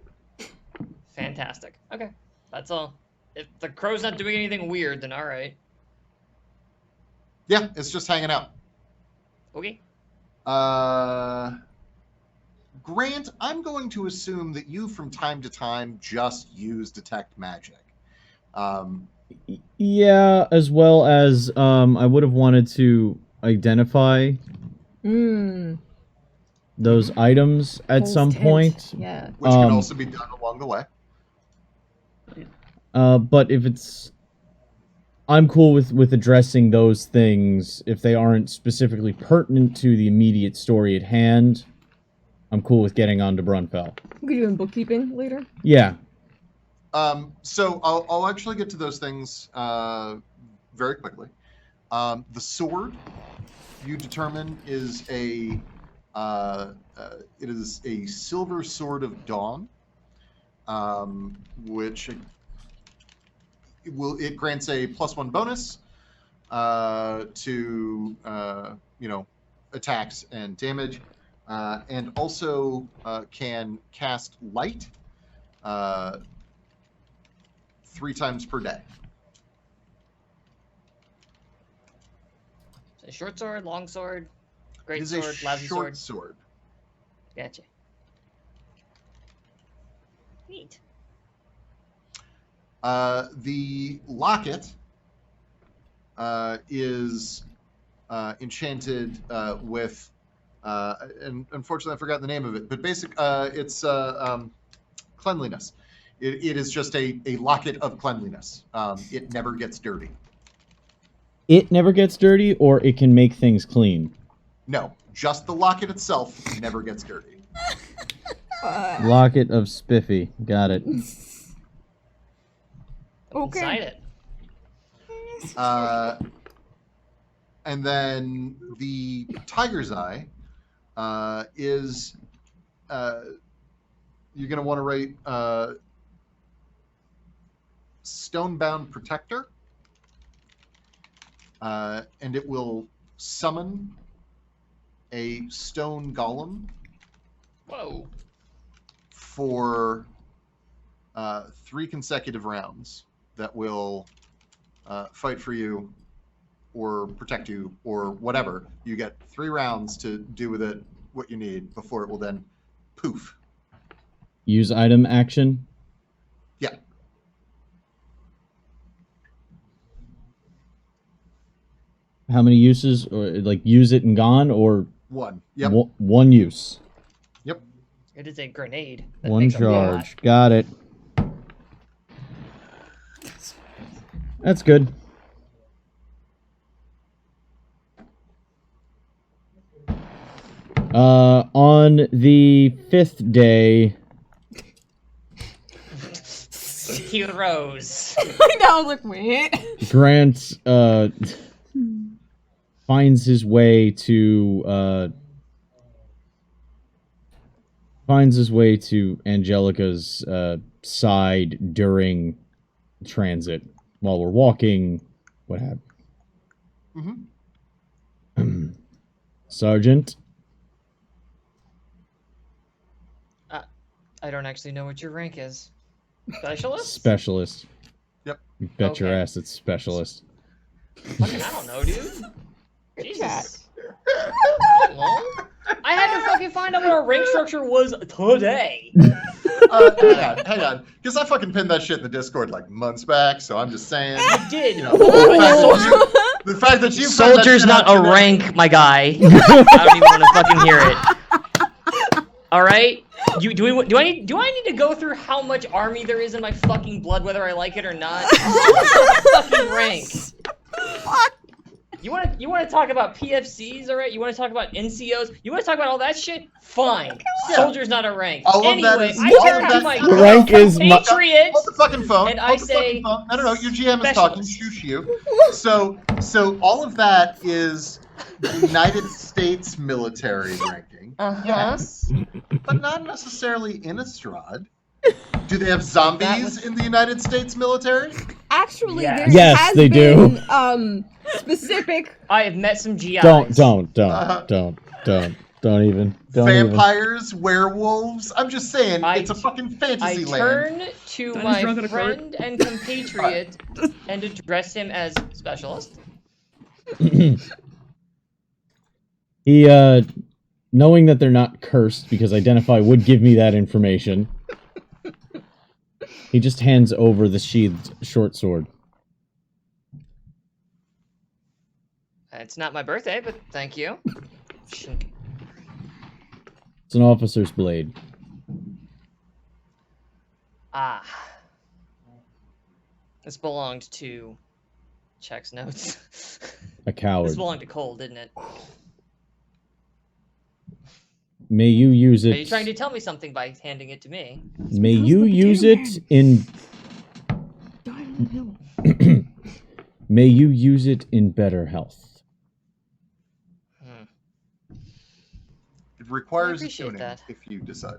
Fantastic. Okay, that's all. If the crow's not doing anything weird, then all right. Yeah, it's just hanging out. Okay. Grant, I'm going to assume that you from time to time just use detect magic. Yeah, as well as I would have wanted to identify those items at Pulse some tint. point. Yeah. Which can also be done along the way. But if it's, I'm cool with addressing those things if they aren't specifically pertinent to the immediate story at hand. I'm cool with getting on to Brunfell. We could do in bookkeeping later. Yeah. So I'll actually get to those things very quickly. The sword you determine is it is a silver sword of dawn, which it grants a +1 bonus to attacks and damage, and also can cast light 3 times per day. So short sword, long sword, It great is sword, a lousy short sword. sword. Gotcha. Neat. The locket is enchanted with, and unfortunately I forgot the name of it, but it's cleanliness. It is just a locket of cleanliness. It never gets dirty. It never gets dirty, or it can make things clean. No, just the locket itself never gets dirty. Locket of Spiffy. Got it. Okay. Inside it. And then the tiger's eye is you're going to want to write Stonebound Protector, and it will summon a stone golem Whoa. for 3 consecutive rounds that will fight for you or protect you or whatever. You get 3 rounds to do with it what you need before it will then poof. Use item action. Yeah. How many uses? Or like use it and gone, or 1. Yep. one use? Yep. It is a grenade. That One makes a lot. charge. Got it. That's good. On the 5th day, He rose. I know, like, wait. Grant finds his way to Angelica's side during transit while we're walking. What happened? Mm-hmm. Sergeant, I don't actually know what your rank is. Specialist? specialist. Yep. You bet your Okay. ass it's specialist. Fucking, I don't know, dude. Good Jesus. chat. Well, I had to fucking find out what our rank structure was today. Hang on. Because I fucking pinned that shit in the Discord like months back, so I'm just saying. You did. You know, the fact that you found that Soldier's shit not out a today- rank, my guy. I don't even want to fucking hear it. All right. Do I need to go through how much army there is in my fucking blood, whether I like it or not? Fucking rank. Fuck. You want to talk about PFCs, all right? You want to talk about NCOs? You want to talk about all that shit? Fine. Yeah. Soldier's not a rank. All of anyway, that is- I all turn of to that- my The rank is my- compatriot. Hold the fucking phone. And I Hold the say fucking phone. No, your GM is talking. specialist. Shoosh you. So all of that is United States military ranking. Uh-huh. Yes, but not necessarily Innistrad. Do they have zombies in the United States military? Actually, Yes. there Yes, has they do. been specific. I have met some GIs. Don't even. Vampires, werewolves. I'm just saying, I- it's a fucking I fantasy land. turn to That is my drunk on a cart. friend and compatriot and address him as specialist. He, knowing that they're not cursed, because Identify would give me that information, he just hands over the sheathed short sword. It's not my birthday, but thank you. Shink. It's an officer's blade. Ah. This belonged to Check's notes. A coward. This belonged to Cole, didn't it? May you use Are it. you trying to tell me something by handing it to me? May because you the use potato it in. Died on the hill. May you use it in better health. It requires I a appreciate tuning that. if you decide.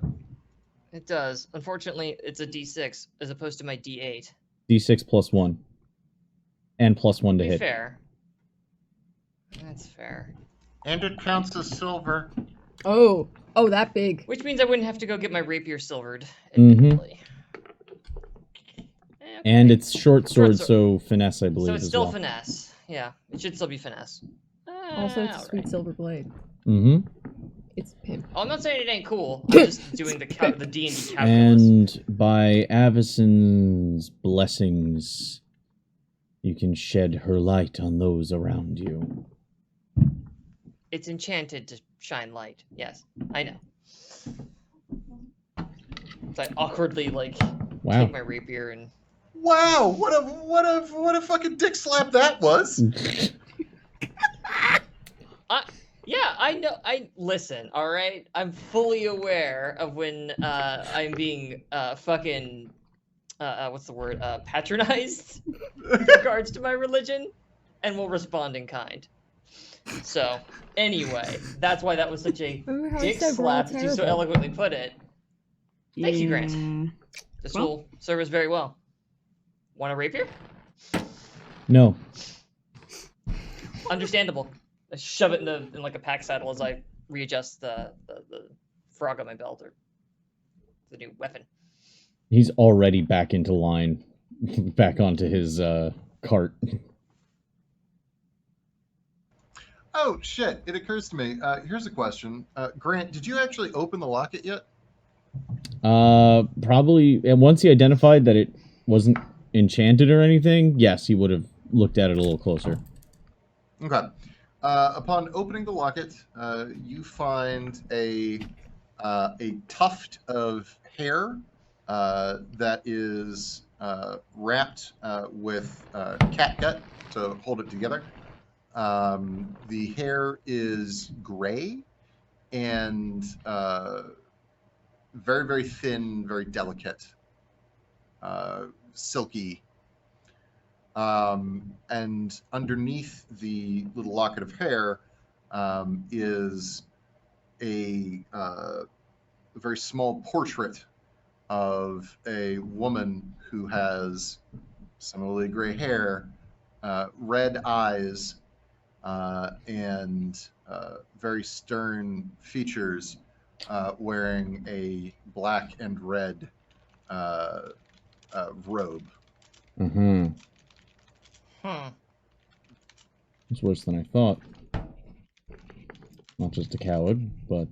It does. Unfortunately, it's a D6 as opposed to my D8. D6 plus 1. And plus 1 to To be hit. fair. That's fair. And it counts as silver. Oh, that big. Which means I wouldn't have to go get my rapier silvered, Mhm. admittedly. And it's short sword, sword. so finesse, I believe, So it's as still well. finesse. Yeah, it should still be finesse. Also, it's a Alright. sweet silver blade. Mm-hmm. It's pimp. Oh, I'm not saying it ain't cool. I'm just doing the D&D calculus. And by Avison's blessings, you can shed her light on those around you. It's enchanted to shine light. Yes, I know. So I awkwardly Wow. take my rapier and Wow, what a fucking dick slap that was. yeah, I know. I listen. All right, I'm fully aware of when I'm being fucking what's the word? Patronized in regards to my religion, and will respond in kind. So anyway, that's why that was such a Remember how I dick said we're all slap, as you so terrible? eloquently put it. Thank you, Grant. Yeah. This Well- will serve us very well. Want a rapier? No. Understandable. I shove it in like a pack saddle as I readjust the frog on my belt, or the new weapon. He's already back into line. Back onto his cart. Oh shit! It occurs to me. Here's a question, Grant. Did you actually open the locket yet? Probably. And once he identified that it wasn't enchanted or anything, yes, he would have looked at it a little closer. Okay. Upon opening the locket, you find a tuft of hair that is wrapped with catgut to hold it together. The hair is gray and very, very thin, very delicate, silky. And underneath the little locket of hair is a very small portrait of a woman who has similarly gray hair, red eyes, and very stern features, wearing a black and red robe. Mm-hmm. Hmm. It's worse than I thought. Not just a coward, but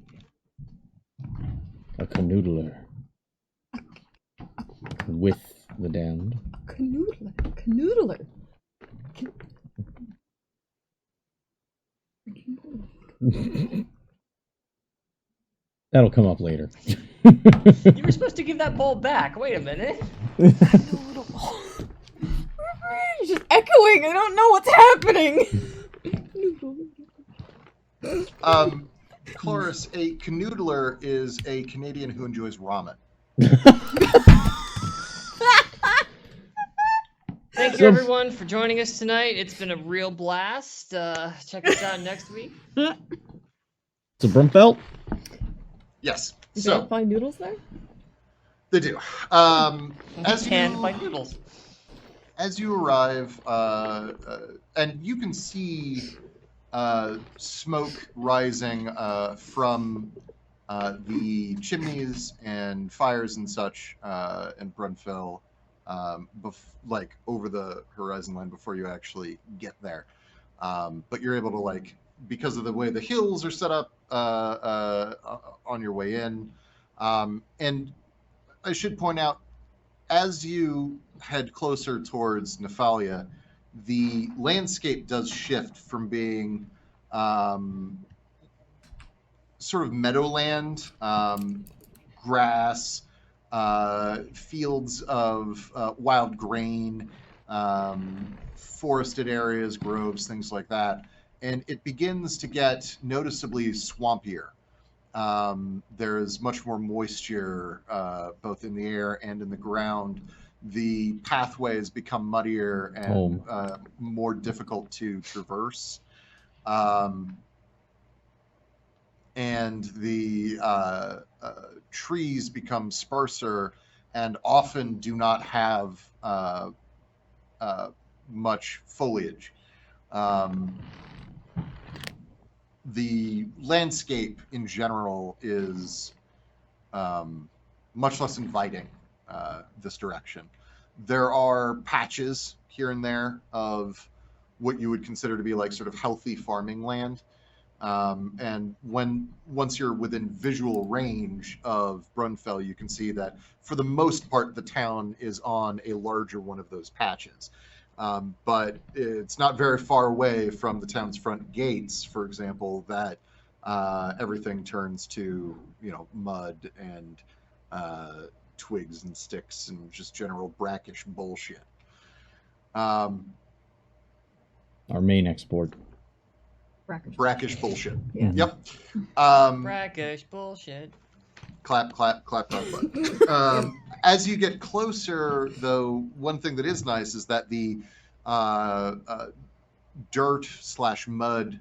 a canoodler. With the damned. Canoodler. That'll come up later. You were supposed to give that ball back. Wait a minute. It's just echoing. I don't know what's happening. Chloris, a canoodler is a Canadian who enjoys ramen. Thank you, everyone, for joining us tonight. It's been a real blast. Check us out next week. It's a Brunfell? Yes. You So don't find noodles there? they do. As And by you noodles. as you arrive, and you can see smoke rising from the chimneys and fires and such in Brunfell, like over the horizon line before you actually get there. But you're able to, like, because of the way the hills are set up on your way in. And I should point out, as you head closer towards Nephalia, the landscape does shift from being sort of meadowland, grass, fields of wild grain, forested areas, groves, things like that. And it begins to get noticeably swampier. There is much more moisture both in the air and in the ground. The pathways become muddier and more difficult to traverse. And the trees become sparser and often do not have much foliage. The landscape in general is much less inviting this direction. There are patches here and there of what you would consider to be like sort of healthy farming land. And once you're within visual range of Brunfell, you can see that for the most part, the town is on a larger one of those patches. But it's not very far away from the town's front gates, for example, that everything turns to, mud and twigs and sticks and just general brackish bullshit. Our main export. Brackish bullshit. Yeah. Yep. Brackish bullshit. Clap, clap, clap, clap, clap. As you get closer, though, one thing that is nice is that the dirt/mud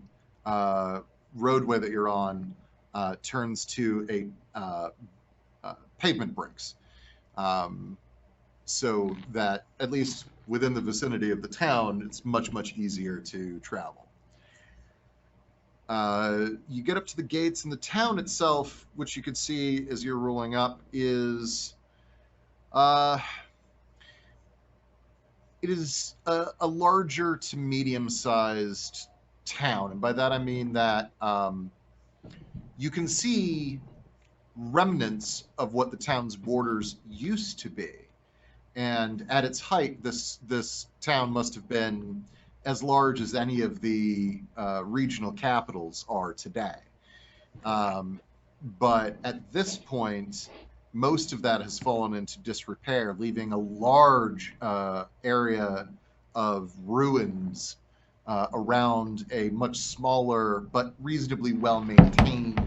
roadway that you're on turns to a pavement bricks, so that at least within the vicinity of the town, it's much, much easier to travel. You get up to the gates, and the town itself, which you can see as you're rolling up, is it is a larger to medium-sized town, and by that I mean that you can see remnants of what the town's borders used to be, and at its height, this town must have been as large as any of the regional capitals are today. But at this point, most of that has fallen into disrepair, leaving a large area of ruins around a much smaller but reasonably well-maintained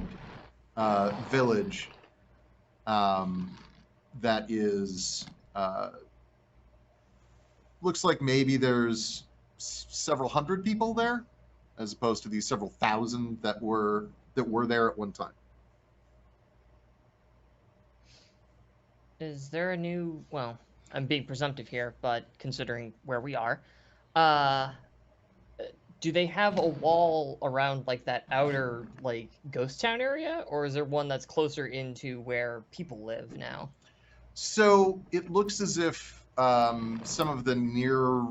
village that is looks like maybe there's several hundred people there, as opposed to these several thousand that were there at one time. Is there a new? Well, I'm being presumptive here, but considering where we are, do they have a wall around like that outer like ghost town area, or is there one that's closer into where people live now? So it looks as if some of the near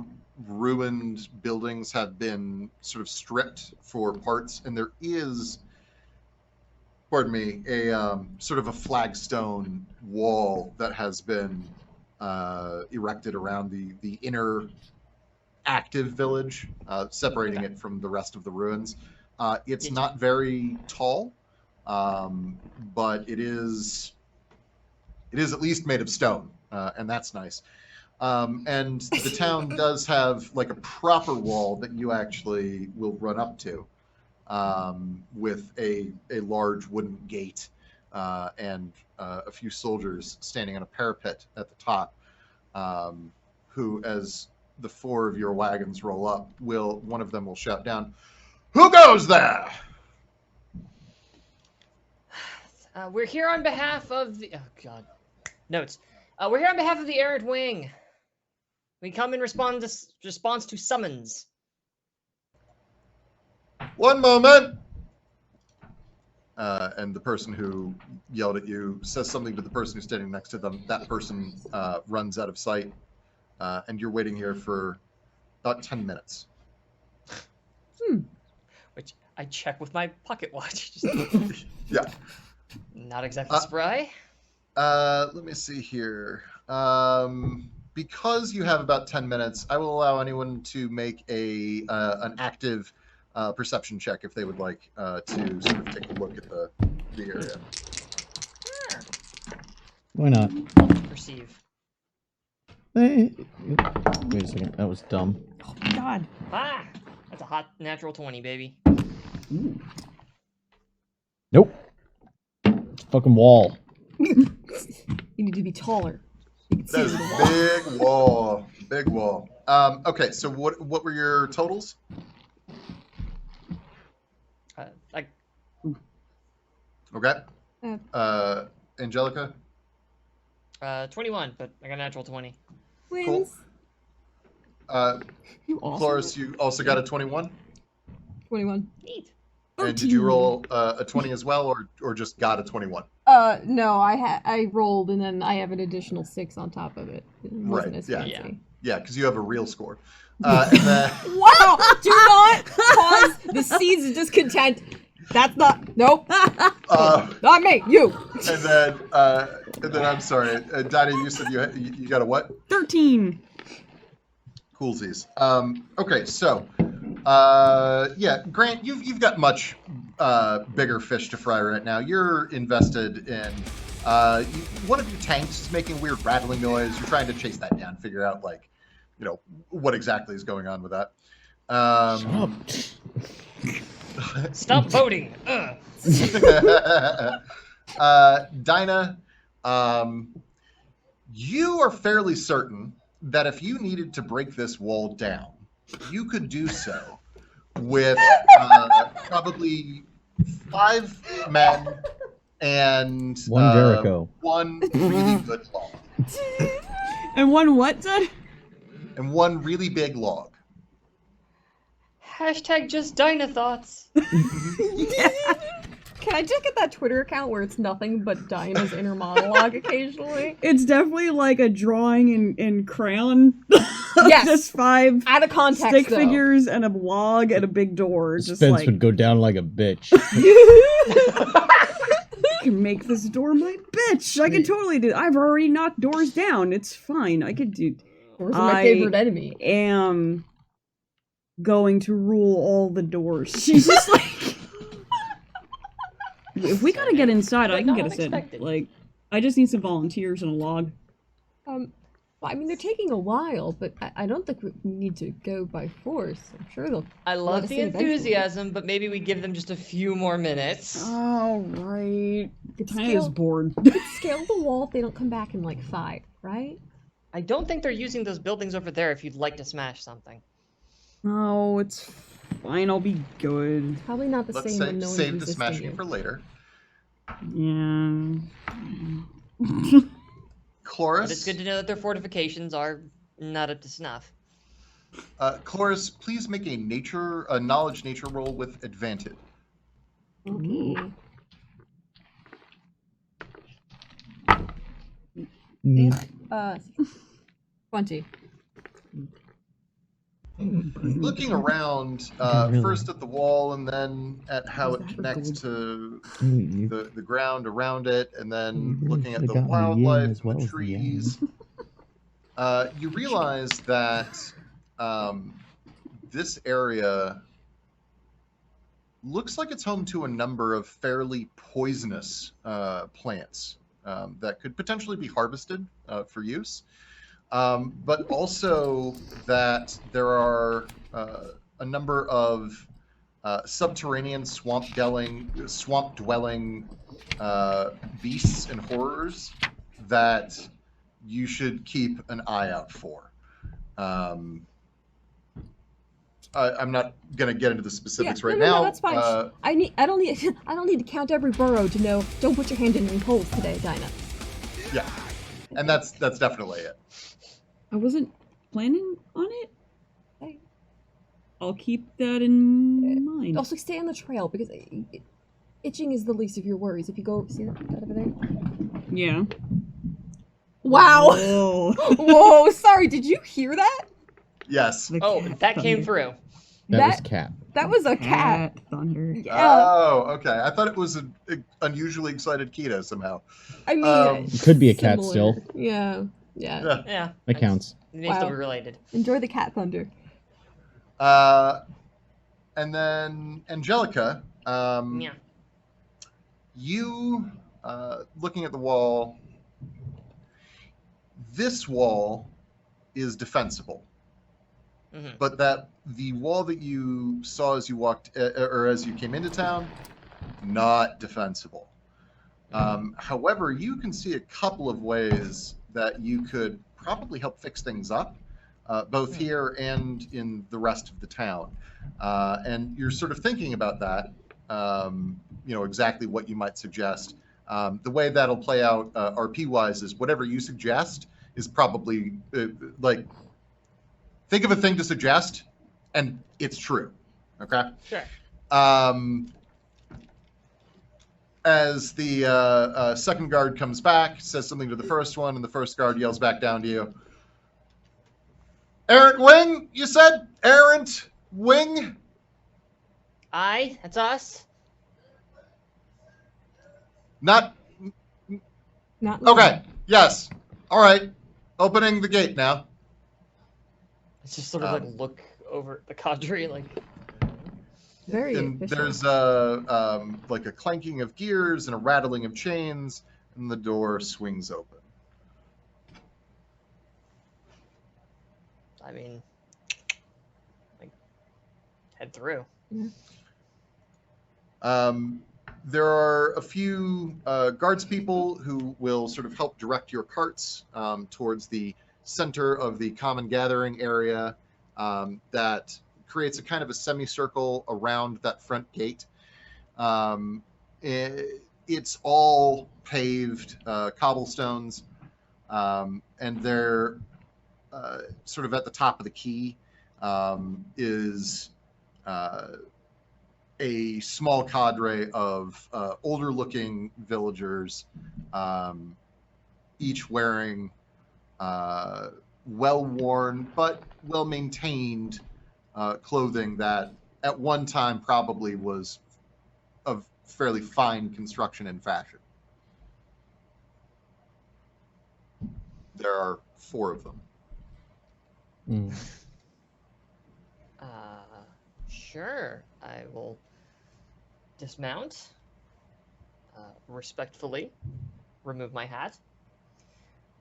ruined buildings have been sort of stripped for parts, and there is pardon me, a sort of a flagstone wall that has been erected around the inner active village, separating it from the rest of the ruins. It's not very tall, but it is at least made of stone, and that's nice. And the town does have like a proper wall that you actually will run up to, with a large wooden gate and a few soldiers standing on a parapet at the top, who, as the four of your wagons roll up, one of them will shout down, "Who goes there?" We're here on behalf of the... Oh, God. Notes. We're here on behalf of the Errant Wing. We come in response to summons. One moment. And the person who yelled at you says something to the person who's standing next to them. That person runs out of sight, and you're waiting here for about 10 minutes. Which I check with my pocket watch. Yeah. Not exactly spry. Let me see here. Because you have about 10 minutes, I will allow anyone to make an active perception check if they would like to sort of take a look at the area. Sure. Why not? Perceive. Wait a second. That was dumb. Oh my god. Ah! That's a hot natural 20, baby. Nope. Fucking wall. You need to be taller. You can see That is over the a big wall. Big wall. Okay, so what were your totals? Like, Okay. Angelica? 21, but I got a natural 20. wins. Cool. You also Cloris, you also got a 21? 21. Neat. And did you roll a 20 as well, or just got a 21? No, I rolled and then I have an additional 6 on top of it. It wasn't Right, as yeah. fancy. Yeah, because you have a real score. And then, Wow! Do not cause the seeds of discontent. That's not. Nope. Not me. You. and then I'm sorry, Dinah, you said you got a what? 13. Coolsies. Okay, so yeah, Grant, you've got much bigger fish to fry right now. You're invested in one of your tanks is making a weird rattling noise. You're trying to chase that down, figure out what exactly is going on with that. Stop voting! Dinah, you are fairly certain that if you needed to break this wall down, you could do so with probably 5 men and One Jericho. one really good log. And one what, Dad? And one really big log. Hashtag just Dinah thoughts. Can I just get that Twitter account where it's nothing but Dinah's inner monologue occasionally? It's definitely like a drawing in crayon. Yes. Just 5 Out of context, stick though. figures and a log and a big door. Just Spence like, would go down like a bitch. I can make this door my bitch. I can totally do. I've already knocked doors down. It's fine. I could do. Doors are my favorite enemy. Am going to rule all the doors. She's just like, if we gotta get inside, I can get us in. Unexpected. Like, I just need some volunteers and a log. I mean, they're taking a while, but I don't think we need to go by force. I'm sure they'll. I let love us the in eventually. enthusiasm, but maybe we give them just a few more minutes. All right. It's Tina's still- bored. Scale the wall if they don't come back in like 5, right? I don't think they're using those buildings over there if you'd like to smash something. Oh, it's fine. I'll be good. Probably not the Let's same when no one's save the resisting smashing you. for later. Yeah. Chloris, But it's good to know that their fortifications are not up to snuff. Chloris, please make a knowledge nature roll with advantage. Okay. Mm. 20. looking around, really- first at the wall and then at how Is it that connects gold? to You the ground around it, and then really looking at should've the gotten the yin wildlife as and the well as the yang. trees, you realize that this area looks like it's home to a number of fairly poisonous plants that could potentially be harvested for use. But also that there are a number of subterranean swamp-dwelling beasts and horrors that you should keep an eye out for. I'm not going to get into the specifics right now. No, that's fine. I don't need to count every burrow to know. Don't put your hand in any holes today, Dinah. Yeah, and that's definitely it. I wasn't planning on it. Hey. I'll keep that in mind. Also, stay on the trail because itching is the least of your worries. If you go see that over there. Yeah. Wow. Whoa. Whoa. Sorry. Did you hear that? Yes. The Oh, cat that came thunder. through. That was cat. That was a cat. thunder. Yeah. Oh, okay. I thought it was an unusually excited Kita somehow. I mean, It could be a cat similar. still. Yeah. Yeah. Yeah. That counts. They may still Wow. be related. Enjoy the cat thunder. And then Angelica, Yeah. you looking at the wall. This wall is defensible, Mhm. but that the wall that you saw as you walked or as you came into town, not defensible. However, you can see a couple of ways that you could probably help fix things up, both here and in the rest of the town. And you're sort of thinking about that, exactly what you might suggest. The way that'll play out RP-wise is whatever you suggest is probably think of a thing to suggest, and it's true. Okay. Sure. As the second guard comes back, says something to the first one, and the first guard yells back down to you. Errant Wing, you said? Errant Wing? Aye, that's us. Not... Not Okay, yes. All right. Opening the gate now. It's just sort of like look over the cadre, like. Very And efficient. there's like a clanking of gears and a rattling of chains, and the door swings open. I mean, like, head through. There are a few guards people who will sort of help direct your carts towards the center of the common gathering area that creates a kind of a semicircle around that front gate. It's all paved cobblestones, and they're sort of at the top of the quay is a small cadre of older-looking villagers, each wearing well-worn but well-maintained clothing that at one time probably was of fairly fine construction and fashion. There are 4 of them. Mm. Sure. I will dismount, respectfully remove my hat,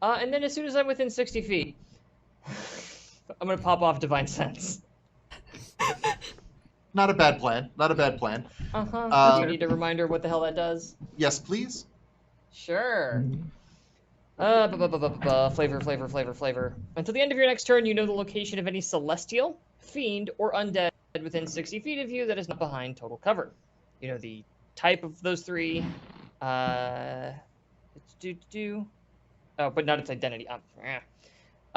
and then as soon as I'm within 60 feet, I'm going to pop off Divine Sense. Not a bad plan. Not a bad plan. Do you need a reminder what the hell that does? Yes, please. Sure. Flavor. Until the end of your next turn, you know the location of any celestial, fiend, or undead within 60 feet of you that is not behind total cover. You know the type of those 3. Oh, but not its identity.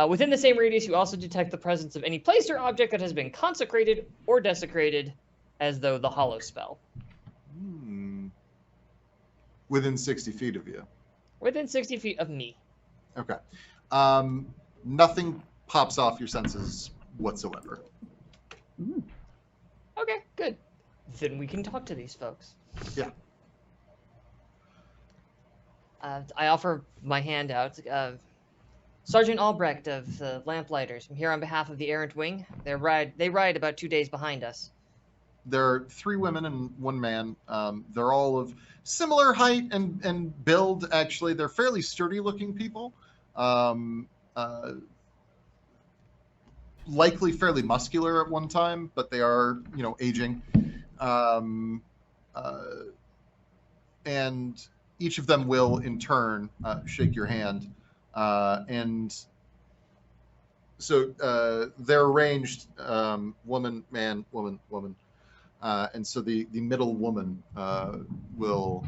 Within the same radius, you also detect the presence of any place or object that has been consecrated or desecrated, as though the hollow spell. Within 60 feet of you. Within 60 feet of me. Okay. Nothing pops off your senses whatsoever. Okay, good. Then we can talk to these folks. Yeah. I offer my hand out. Sergeant Albrecht of the Lamplighters. I'm here on behalf of the Errant Wing. They ride about 2 days behind us. There are 3 women and 1 man. They're all of similar height and build. Actually, they're fairly sturdy-looking people. Likely fairly muscular at one time, but they are, aging. And each of them will, in turn, shake your hand. And so they're arranged woman, man, woman, woman. And so the middle woman will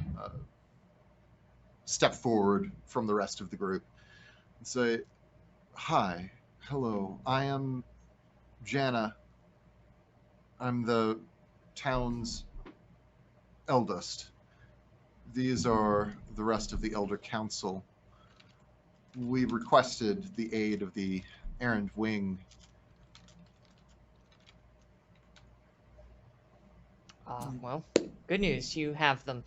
step forward from the rest of the group and say, "Hi, hello, I am Jana. I'm the town's eldest. These are the rest of the Elder Council. We requested the aid of the Errant Wing." Well, good news. You have them.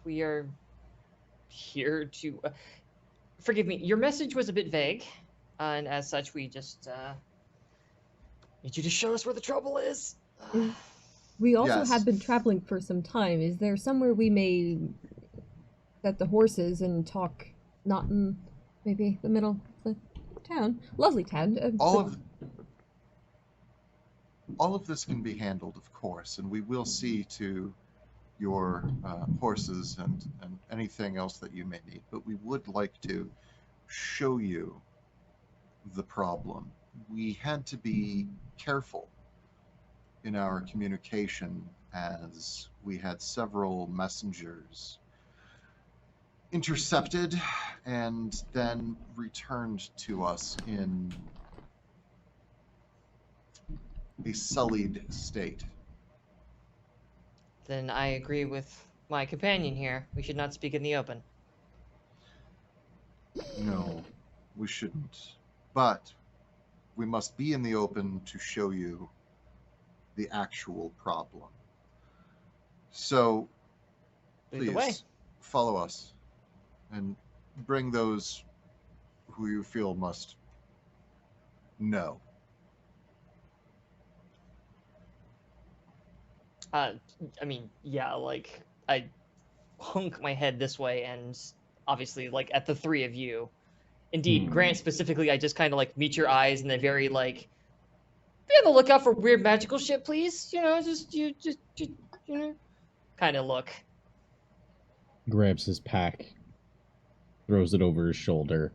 We are here to... forgive me, your message was a bit vague. And as such, we just need you to show us where the trouble is. We also Yes. have been traveling for some time. Is there somewhere we may set the horses and talk, not in maybe the middle of the town? Lovely town. All of this can be handled, of course, and we will see to your horses and anything else that you may need. But we would like to show you the problem. We had to be careful in our communication as we had several messengers intercepted and then returned to us in a sullied state. Then I agree with my companion here. We should not speak in the open. No, we shouldn't. But we must be in the open to show you the actual problem. So, Lead the way. please follow us and bring those who you feel must know. I mean, yeah, like, I hunk my head this way and obviously, like, at the 3 of you. Indeed, Grant specifically, I just kind of, like, meet your eyes and they very, like, be on the lookout for weird magical shit, please. You know, kind of look. Grabs his pack, throws it over his shoulder.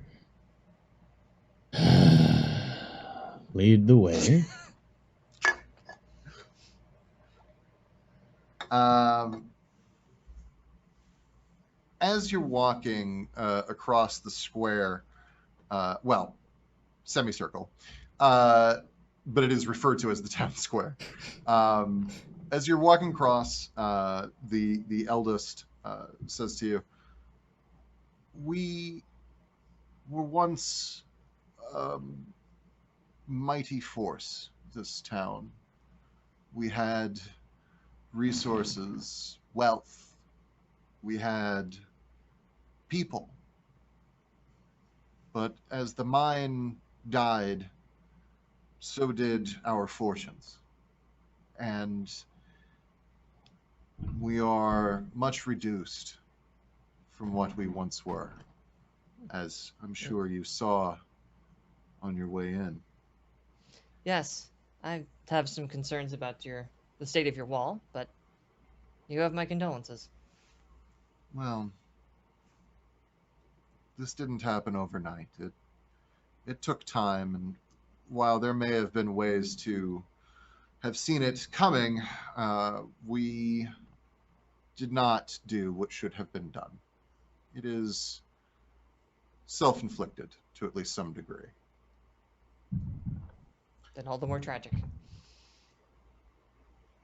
Lead the way. As you're walking across the square, well, semicircle, but it is referred to as the town square. As you're walking across, the eldest says to you, "We were once mighty force, this town. We had resources, wealth, we had people. But as the mine died, so did our fortunes. And we are much reduced from what we once were, as I'm sure you saw on your way in." Yes, I have some concerns about the state of your wall, but you have my condolences. Well, this didn't happen overnight. It took time, and while there may have been ways to have seen it coming, we did not do what should have been done. It is self-inflicted to at least some degree. Then all the more tragic.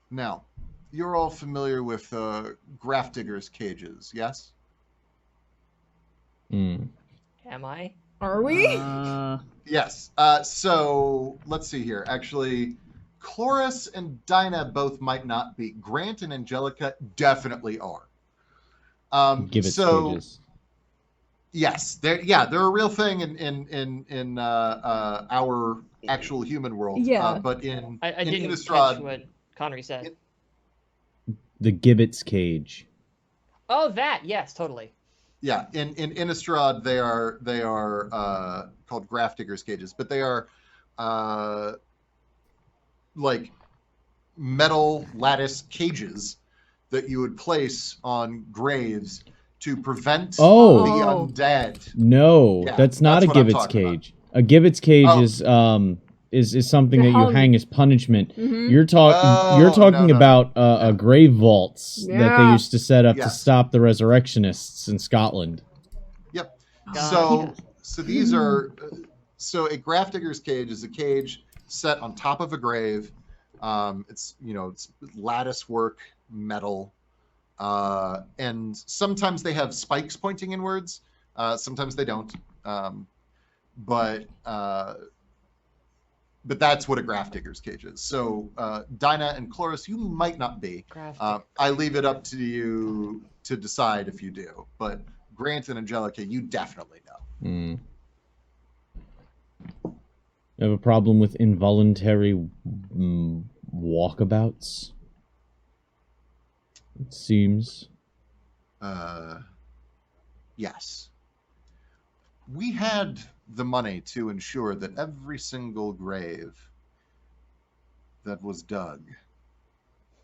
Now, you're all familiar with Grafdigger's cages, yes? Am I? Are we? Yes. So let's see here. Actually, Chloris and Dinah both might not be. Grant and Angelica definitely are. Give it so cages. yes, they're a real thing in our actual human world. Yeah. But in I in didn't Innistrad, catch what Connery said. The gibbet's cage. Oh, that, yes, totally. yeah, in Innistrad they are called Grafdigger's cages, but they are like metal lattice cages that you would place on graves to prevent Oh. the Oh. undead. No, Yeah, that's not that's a what I'm gibbet's talking about. cage. A gibbet's cage Oh. is something You're that you hung. hang as punishment. Mhm. You're Oh, talking no. about Yeah. grave vaults that they Yeah. used to set up to Yes. stop the resurrectionists in Scotland. Yep. Gotcha. So these are so a Grafdigger's cage is a cage set on top of a grave. It's lattice work metal, and sometimes they have spikes pointing inwards. Sometimes they don't. But that's what a Grafdigger's cage is. So Dinah and Chloris, you might not be. I leave it up to you to decide if you do. But Grant and Angelica, you definitely know. Mm. You have a problem with involuntary walkabouts? It seems. Yes. We had the money to ensure that every single grave that was dug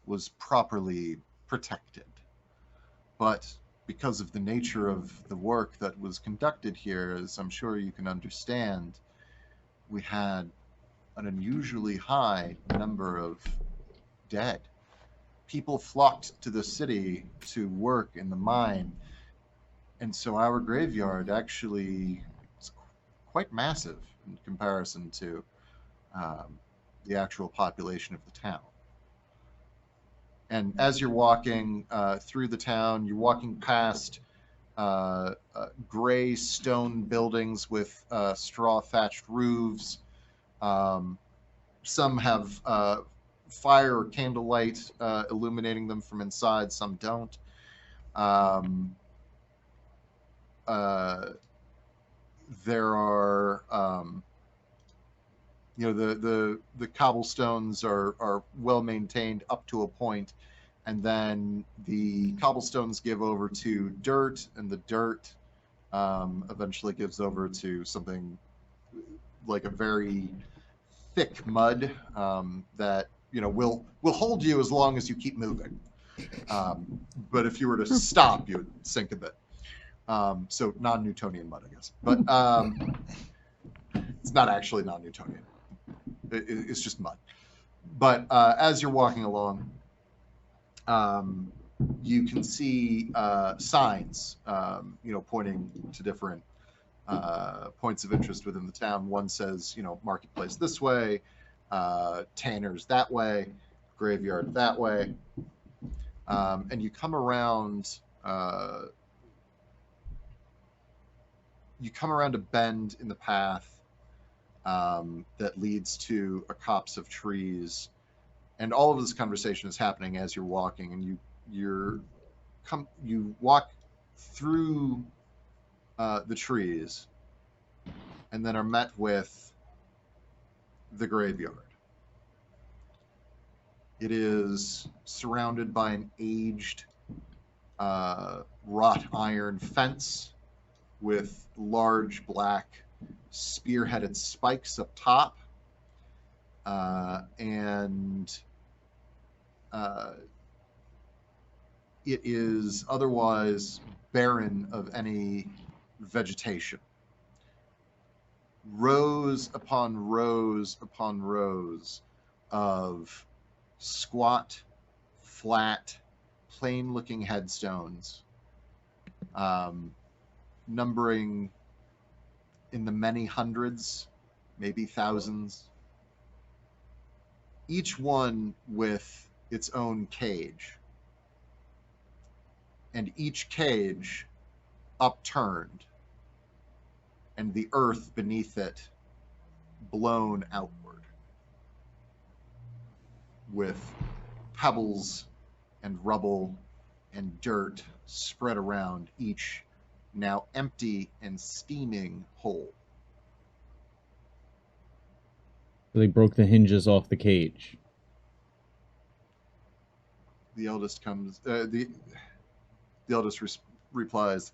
was properly protected. But because of the nature of the work that was conducted here, as I'm sure you can understand, we had an unusually high number of dead. People flocked to the city to work in the mine, and so our graveyard actually is quite massive in comparison to the actual population of the town. And as you're walking through the town, you're walking past gray stone buildings with straw thatched roofs. Some have fire or candlelight illuminating them from inside, some don't. There are the cobblestones are well maintained up to a point, and then the cobblestones give over to dirt, and the dirt eventually gives over to something like a very thick mud that will hold you as long as you keep moving. But if you were to stop, you would sink a bit. So non-Newtonian mud, I guess. But it's not actually non-Newtonian. It's just mud. But as you're walking along, you can see signs, pointing to different points of interest within the town. One says, marketplace this way, tanners that way, graveyard that way. And you come around a bend in the path that leads to a copse of trees, and all of this conversation is happening as you're walking, and you walk through the trees, and then are met with the graveyard. It is surrounded by an aged wrought iron fence with large black spear-headed spikes up top, and it is otherwise barren of any vegetation. Rows upon rows upon rows of squat, flat, plain-looking headstones, numbering in the many hundreds, maybe thousands, each one with its own cage, and each cage upturned, and the earth beneath it blown outward. with pebbles and rubble and dirt spread around each now empty and steaming hole. They broke the hinges off the cage. The eldest comes. The eldest replies,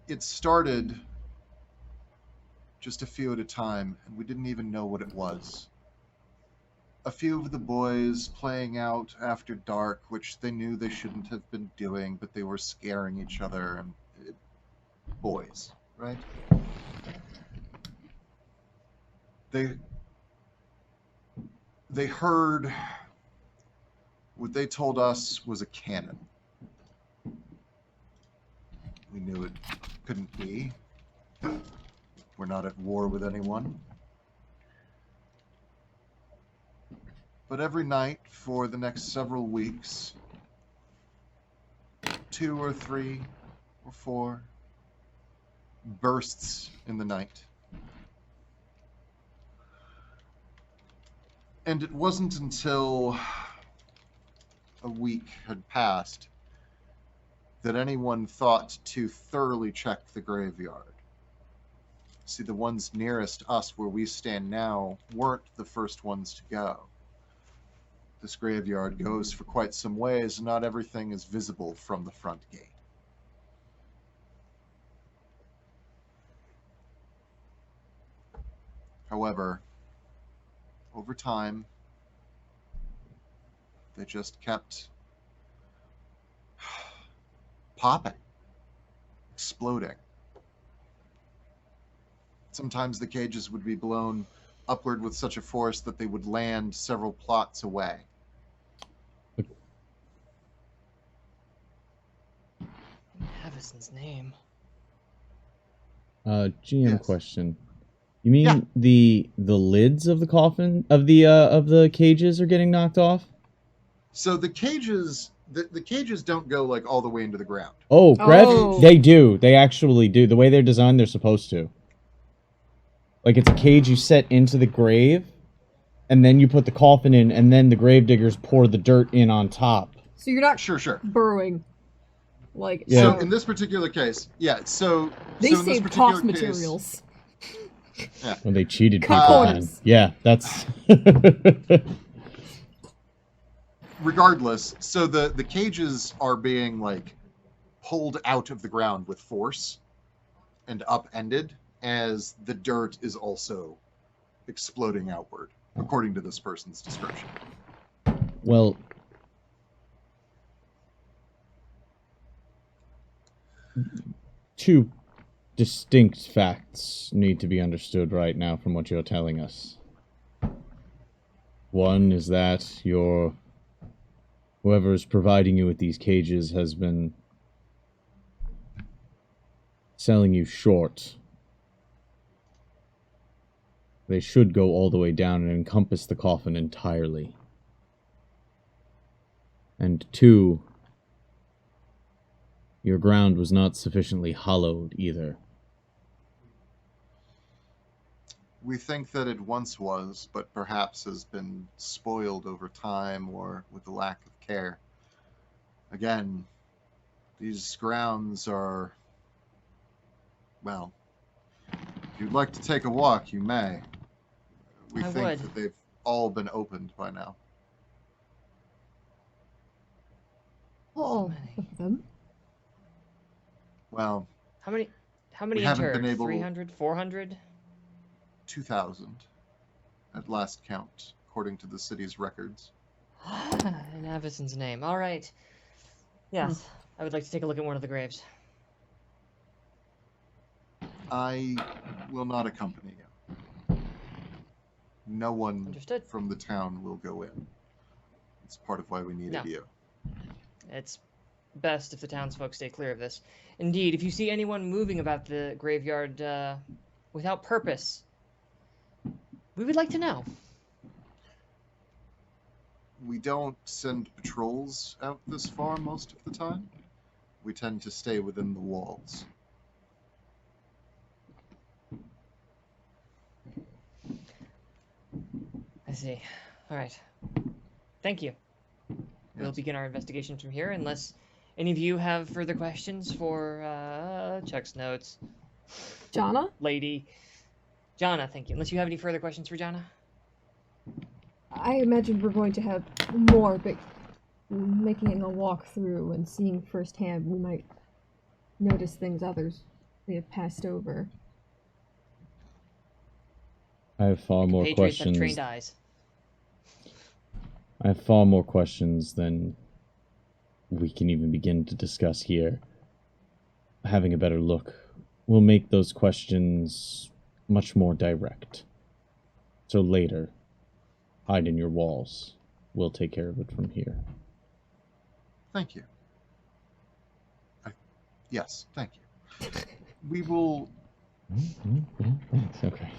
"It started just a few at a time, and we didn't even know what it was. A few of the boys playing out after dark, which they knew they shouldn't have been doing, but they were scaring each other, and boys, right? They heard what they told us was a cannon. We knew it couldn't be. We're not at war with anyone. But every night for the next several weeks, 2 or 3 or 4 bursts in the night. And it wasn't until a week had passed that anyone thought to thoroughly check the graveyard. See, the ones nearest us where we stand now weren't the first ones to go. This graveyard goes for quite some ways, and not everything is visible from the front gate. However, over time, they just kept popping, exploding. Sometimes the cages would be blown upward with such a force that they would land several plots away. Havison's name. GM Yes. question. You mean Yeah. the lids of the coffin of the cages are getting knocked off? So the cages don't go like all the way into the ground. Oh, Oh. they do. They actually do. The way they're designed, they're supposed to. Like, it's a cage you set into the grave, and then you put the coffin in, and then the gravediggers pour the dirt in on top. So you're not Sure. burrowing. Like, Yeah. So in this particular case, yeah. So they so in this save particular cost case- materials. Well, they cheated Cut people then. corners. Yeah, that's... Regardless, so the cages are being like pulled out of the ground with force and upended as the dirt is also exploding outward, according to this person's description. Well... Two distinct facts need to be understood right now from what you're telling us. One is that whoever is providing you with these cages has been selling you short. They should go all the way down and encompass the coffin entirely. And two, your ground was not sufficiently hollowed either. We think that it once was, but perhaps has been spoiled over time or with the lack of care. Again, these grounds are, well, if you'd like to take a walk, you may. We I think would. that they've all been opened by now. Oh, many. them. Well, How many We haven't interred? been able- 300? 400? 2,000 at last count, according to the city's records. In Havison's name. All right. Yes, I would like to take a look at one of the graves. I will not accompany you. No one Understood. from the town will go in. It's part of why we needed No. you. It's best if the townsfolk stay clear of this. Indeed, if you see anyone moving about the graveyard without purpose, we would like to know. We don't send patrols out this far most of the time. We tend to stay within the walls. see. All right. Thank you. We'll Yes. begin our investigation from here, unless any of you have further questions for Chuck's notes. Jana? Lady. Jana, thank you. Unless you have any further questions for Jana? I imagine we're going to have more, but making a walk through and seeing firsthand, we might notice things others may have passed over. I have far more Patriots have questions. trained eyes. I have far more questions than we can even begin to discuss here. Having a better look will make those questions much more direct. So later, hide in your walls. We'll take care of it from here. Thank you. Yes, thank you. We will. Thanks. Okay.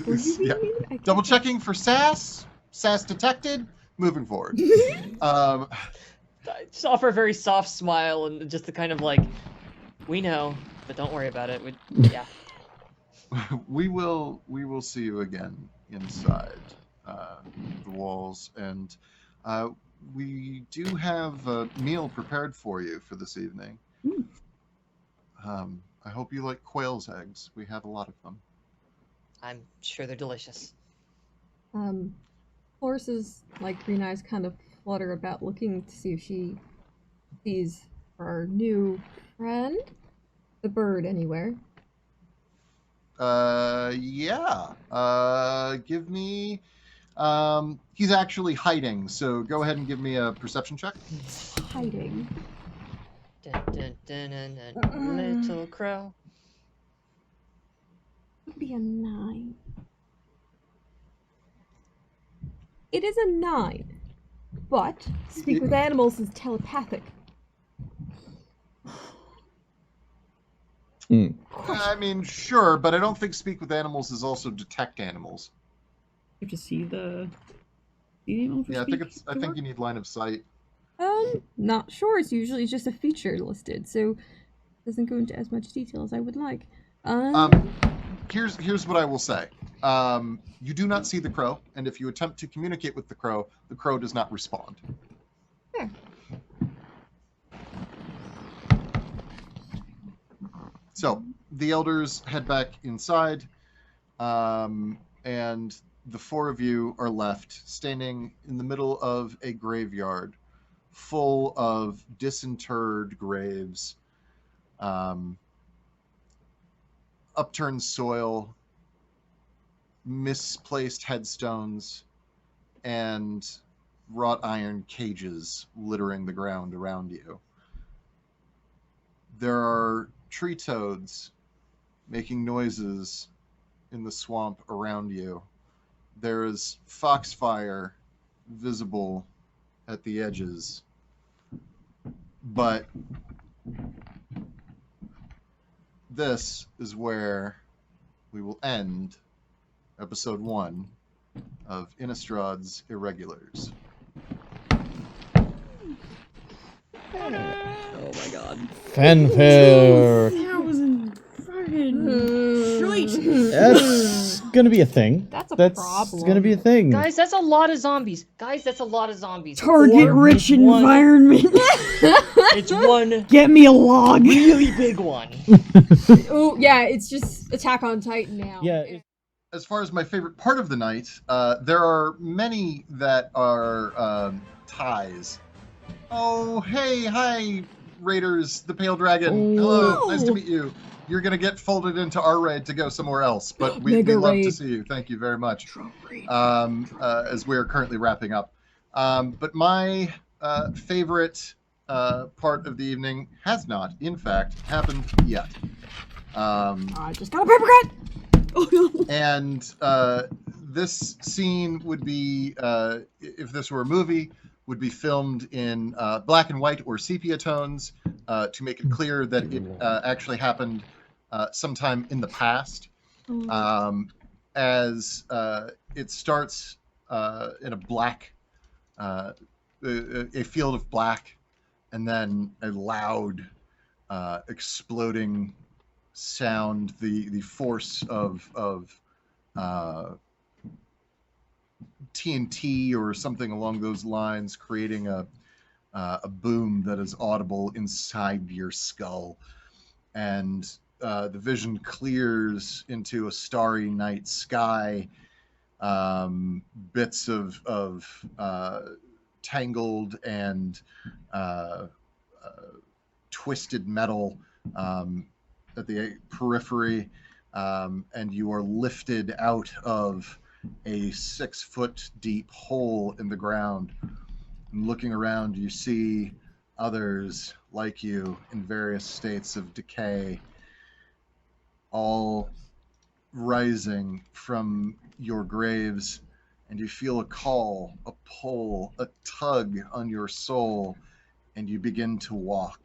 What do you Yeah. mean? I can't- Double checking for SAS. SAS detected. Moving forward. I just offer a very soft smile and just the kind of like, we know, but don't worry about it. Yeah. we will see you again inside the walls, and we do have a meal prepared for you for this evening. I hope you like quail's eggs. We have a lot of them. I'm sure they're delicious. Horse's green eyes kind of flutter about, looking to see if she sees our new friend, the bird, anywhere. Yeah. Give me. He's actually hiding, so go ahead and give me a perception check. Hiding. Dun, dun, dun, dun, dun, little crow. Would be a 9. It is a 9, but speak with animals is telepathic. I mean, sure, but I don't think speak with animals is also detect animals. You have to see the animal for Yeah, I speak think I to think work? you need line of sight. Not sure. It's usually just a feature listed, so it doesn't go into as much detail as I would like. Here's what I will say. You do not see the crow, and if you attempt to communicate with the crow does not respond. Fair. So the elders head back inside, and the four of you are left standing in the middle of a graveyard full of disinterred graves, upturned soil, misplaced headstones, and wrought iron cages littering the ground around you. There are tree toads making noises in the swamp around you. There is foxfire visible at the edges. But this is where we will end episode 1 of Innistrad's Irregulars. Oh my god. Fanfare! That's gonna be a thing. That's a That's problem. gonna be a thing. Guys, that's a lot of zombies. Target rich It's one- environment. It's one Get me a log. really big one. Oh, yeah, it's just Attack on Titan now. Yeah. As far as my favorite part of the night, there are many that are ties. Oh, hey, hi, Raiders, the Pale Dragon. Hello, nice to meet you. You're going to get folded into our raid to go somewhere else, but we Mega love raid. to see you. Thank you very much. As we are currently wrapping up. But my favorite part of the evening has not, in fact, happened yet. I just got a paper cut. Oh no. And this scene would be, if this were a movie, would be filmed in black and white or sepia tones to make it clear that it actually happened sometime in the past. As it starts in a black, a field of black, and then a loud exploding sound, the force of TNT or something along those lines, creating a boom that is audible inside your skull. And the vision clears into a starry night sky. Bits of tangled and twisted metal at the periphery, and you are lifted out of a 6-foot deep hole in the ground. And looking around, you see others like you in various states of decay, all rising from your graves, and you feel a call, a pull, a tug on your soul, and you begin to walk.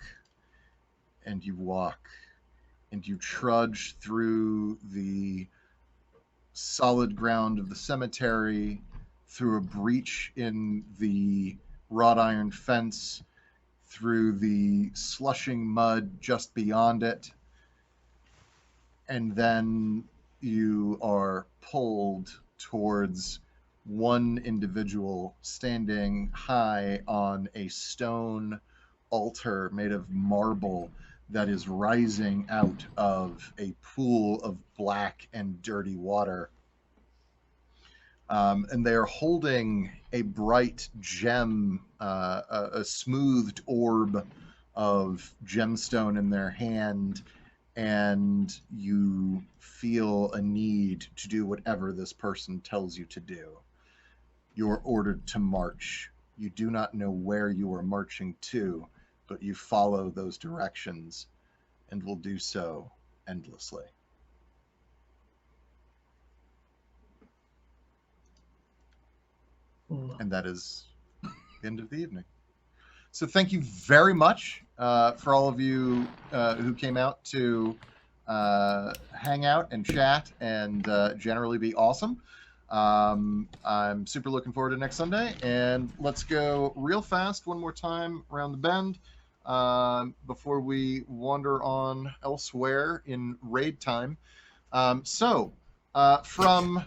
And you walk, and you trudge through the solid ground of the cemetery, through a breach in the wrought iron fence, through the slushing mud just beyond it, and then you are pulled towards one individual standing high on a stone altar made of marble that is rising out of a pool of black and dirty water. And they are holding a bright gem, a smoothed orb of gemstone in their hand, and you feel a need to do whatever this person tells you to do. You are ordered to march. You do not know where you are marching to, but you follow those directions and will do so endlessly. And that is the end of the evening. So thank you very much for all of you who came out to hang out and chat and generally be awesome. I'm super looking forward to next Sunday. And let's go real fast one more time around the bend before we wander on elsewhere in raid time. So from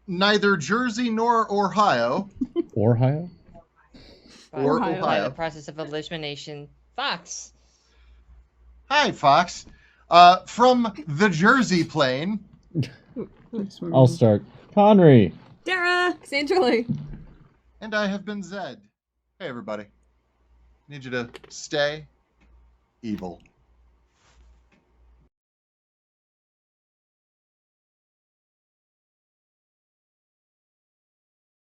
neither Jersey nor Ohio. Ohio? Or Ohio. By Ohio. the process of elimination, Fox. Hi, Fox. From the Jersey Plain. I'll start. Connery. Dara! Sandraly. And I have been Zed. Hey, everybody. Need you to stay evil.